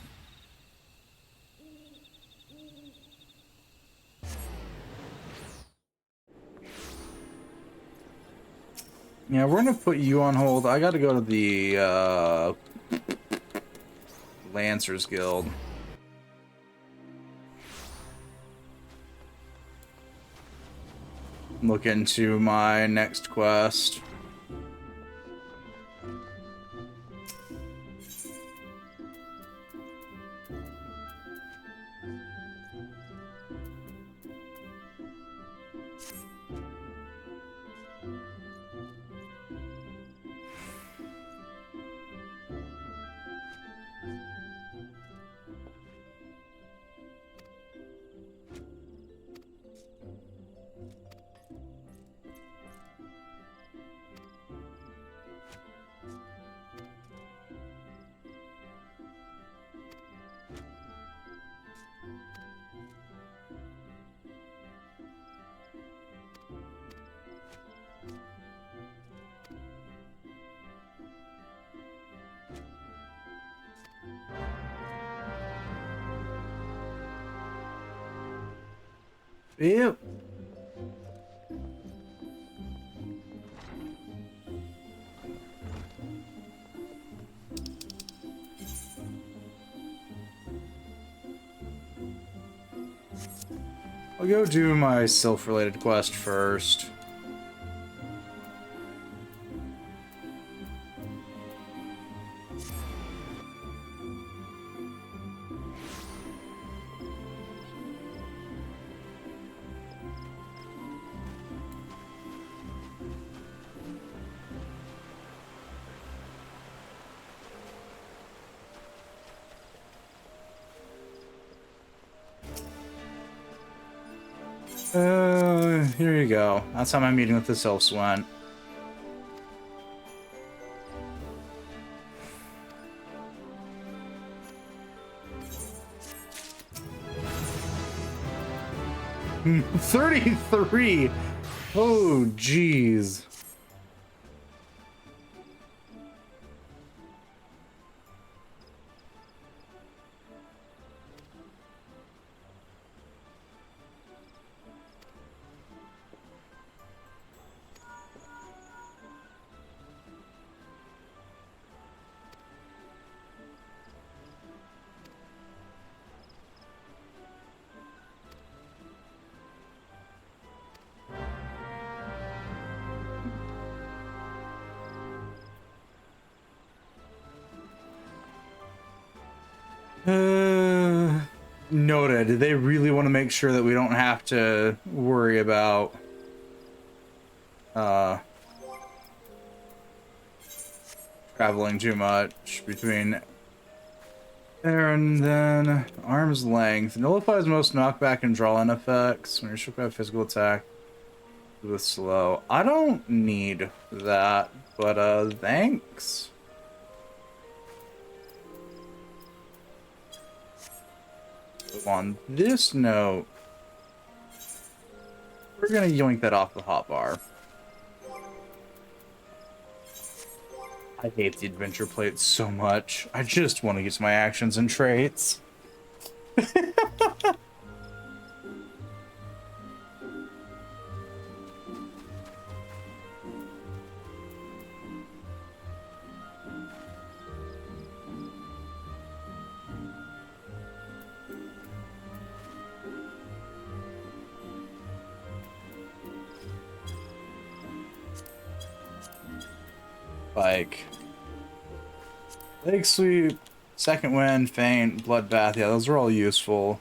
Yeah, we're gonna put you on hold. I gotta go to the Lancers Guild. Look into my next quest. Yep. I'll go do my Sylph-related quest first. Here you go. That's how my meeting with the Sylphs went. $33. Oh, jeez. Noted. They really want to make sure that we don't have to worry about traveling too much between there and then. Arm's length nullifies most knockback and draw-in effects when you're struck by a physical attack with slow. I don't need that, but thanks. On this note, we're gonna yoink that off the hotbar. I hate the adventure plate so much. I just want to use my actions and traits. Like, Leg Sweep, Second Wind, Feint, Bloodbath, yeah, those are all useful.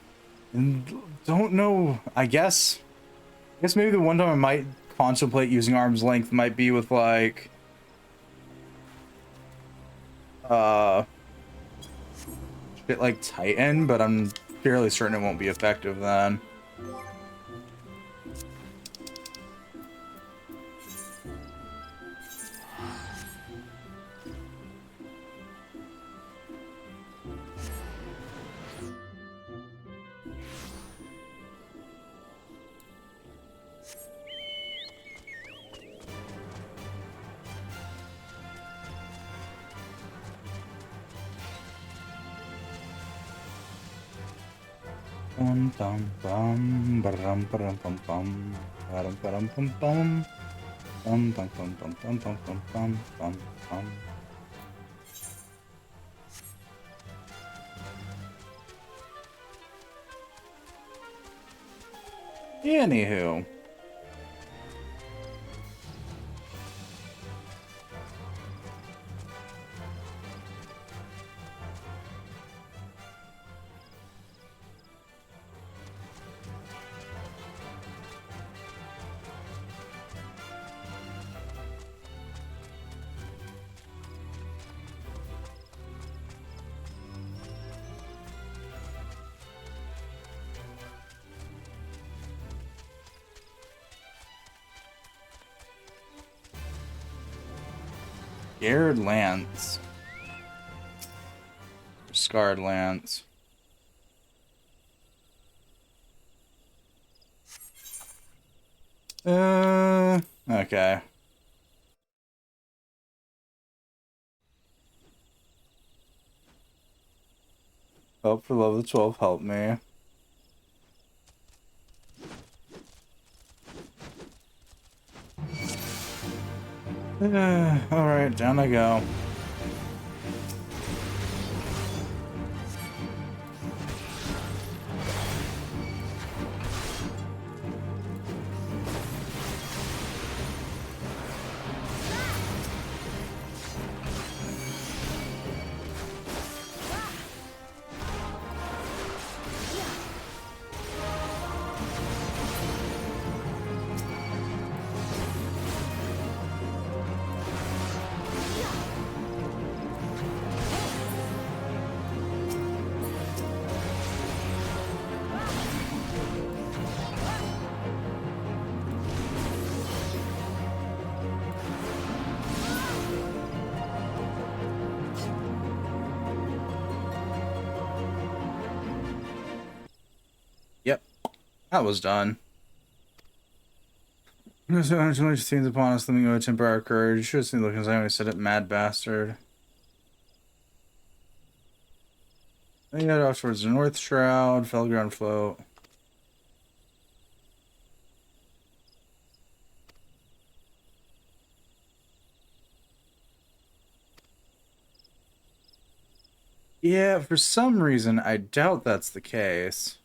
And don't know, I guess maybe the one time I might contemplate using Arm's Length might be with, like, shit like Titan, but I'm fairly certain it won't be effective then. Bum bum bum ba-dum ba-dum bum bum ba-dum ba-dum bum bum bum bum bum bum bum bum bum bum bum bum. Anywho. Scared Lance. Scarred Lance. Okay. Hope for level 12 help me. Alright, down I go. Yep, that was done. So scenes upon us, let me go temper our courage. You should have seen the look as I always said it, mad bastard. Then you head off towards the North Shroud, Fellground Float. Yeah, for some reason, I doubt that's the case.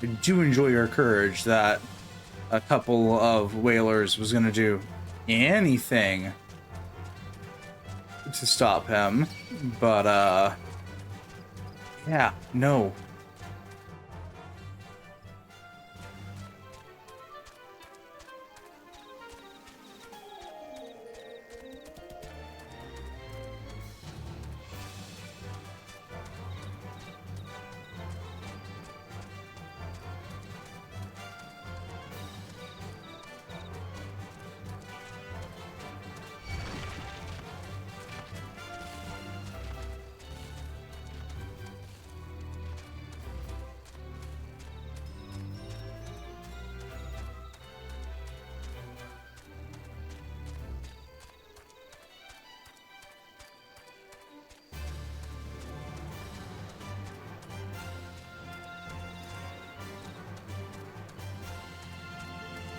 I do enjoy your courage that a couple of whalers was gonna do anything to stop him, but yeah, no.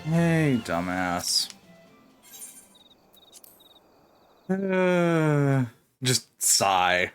Hey, dumbass. Just sigh.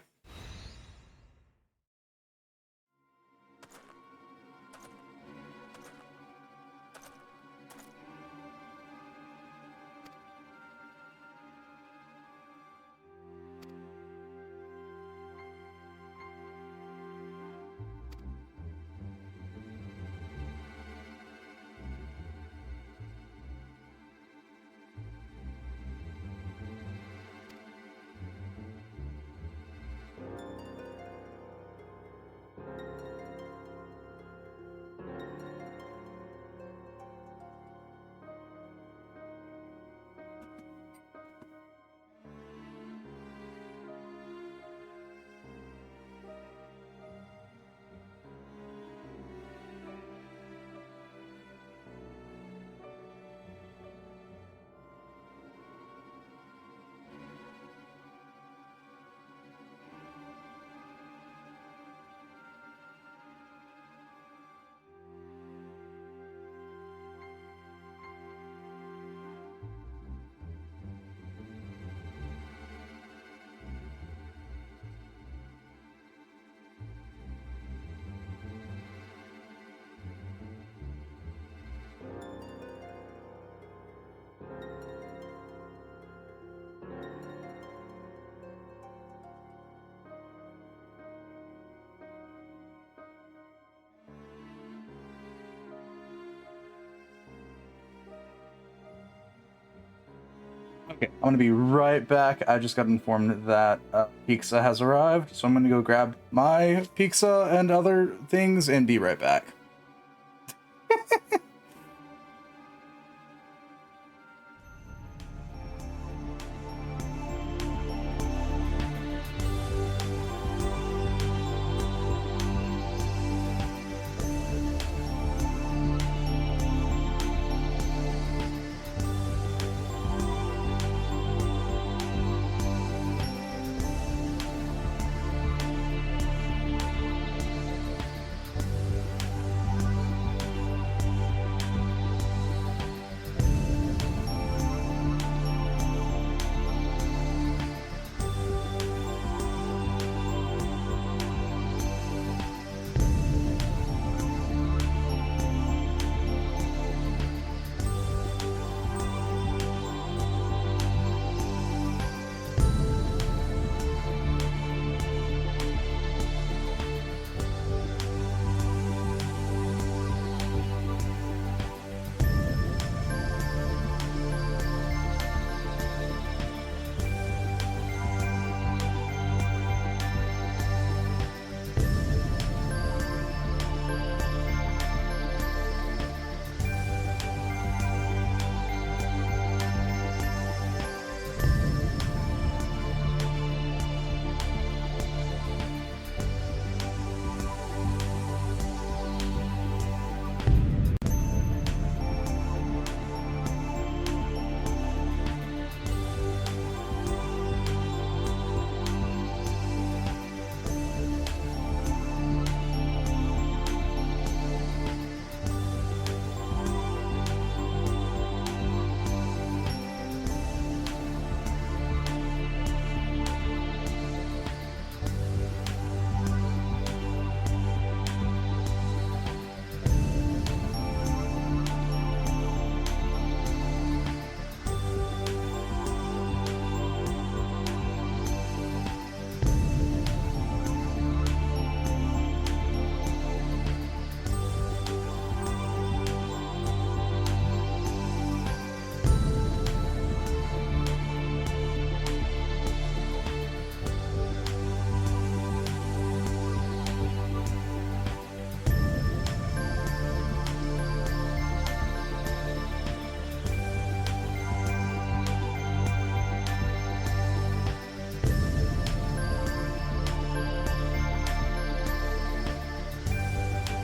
Okay, I'm gonna be right back. I just got informed that pizza has arrived, so I'm gonna go grab my pizza and other things and be right back.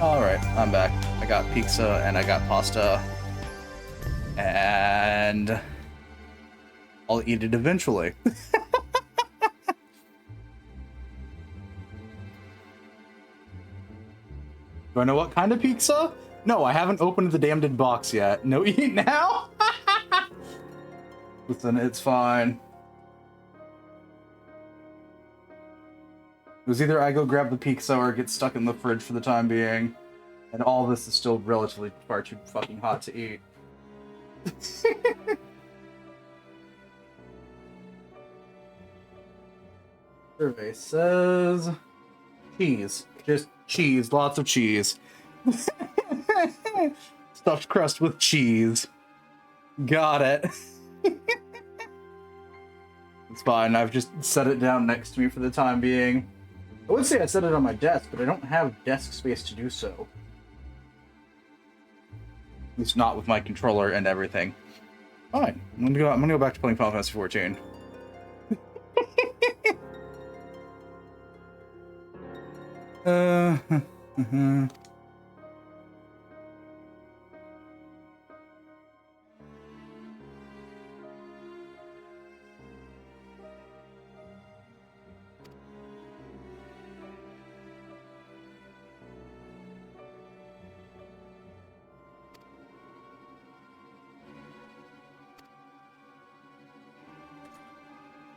Alright, I'm back. I got pizza and I got pasta. And I'll eat it eventually. Do I know what kind of pizza? No, I haven't opened the damned box yet. No eat now? Listen, it's fine. It was either I go grab the pizza or it gets stuck in the fridge for the time being. And all this is still relatively far too fucking hot to eat. Survey says... cheese. Just cheese. Lots of cheese. Stuffed crust with cheese. Got it. It's fine. I've just set it down next to me for the time being. I would say I set it on my desk, but I don't have desk space to do so. At least not with my controller and everything. Fine. I'm gonna go back to playing Final Fantasy 14.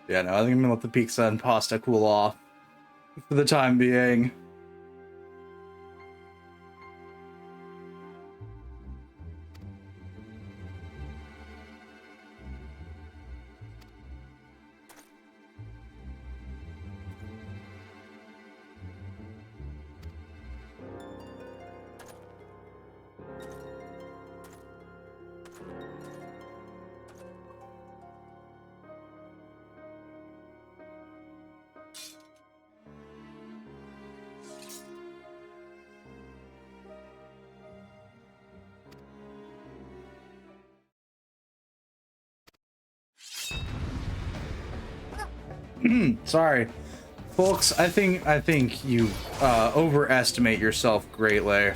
Yeah, no, I think I'm gonna let the pizza and pasta cool off for the time being. Sorry, folks. I think you overestimate yourself greatly.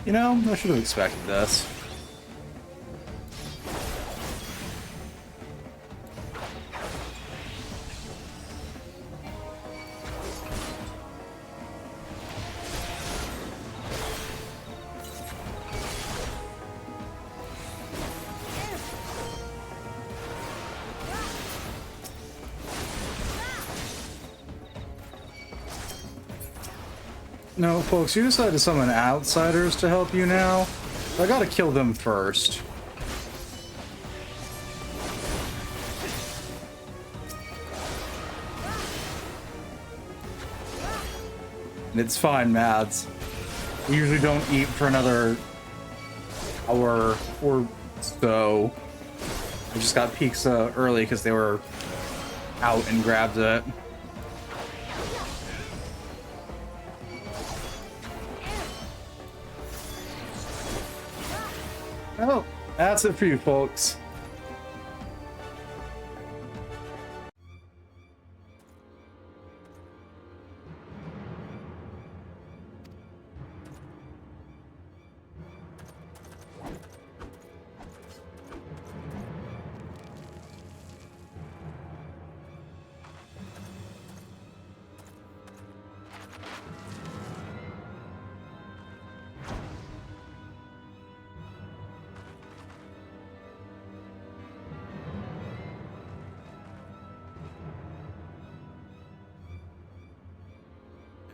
You know, I should have expected this. No, folks, you decided to summon outsiders to help you now. I gotta kill them first. And it's fine, Mads. We usually don't eat for another hour or so. I just got pizza early because they were out and grabbed it. Well, that's it for you, folks.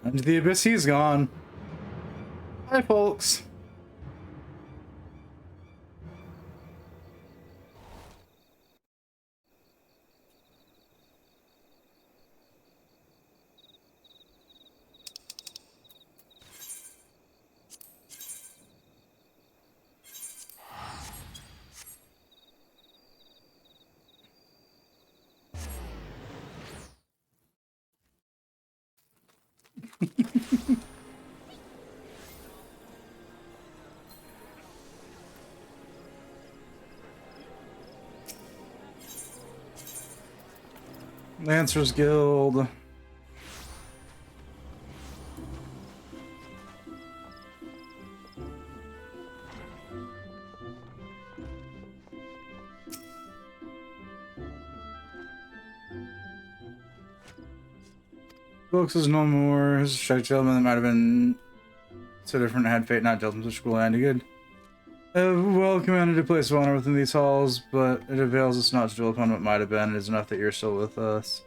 And the abyss, he's gone. Bye, folks. Lancers Guild. Books is no more. His strike gentleman that might have been so different had fate not dealt him such cruel hand. Good. Well commanded a place of honor within these halls, but it avails us not to dwell upon what might have been. It is enough that you're still with us.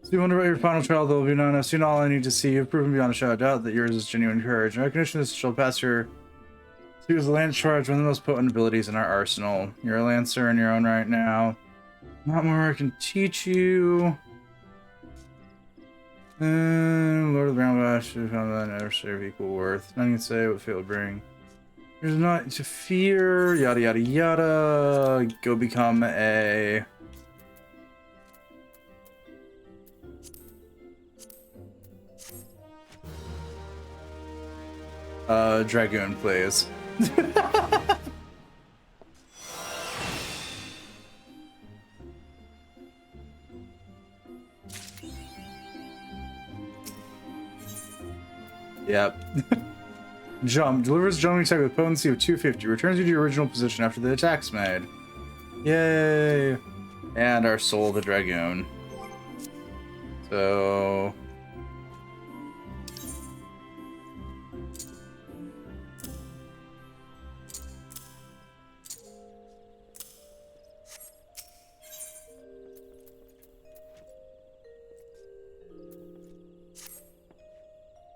So you wonder about your final trial, there will be none. I've seen all I need to see. You've proven beyond a shadow of doubt that yours is genuine courage. In recognition this shall pass your... So use the lance charge, one of the most potent abilities in our arsenal. You're a lancer in your own right now. Not more I can teach you. Lord of the Brown Bash, found that never serve equal worth. Nothing can say what fate will bring. There's not to fear, yada yada yada. Go become a... Dragoon, please. Yep. Jump. Delivers jumping attack with potency of 250. Returns you to your original position after the attack's made. Yay! And our soul, the Dragoon. So...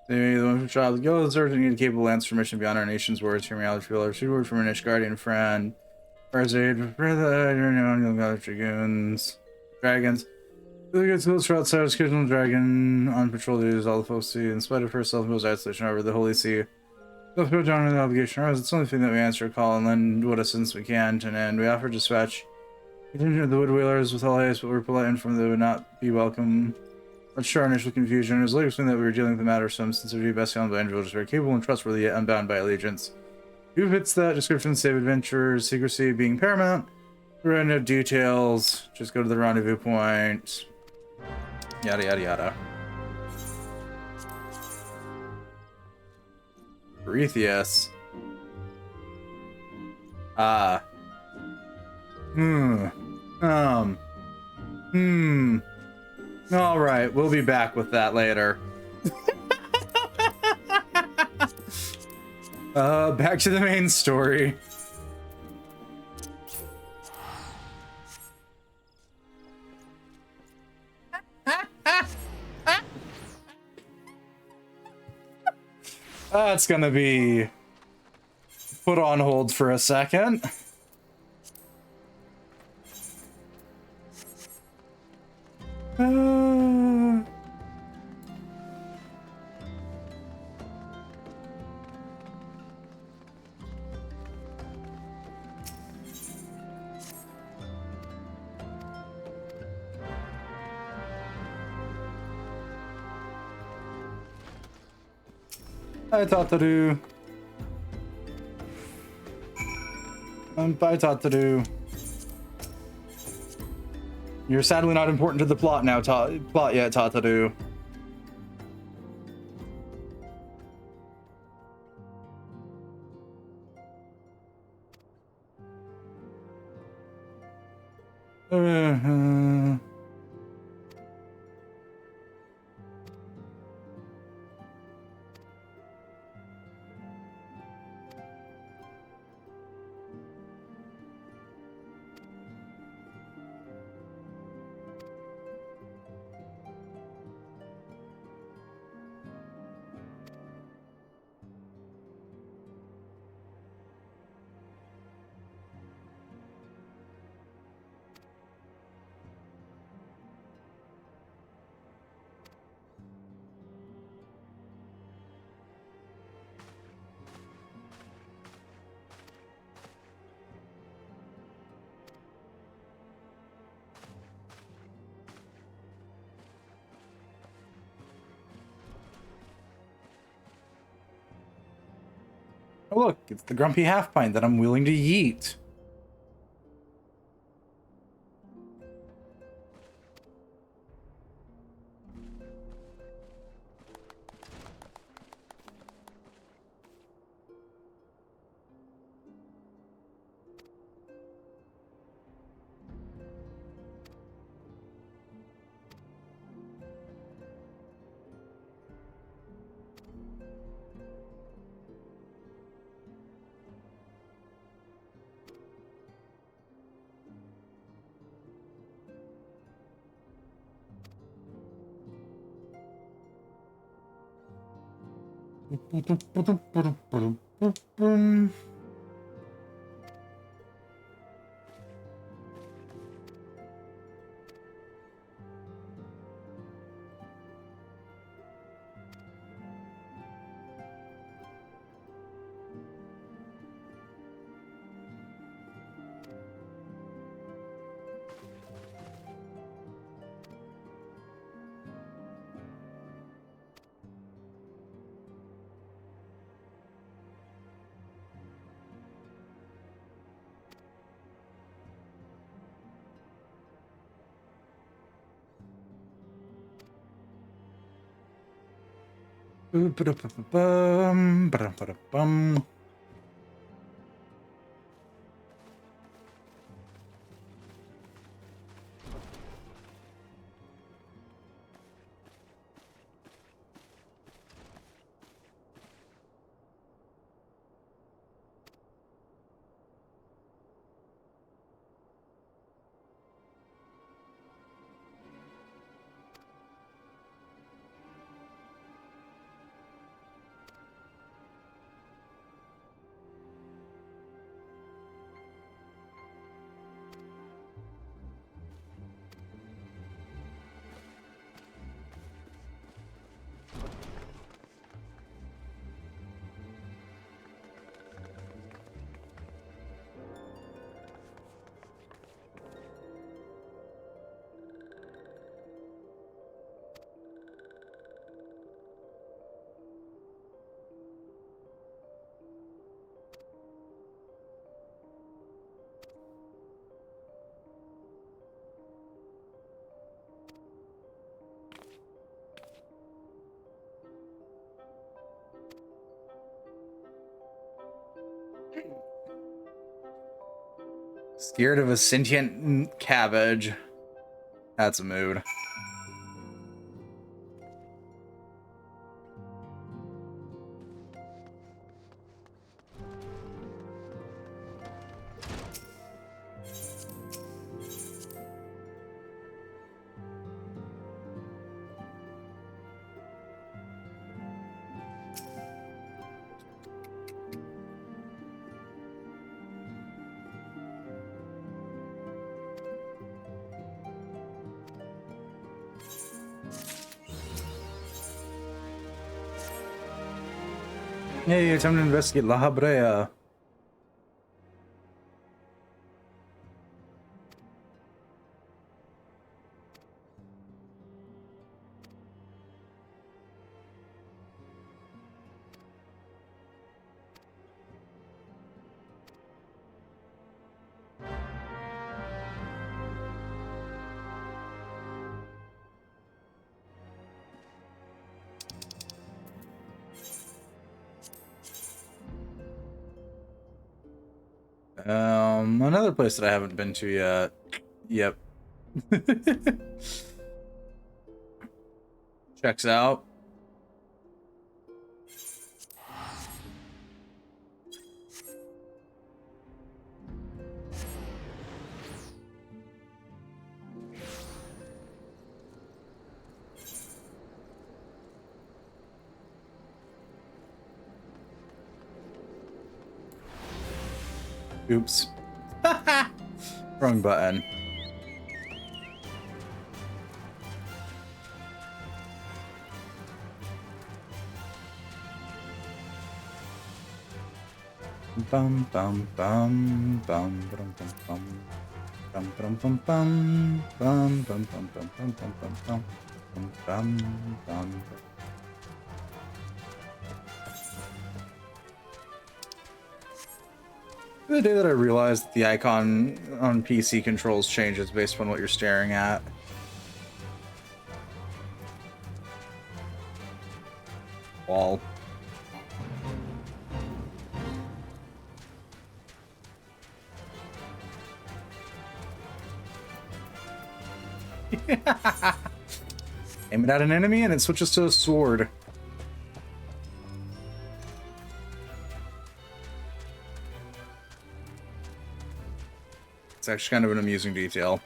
The one child go deserves to need a capable lance for mission beyond our nation's words. Hear me out, feel shoot word from an Ish guardian friend. Where's aid for the dragoons. Dragons. The good schools for outside occasional dragon on patrol duties, all the folks see, in spite of her self-imposed isolation over the Holy See. Let's go down to the obligation. It's the only thing that we answer a call and lend what assistance we can to an end. We offer dispatch. Continue the wood whalers with all haste, but we're polite and from they would not be welcome. Let's show our initial confusion. It was later explained that we were dealing with the matter of some sensitivity best handled by individuals who are capable and trustworthy yet unbound by allegiance. Who fits that description? Save adventures, secrecy being paramount. Random details. Just go to the rendezvous point. Yada yada yada. Prometheus. Ah. Alright, we'll be back with that later. Back to the main story. That's gonna be put on hold for a second. Bye, Tataru. Bye, Tataru. You're sadly not important to the plot now, plot yet, Tataru. Oh look, it's the grumpy half pint that I'm willing to yeet. Ba-da-ba-ba-bum, ba-da-ba-da-bum. Scared of a sentient cabbage. That's a mood. Hey, time to investigate La Habrea. Another place that I haven't been to yet. Yep. Checks out. Oops. Wrong button. Bum bum bum bum bum bum bum bum bum bum bum bum bum bum bum bum bum bum bum bum. The day that I realized that the icon on PC controls changes based on what you're staring at. Wall. Aim it at an enemy and it switches to a sword. It's actually kind of an amusing detail.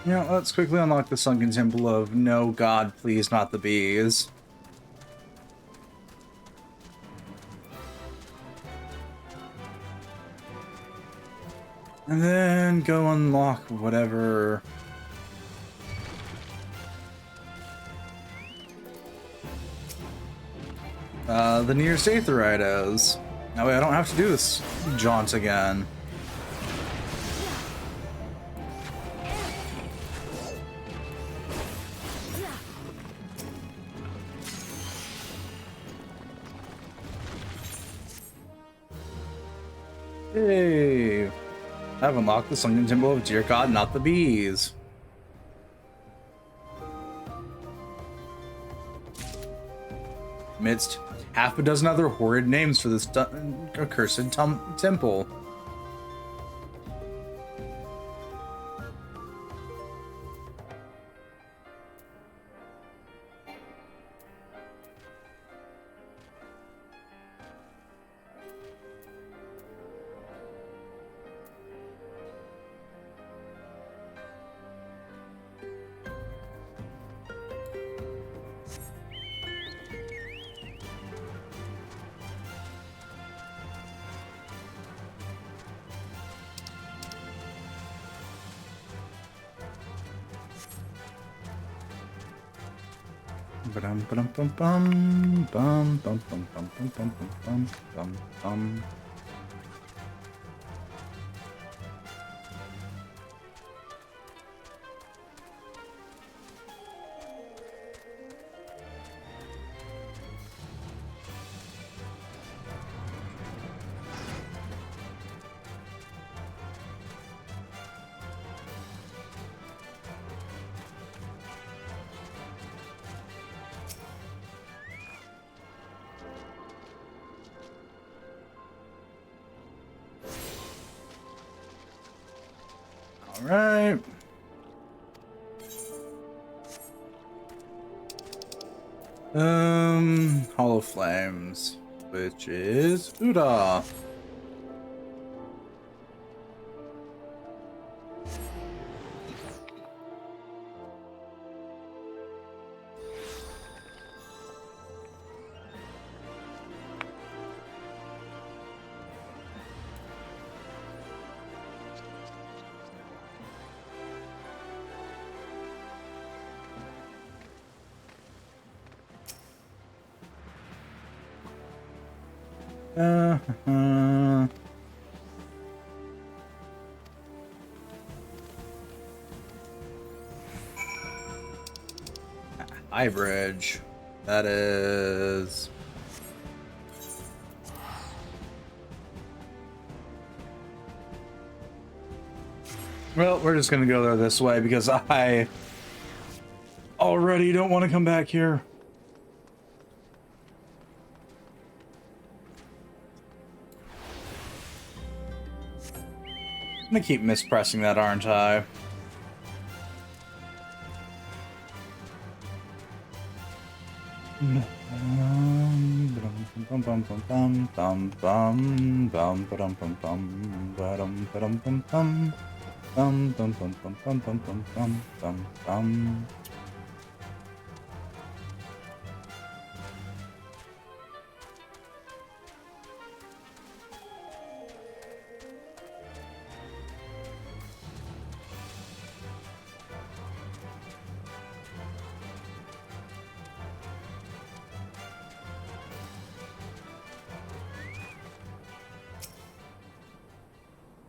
Yeah, let's quickly unlock the Sunken Temple of No God, Please Not the Bees. And then go unlock whatever... the nearest Aetheryte is. That way I don't have to do this jaunt again. Hey! I've unlocked the Sunken Temple of Dear God, Not the Bees. Amidst half a dozen other horrid names for this accursed temple. Bum bum bum bum bum bum bum bum bum bum bum bum. All right. Hollow Flames, which is Uda. High Bridge. That is... Well, we're just gonna go there this way because I already don't want to come back here. I'm gonna keep mispressing that, aren't I?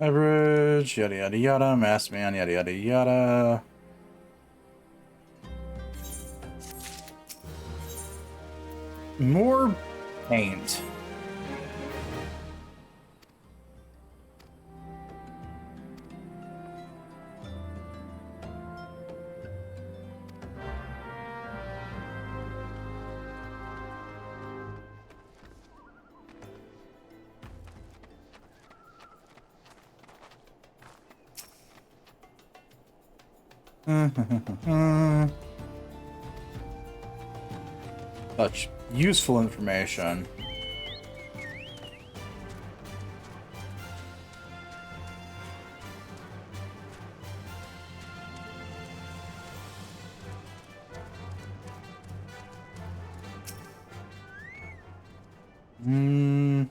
Average, yada yada yada, masked man, yada yada yada. More paint. Such useful information. Hmm.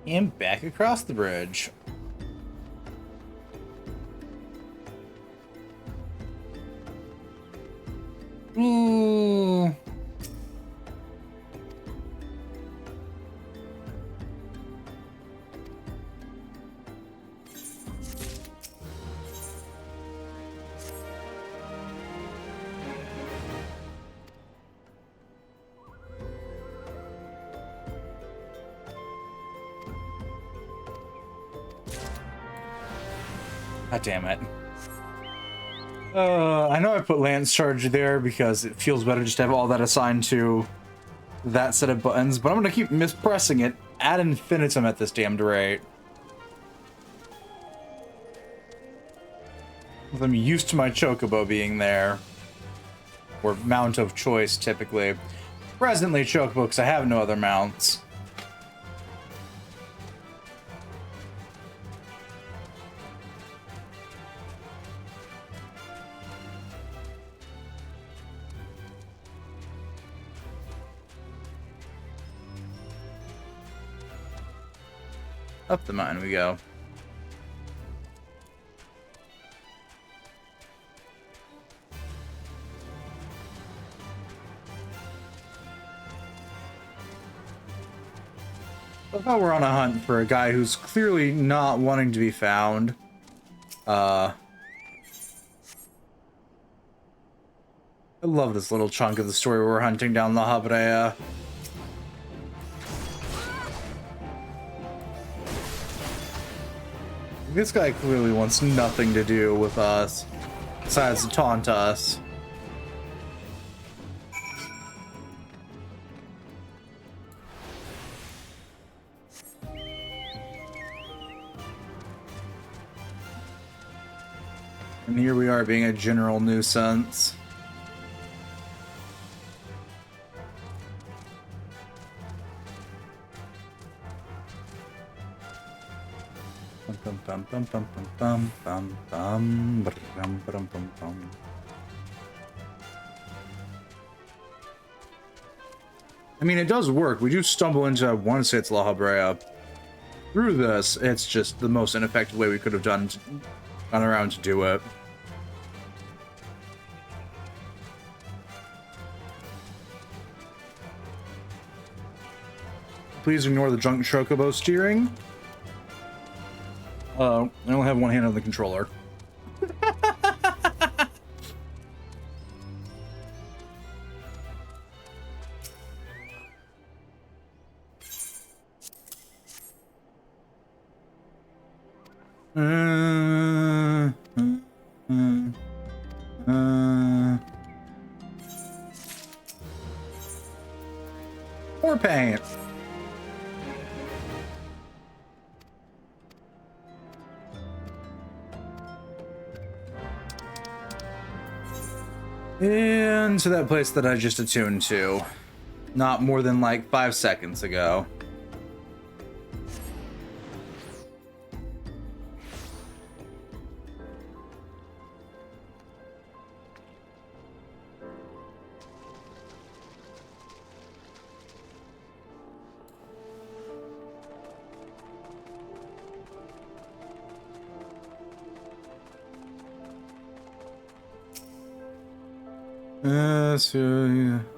And back across the bridge. Ooh. God damn it. I know I put Lance Charge there because it feels better just to have all that assigned to that set of buttons, but I'm gonna keep mispressing it ad infinitum at this damned rate. I'm used to my Chocobo being there. Or mount of choice, typically. Presently Chocobo, because I have no other mounts. Up the mountain we go. I thought we're on a hunt for a guy who's clearly not wanting to be found. I love this little chunk of the story where we're hunting down La Habrea. This guy clearly wants nothing to do with us, besides to taunt us. And here we are being a general nuisance. I mean, it does work. We do stumble into, I want to say it's La Habrea. Through this, it's just the most ineffective way we could have gone around to do it. Please ignore the drunk Chocobo steering. I only have one hand on the controller. More paint. And to that place that I just attuned to. Not more than like 5 seconds ago.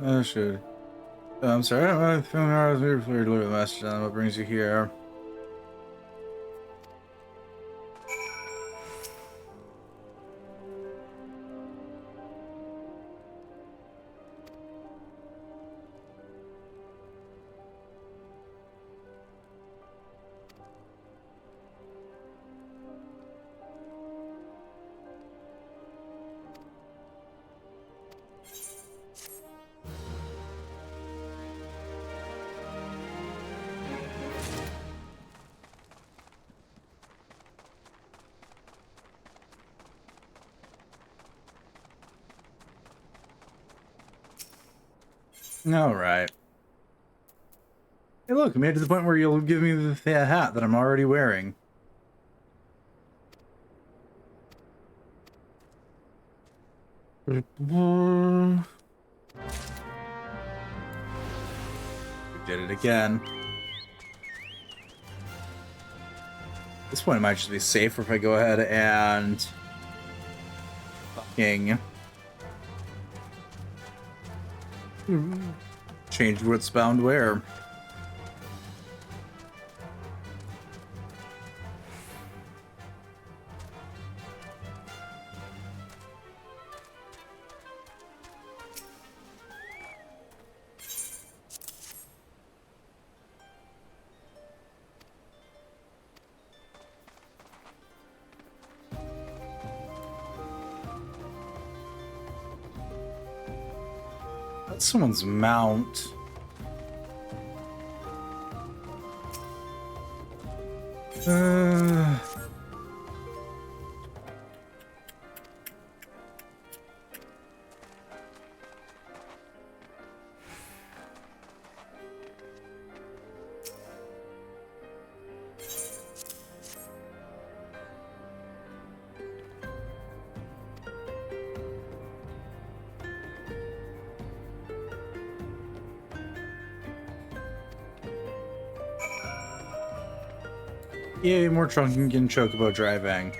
I should. I'm sorry, I'm feeling hours here for you to deliver the message on what brings you here. All right. Hey, look, I made it to the point where you'll give me the hat that I'm already wearing. We did it again. At this point, it might just be safer if I go ahead and fucking change what's bound where. That's someone's mount. Yay, more trunking and chocobo driving.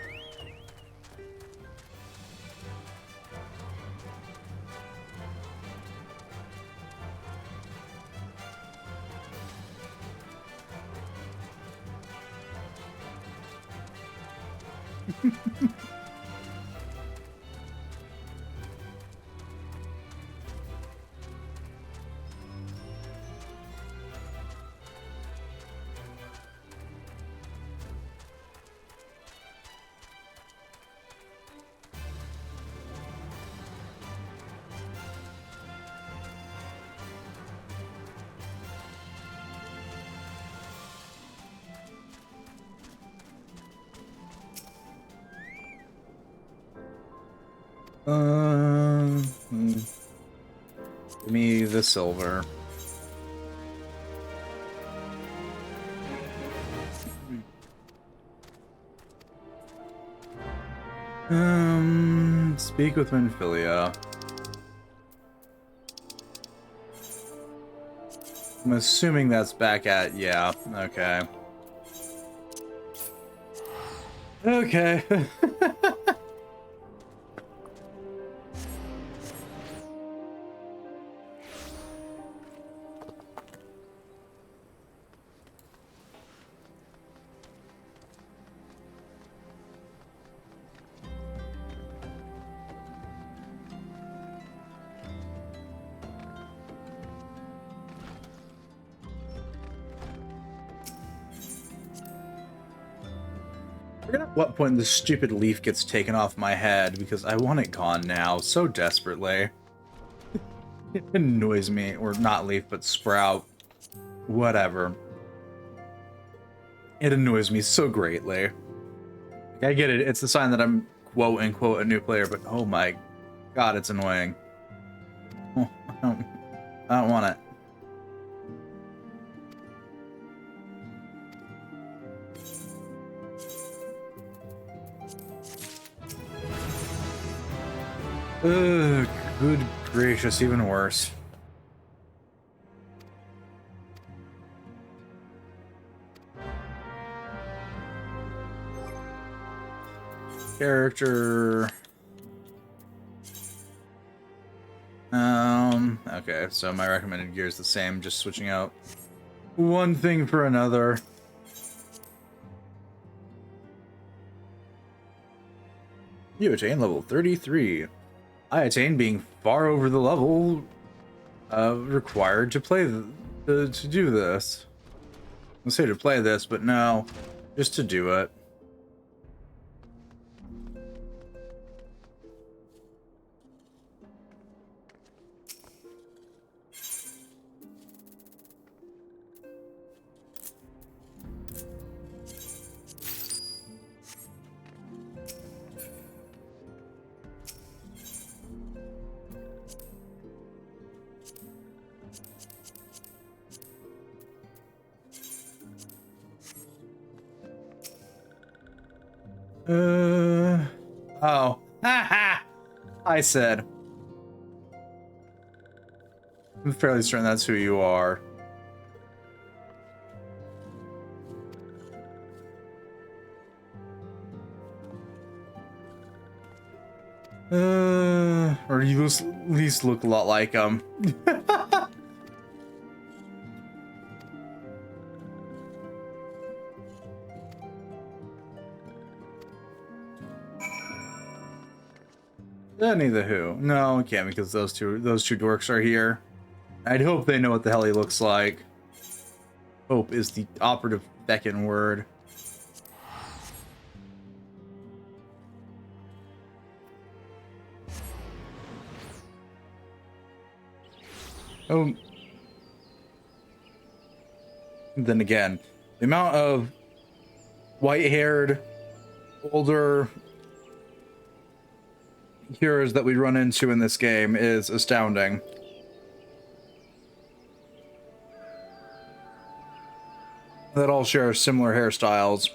Give me the silver. Speak with Minfilia. I'm assuming that's back at, yeah, okay. Okay. I forget at what point this stupid leaf gets taken off my head because I want it gone now so desperately. It annoys me, or not leaf, but sprout. Whatever. It annoys me so greatly. I get it, it's a sign that I'm quote unquote a new player, but oh my god, it's annoying. Oh, I don't want it. Ugh, good gracious, even worse. Character. Okay, so my recommended gear is the same, just switching out one thing for another. You attain level 33. I attain being far over the level required to play to do this. I say to play this, but no, just to do it. Oh. Ha! I said. I'm fairly certain that's who you are. Or you at least look a lot like him. Neither who. No, it can't because those two dorks are here. I'd hope they know what the hell he looks like. Hope is the operative feckin' word. Oh. Then again, the amount of white-haired, older heroes that we run into in this game is astounding. That all share similar hairstyles.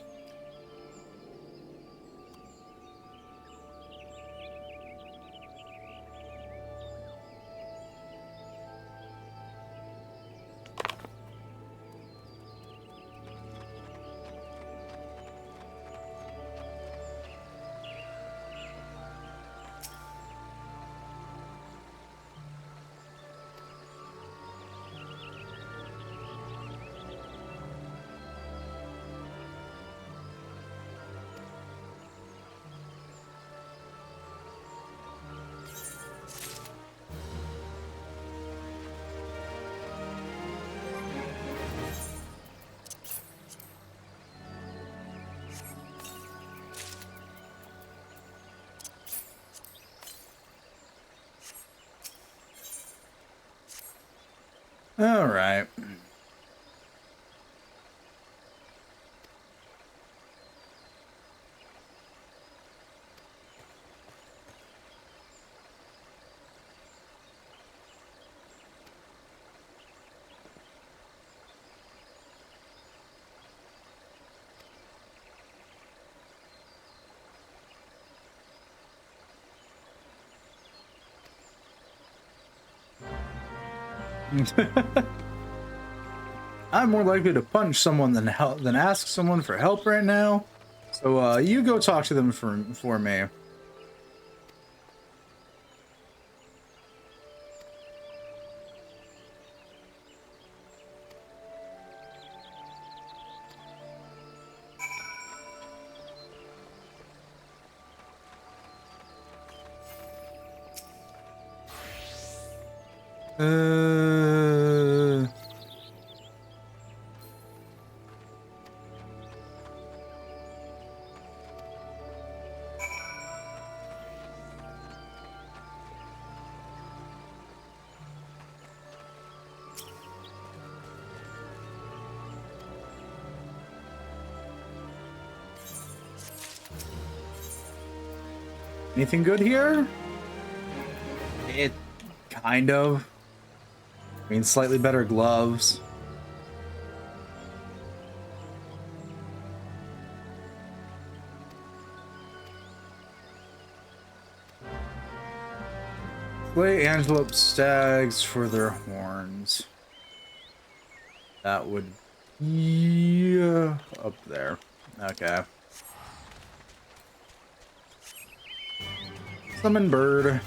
All right. I'm more likely to punch someone than ask someone for help right now. So you go talk to them for me. Anything good here? It kind of. I mean, slightly better gloves. Slay antelope stags for their horns. That would be up there. Okay. Summon bird.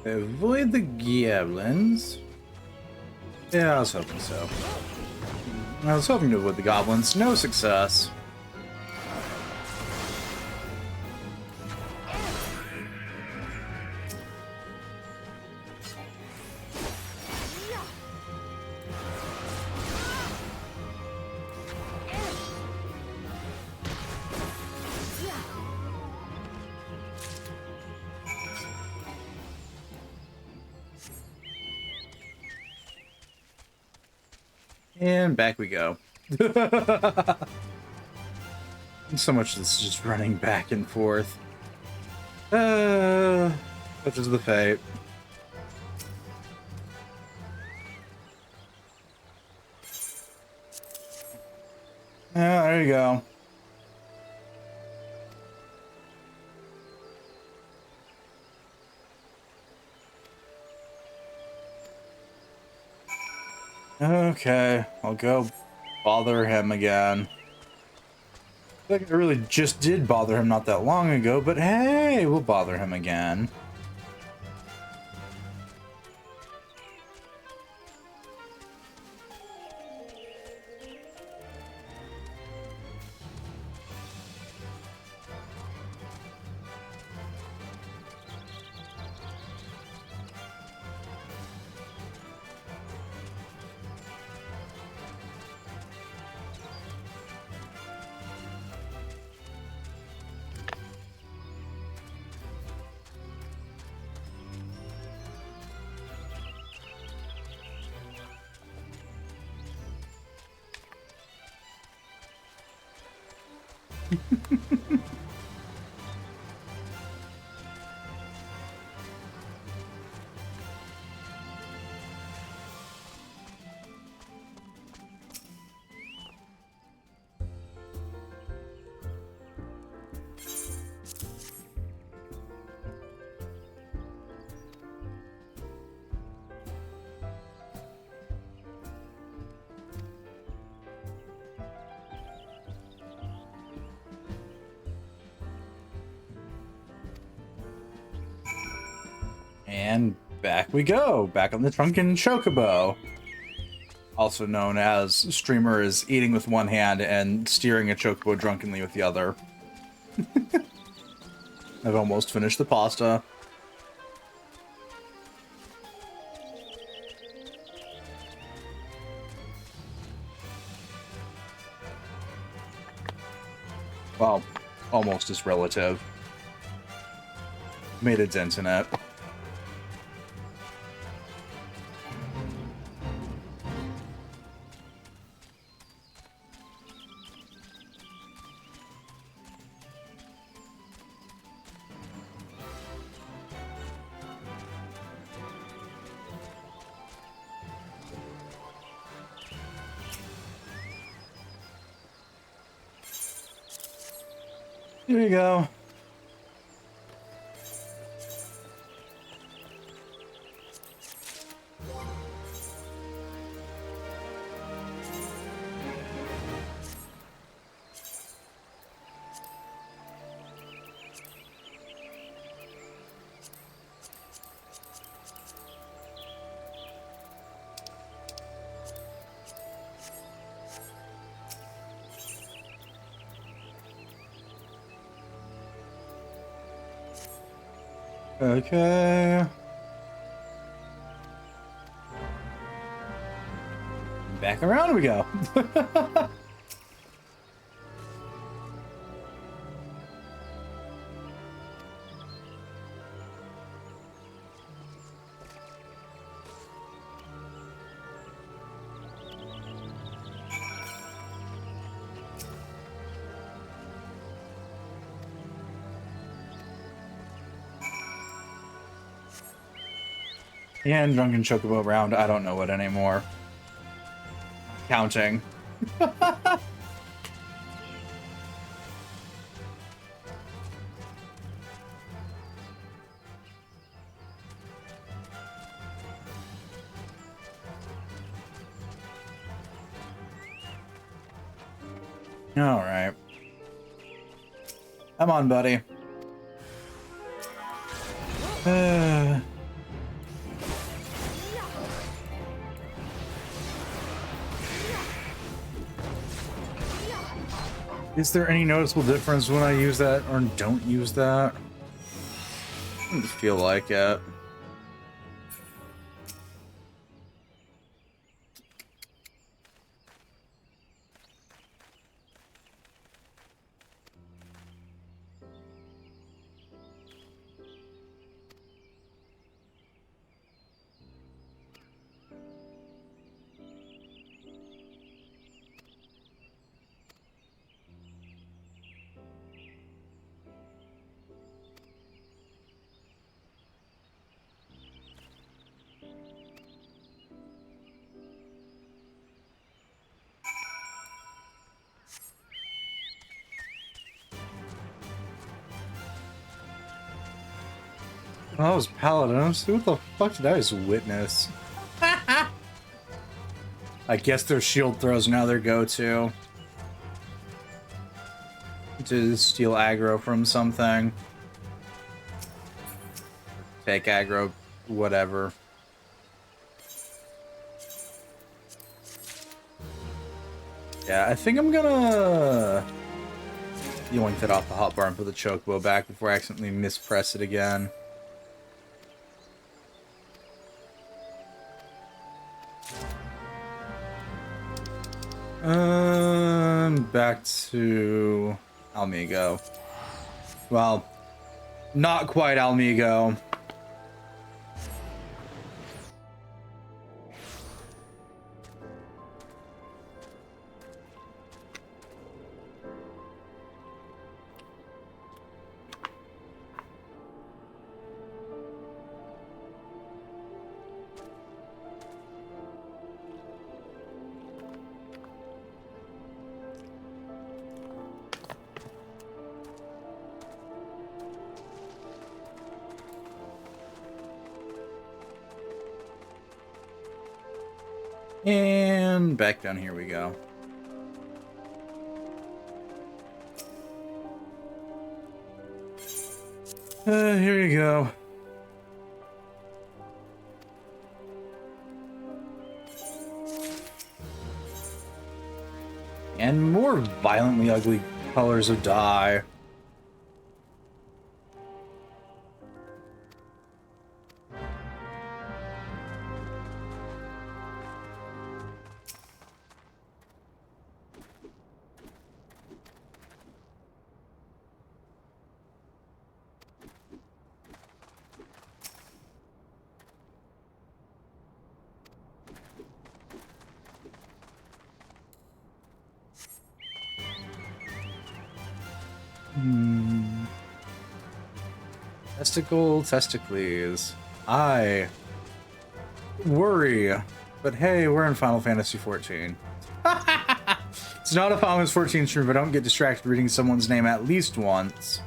Avoid the goblins. Yeah, I was hoping so. I was hoping to avoid the goblins. No success. And back we go. So much of this is just running back and forth. Such is the fate. Yeah, there you go. Okay, I'll go bother him again. I think I really just did bother him not that long ago, but hey, we'll bother him again. And back we go, back on the Drunken Chocobo. Also known as streamer is eating with one hand and steering a chocobo drunkenly with the other. I've almost finished the pasta. Well, almost is relative. Made a dent in it. Here you go. Okay. Back around we go. And Drunken Chocobo round, I don't know it anymore. Counting. All right. Come on, buddy. Is there any noticeable difference when I use that or don't use that? I don't feel like it. Oh, that was Paladins. What the fuck did I just witness? I guess their shield throws now their go-to. To steal aggro from something. Take aggro, whatever. Yeah, I think I'm gonna yoink that off the hotbar and put the chocobo back before I accidentally mispress it again. Back to Almigo. Well, not quite Almigo. And back down here we go. Here you go. And more violently ugly colors of dye. Testicles. I worry. But hey, we're in Final Fantasy XIV. It's not a Final Fantasy XIV stream, but I don't get distracted reading someone's name at least once.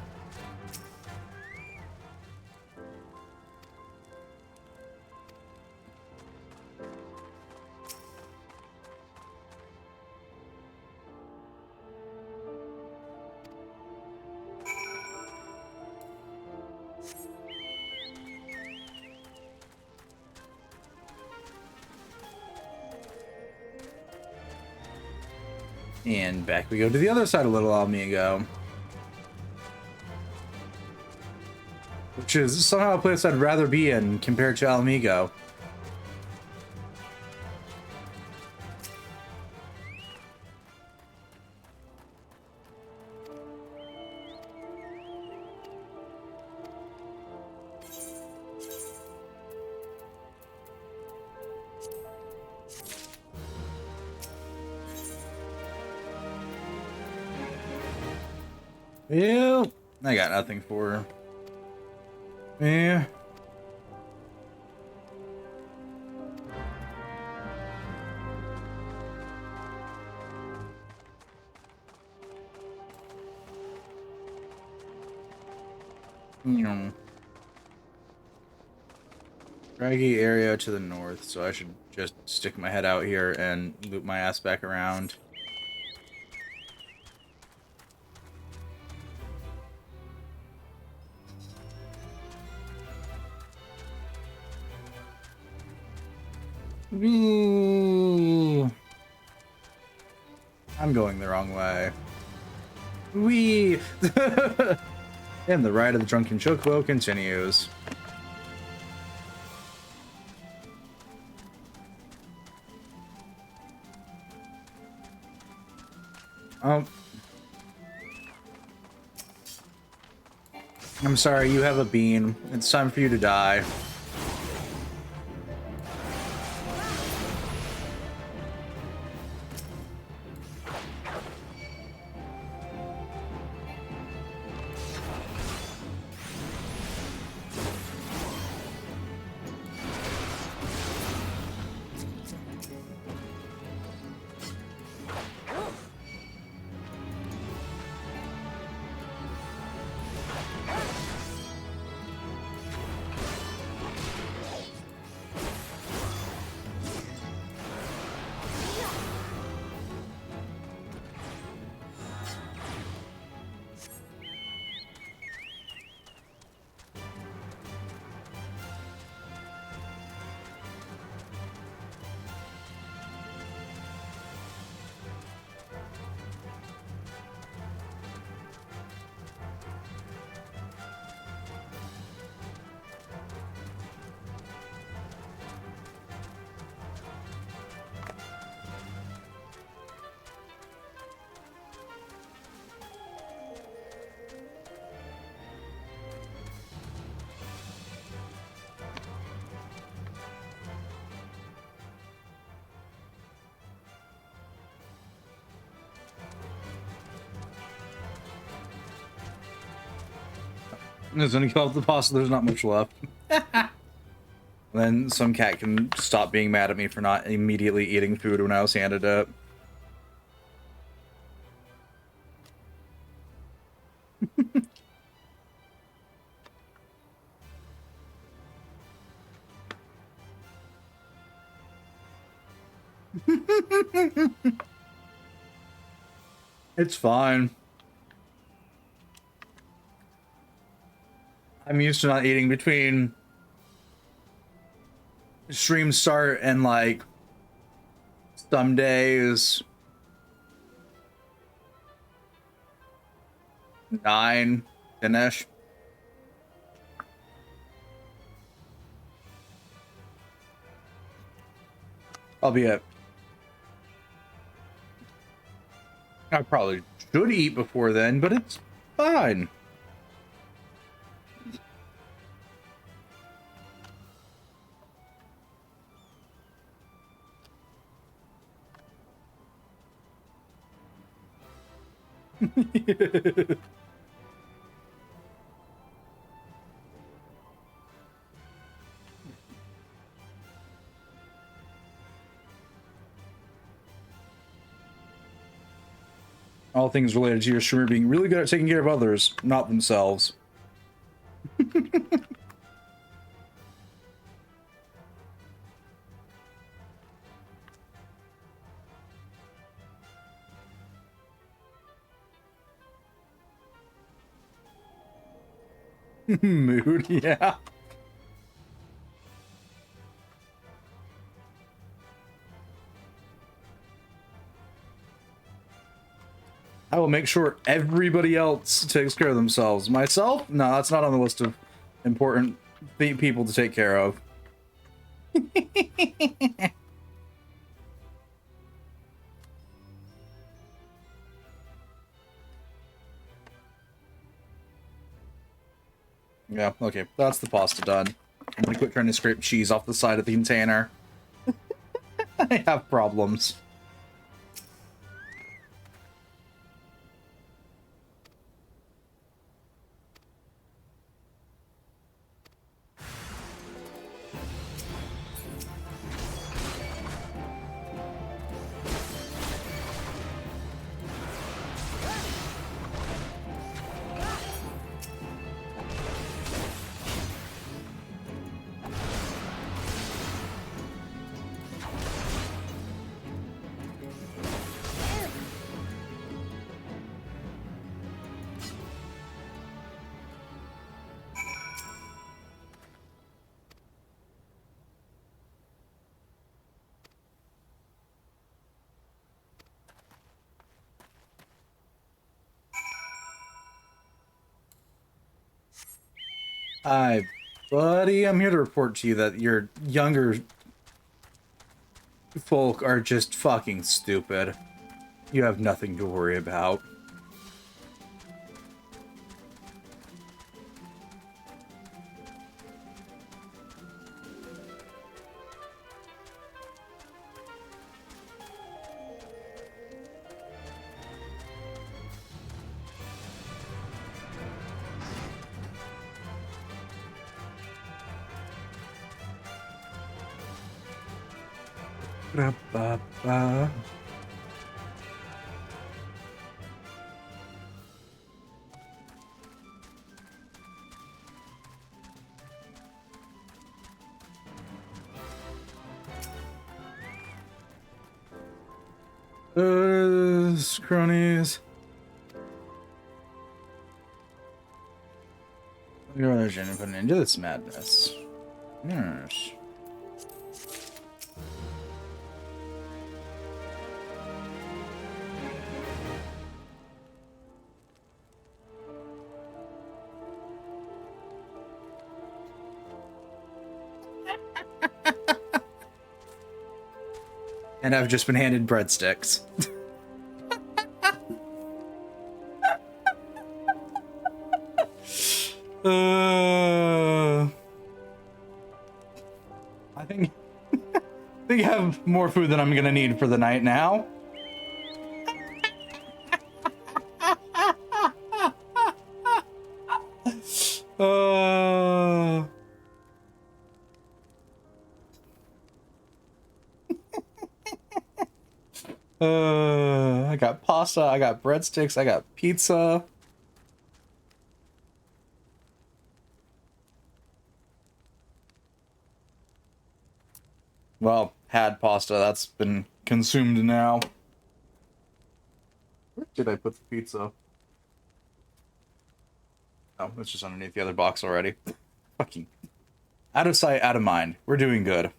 And back we go to the other side of Little Amigo. Which is somehow a place I'd rather be in compared to Almigo. Yeah, I got nothing for her. Yeah. Draggy area to the north, so I should just stick my head out here and loop my ass back around. I'm going the wrong way. Wee! And the ride of the drunken chocobo continues. I'm sorry, you have a bean. It's time for you to die. There's only kill the pasta, there's not much left. Then some cat can stop being mad at me for not immediately eating food when I was handed it. It's fine. I'm used to not eating between stream start and like some days 9 finish. Albeit I probably should eat before then, but it's fine. All things related to your streamer being really good at taking care of others, not themselves. Mood, yeah. I will make sure everybody else takes care of themselves. Myself? No, that's not on the list of important people to take care of. Yeah, okay. That's the pasta done. I'm gonna quit trying to scrape cheese off the side of the container. I have problems. Hi, buddy. I'm here to report to you that your younger folk are just fucking stupid. You have nothing to worry about. Ba-ba-ba. Cronies. Look at what they're putting into this madness. Yes. And I've just been handed breadsticks. I think I have more food than I'm gonna need for the night now. I got pasta, I got breadsticks, I got pizza. Well, had pasta, that's been consumed now. Where did I put the pizza? Oh, it's just underneath the other box already. Fucking out of sight, out of mind. We're doing good.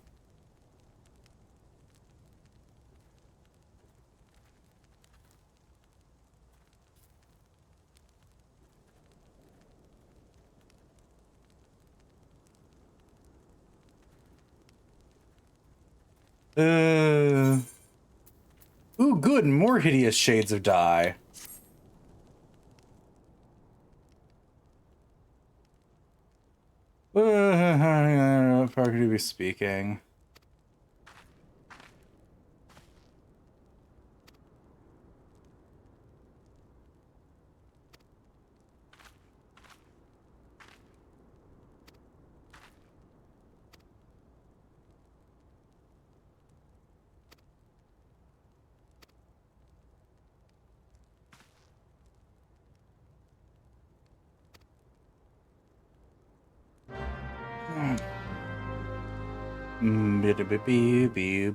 Ooh, good. More hideous shades of dye. How could you be speaking?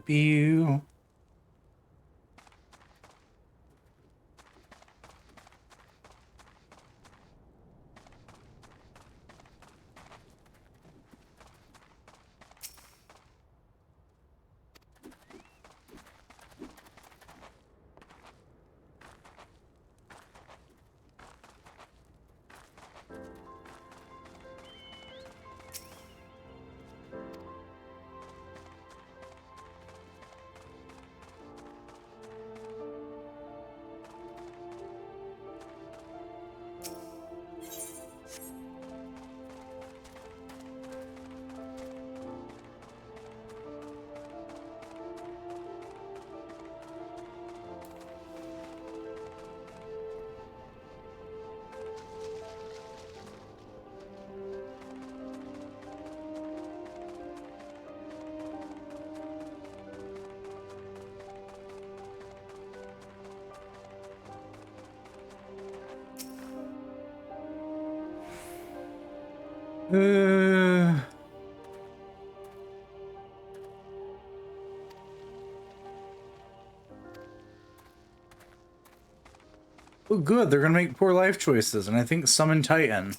Bew. Oh, good. They're gonna make poor life choices, and I think summon Titan.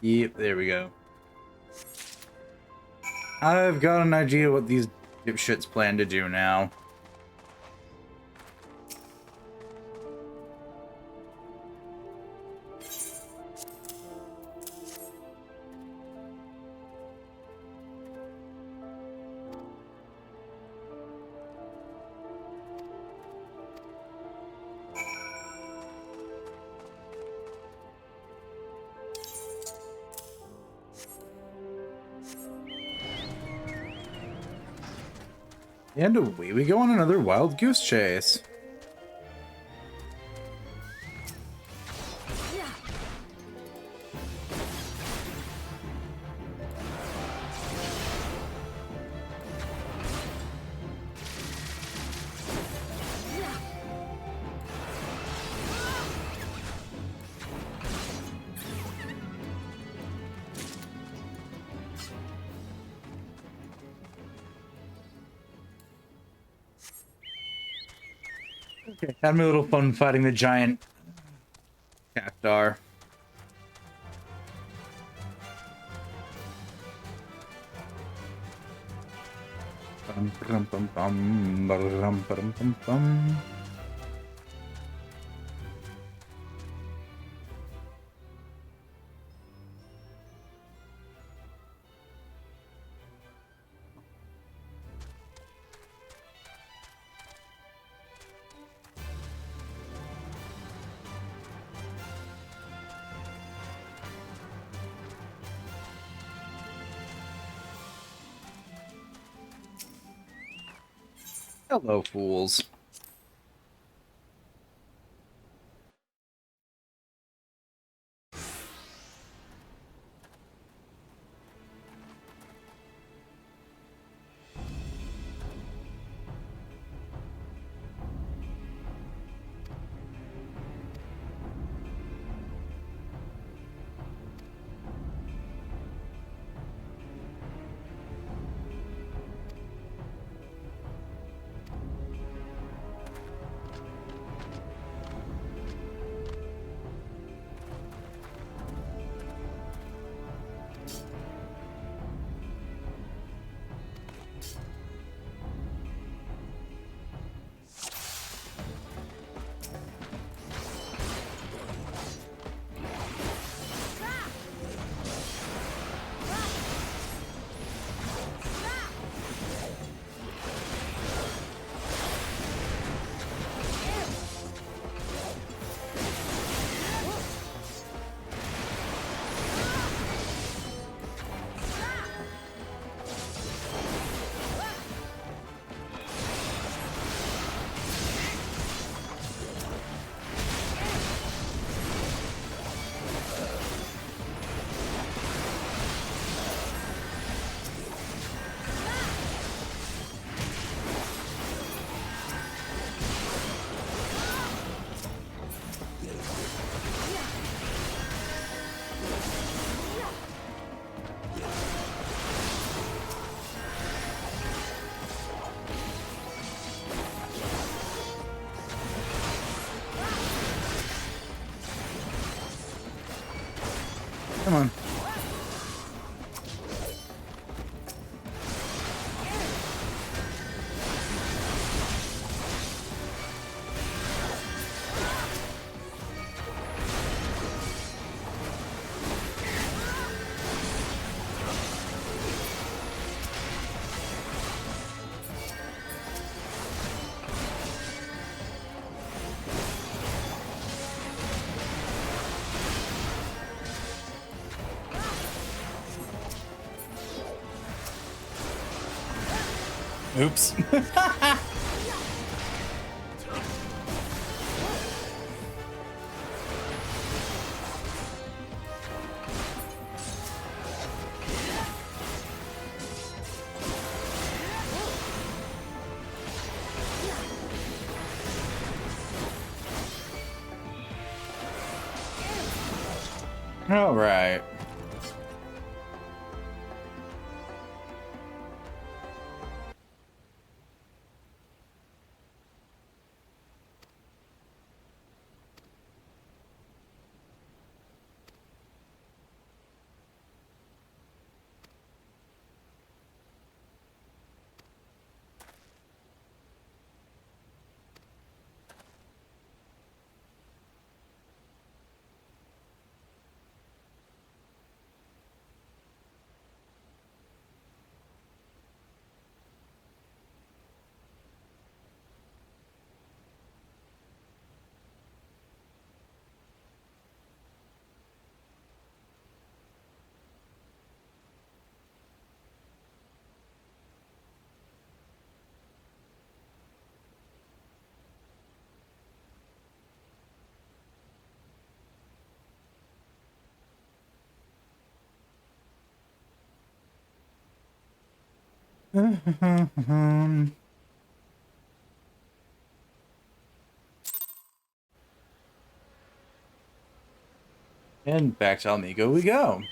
Yep, there we go. I've got an idea what these dipshits plan to do now. And away we go on another wild goose chase. Okay, had me a little fun fighting the giant cactar. Bum, bum, bum, bum, bum, bum, bum. Hello, fools. Come on. Oops. All right. And back to Almigo we go.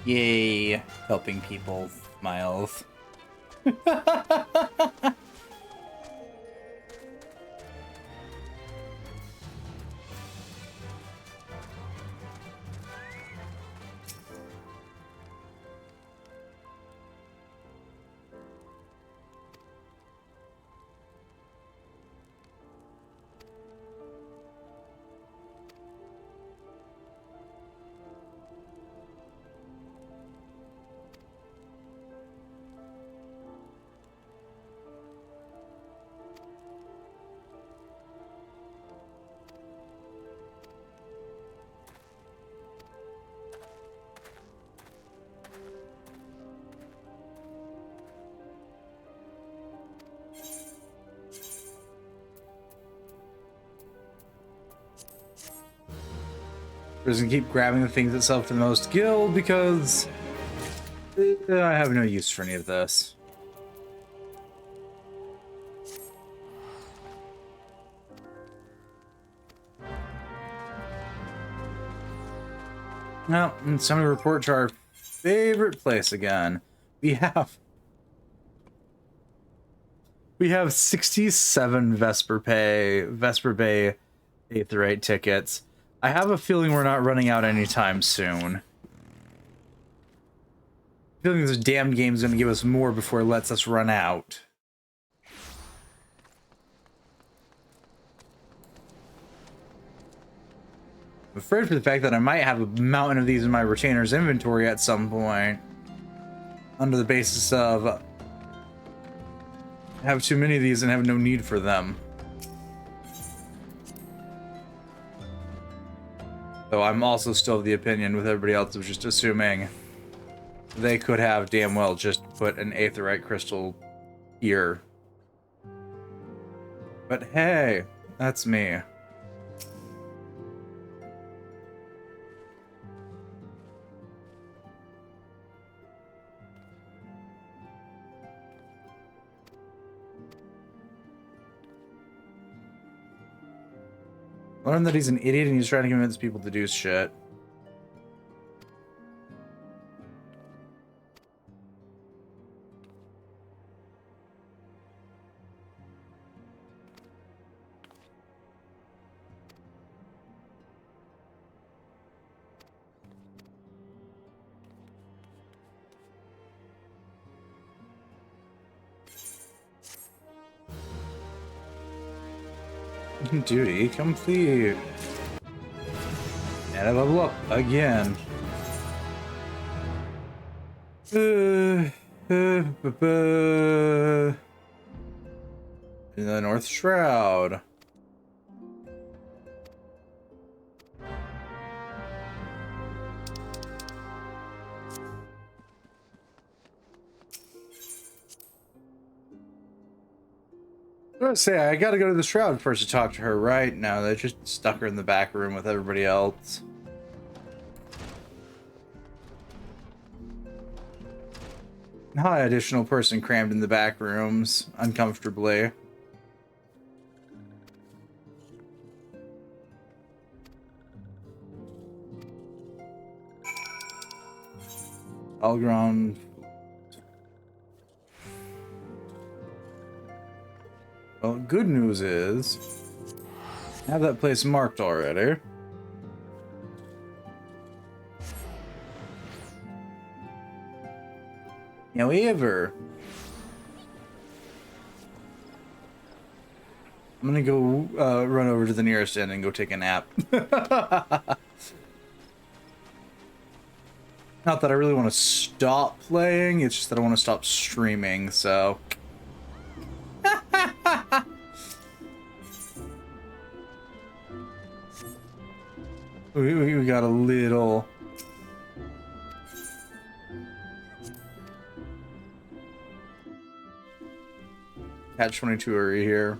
Yay, helping people. Smiles. Doesn't keep grabbing the things itself to the most guild because I have no use for any of this. Now, it's time to report to our favorite place again. We have 67 Vesper Bay Aetheryte tickets. I have a feeling we're not running out anytime soon. I feel like this damn game's gonna give us more before it lets us run out. I'm afraid for the fact that I might have a mountain of these in my retainer's inventory at some point. Under the basis of I have too many of these and have no need for them. Though I'm also still of the opinion with everybody else of just assuming they could have damn well just put an Aetheryte crystal here. But hey, that's me. Learn that he's an idiot and he's trying to convince people to do shit. Duty complete. And I level up again. In the North Shroud. I was gonna say, I gotta go to the Shroud first to talk to her, right? No, they just stuck her in the back room with everybody else. Hi, additional person crammed in the back rooms, uncomfortably. Algron. Well, good news is, I have that place marked already. However, I'm gonna go run over to the nearest inn and go take a nap. Not that I really want to stop playing, it's just that I want to stop streaming, so... we got a little Catch-22 are here.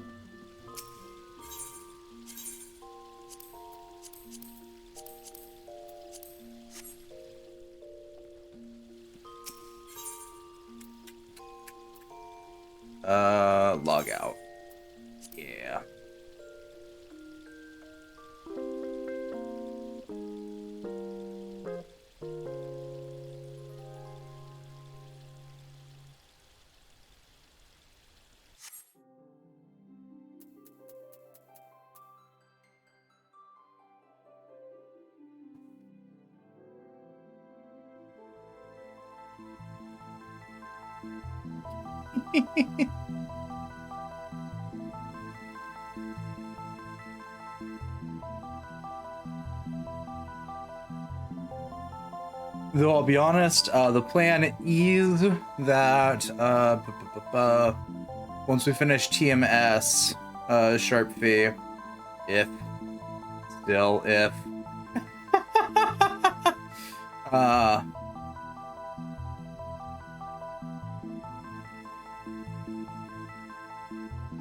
Log out. Yeah. Though I'll be honest, the plan is that once we finish TMS, Sharp Fee, if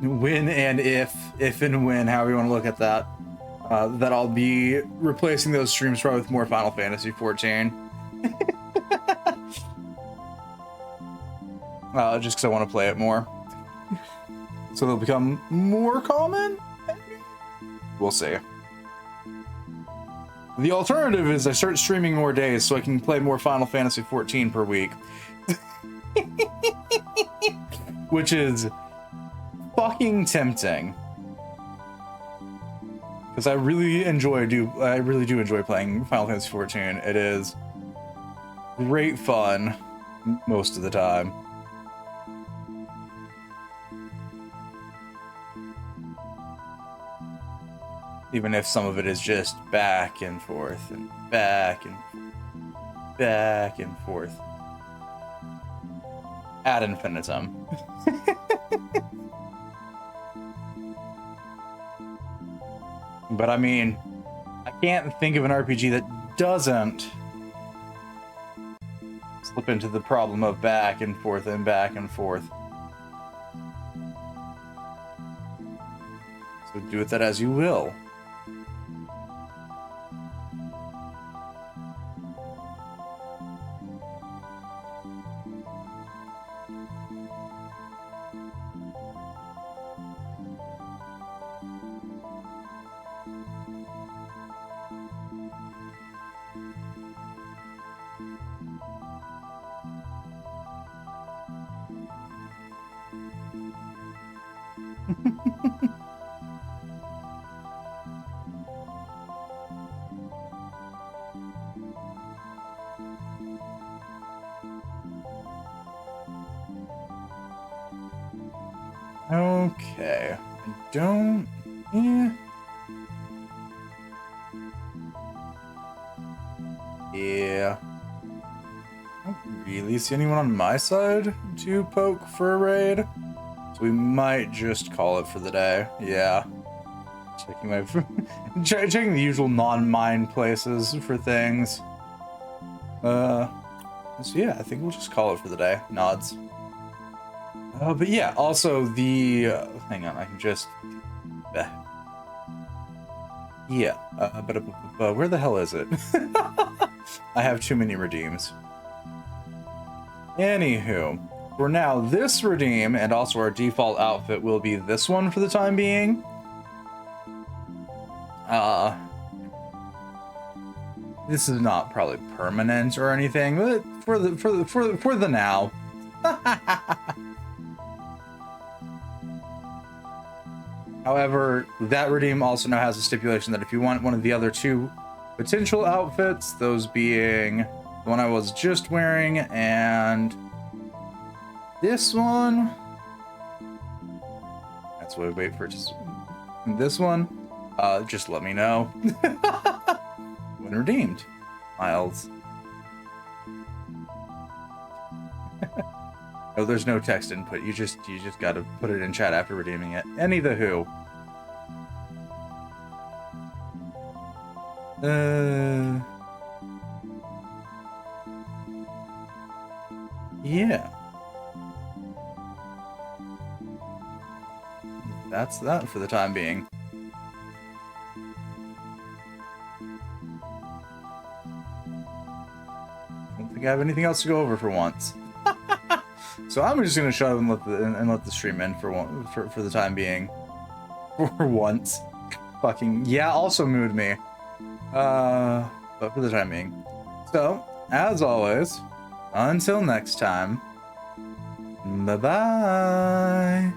when and if and when, however you want to look at that, that I'll be replacing those streams probably with more Final Fantasy 14. Just because I want to play it more. So they'll become more common? We'll see. The alternative is I start streaming more days so I can play more Final Fantasy 14 per week. Which is fucking tempting. Because I really do enjoy playing Final Fantasy 14. It is great fun most of the time. Even if some of it is just back and forth and back and back and forth. Ad infinitum. But I mean, I can't think of an RPG that doesn't slip into the problem of back and forth and back and forth. So do with that as you will. Okay, I don't... Yeah. I don't really see anyone on my side to poke for a raid. So we might just call it for the day. Yeah. Checking my... checking the usual non-mine places for things. So yeah, I think we'll just call it for the day. Nods. But yeah, also the... hang on, I can just... yeah, but where the hell is it? I have too many redeems. Anywho, for now, this redeem and also our default outfit will be this one for the time being. This is not probably permanent or anything, but for the now. However, that redeem also now has a stipulation that if you want one of the other two potential outfits, those being the one I was just wearing and this one, that's why we wait for it to, this one, just let me know. When redeemed, Miles. Oh, there's no text input. You just gotta put it in chat after redeeming it. Any the who. Yeah. that's that for the time being. I don't think I have anything else to go over for once. So I'm just gonna shut up and let the stream end for the time being. For once. Fucking yeah, also mood me. But for the time being. So, as always, until next time, bye-bye.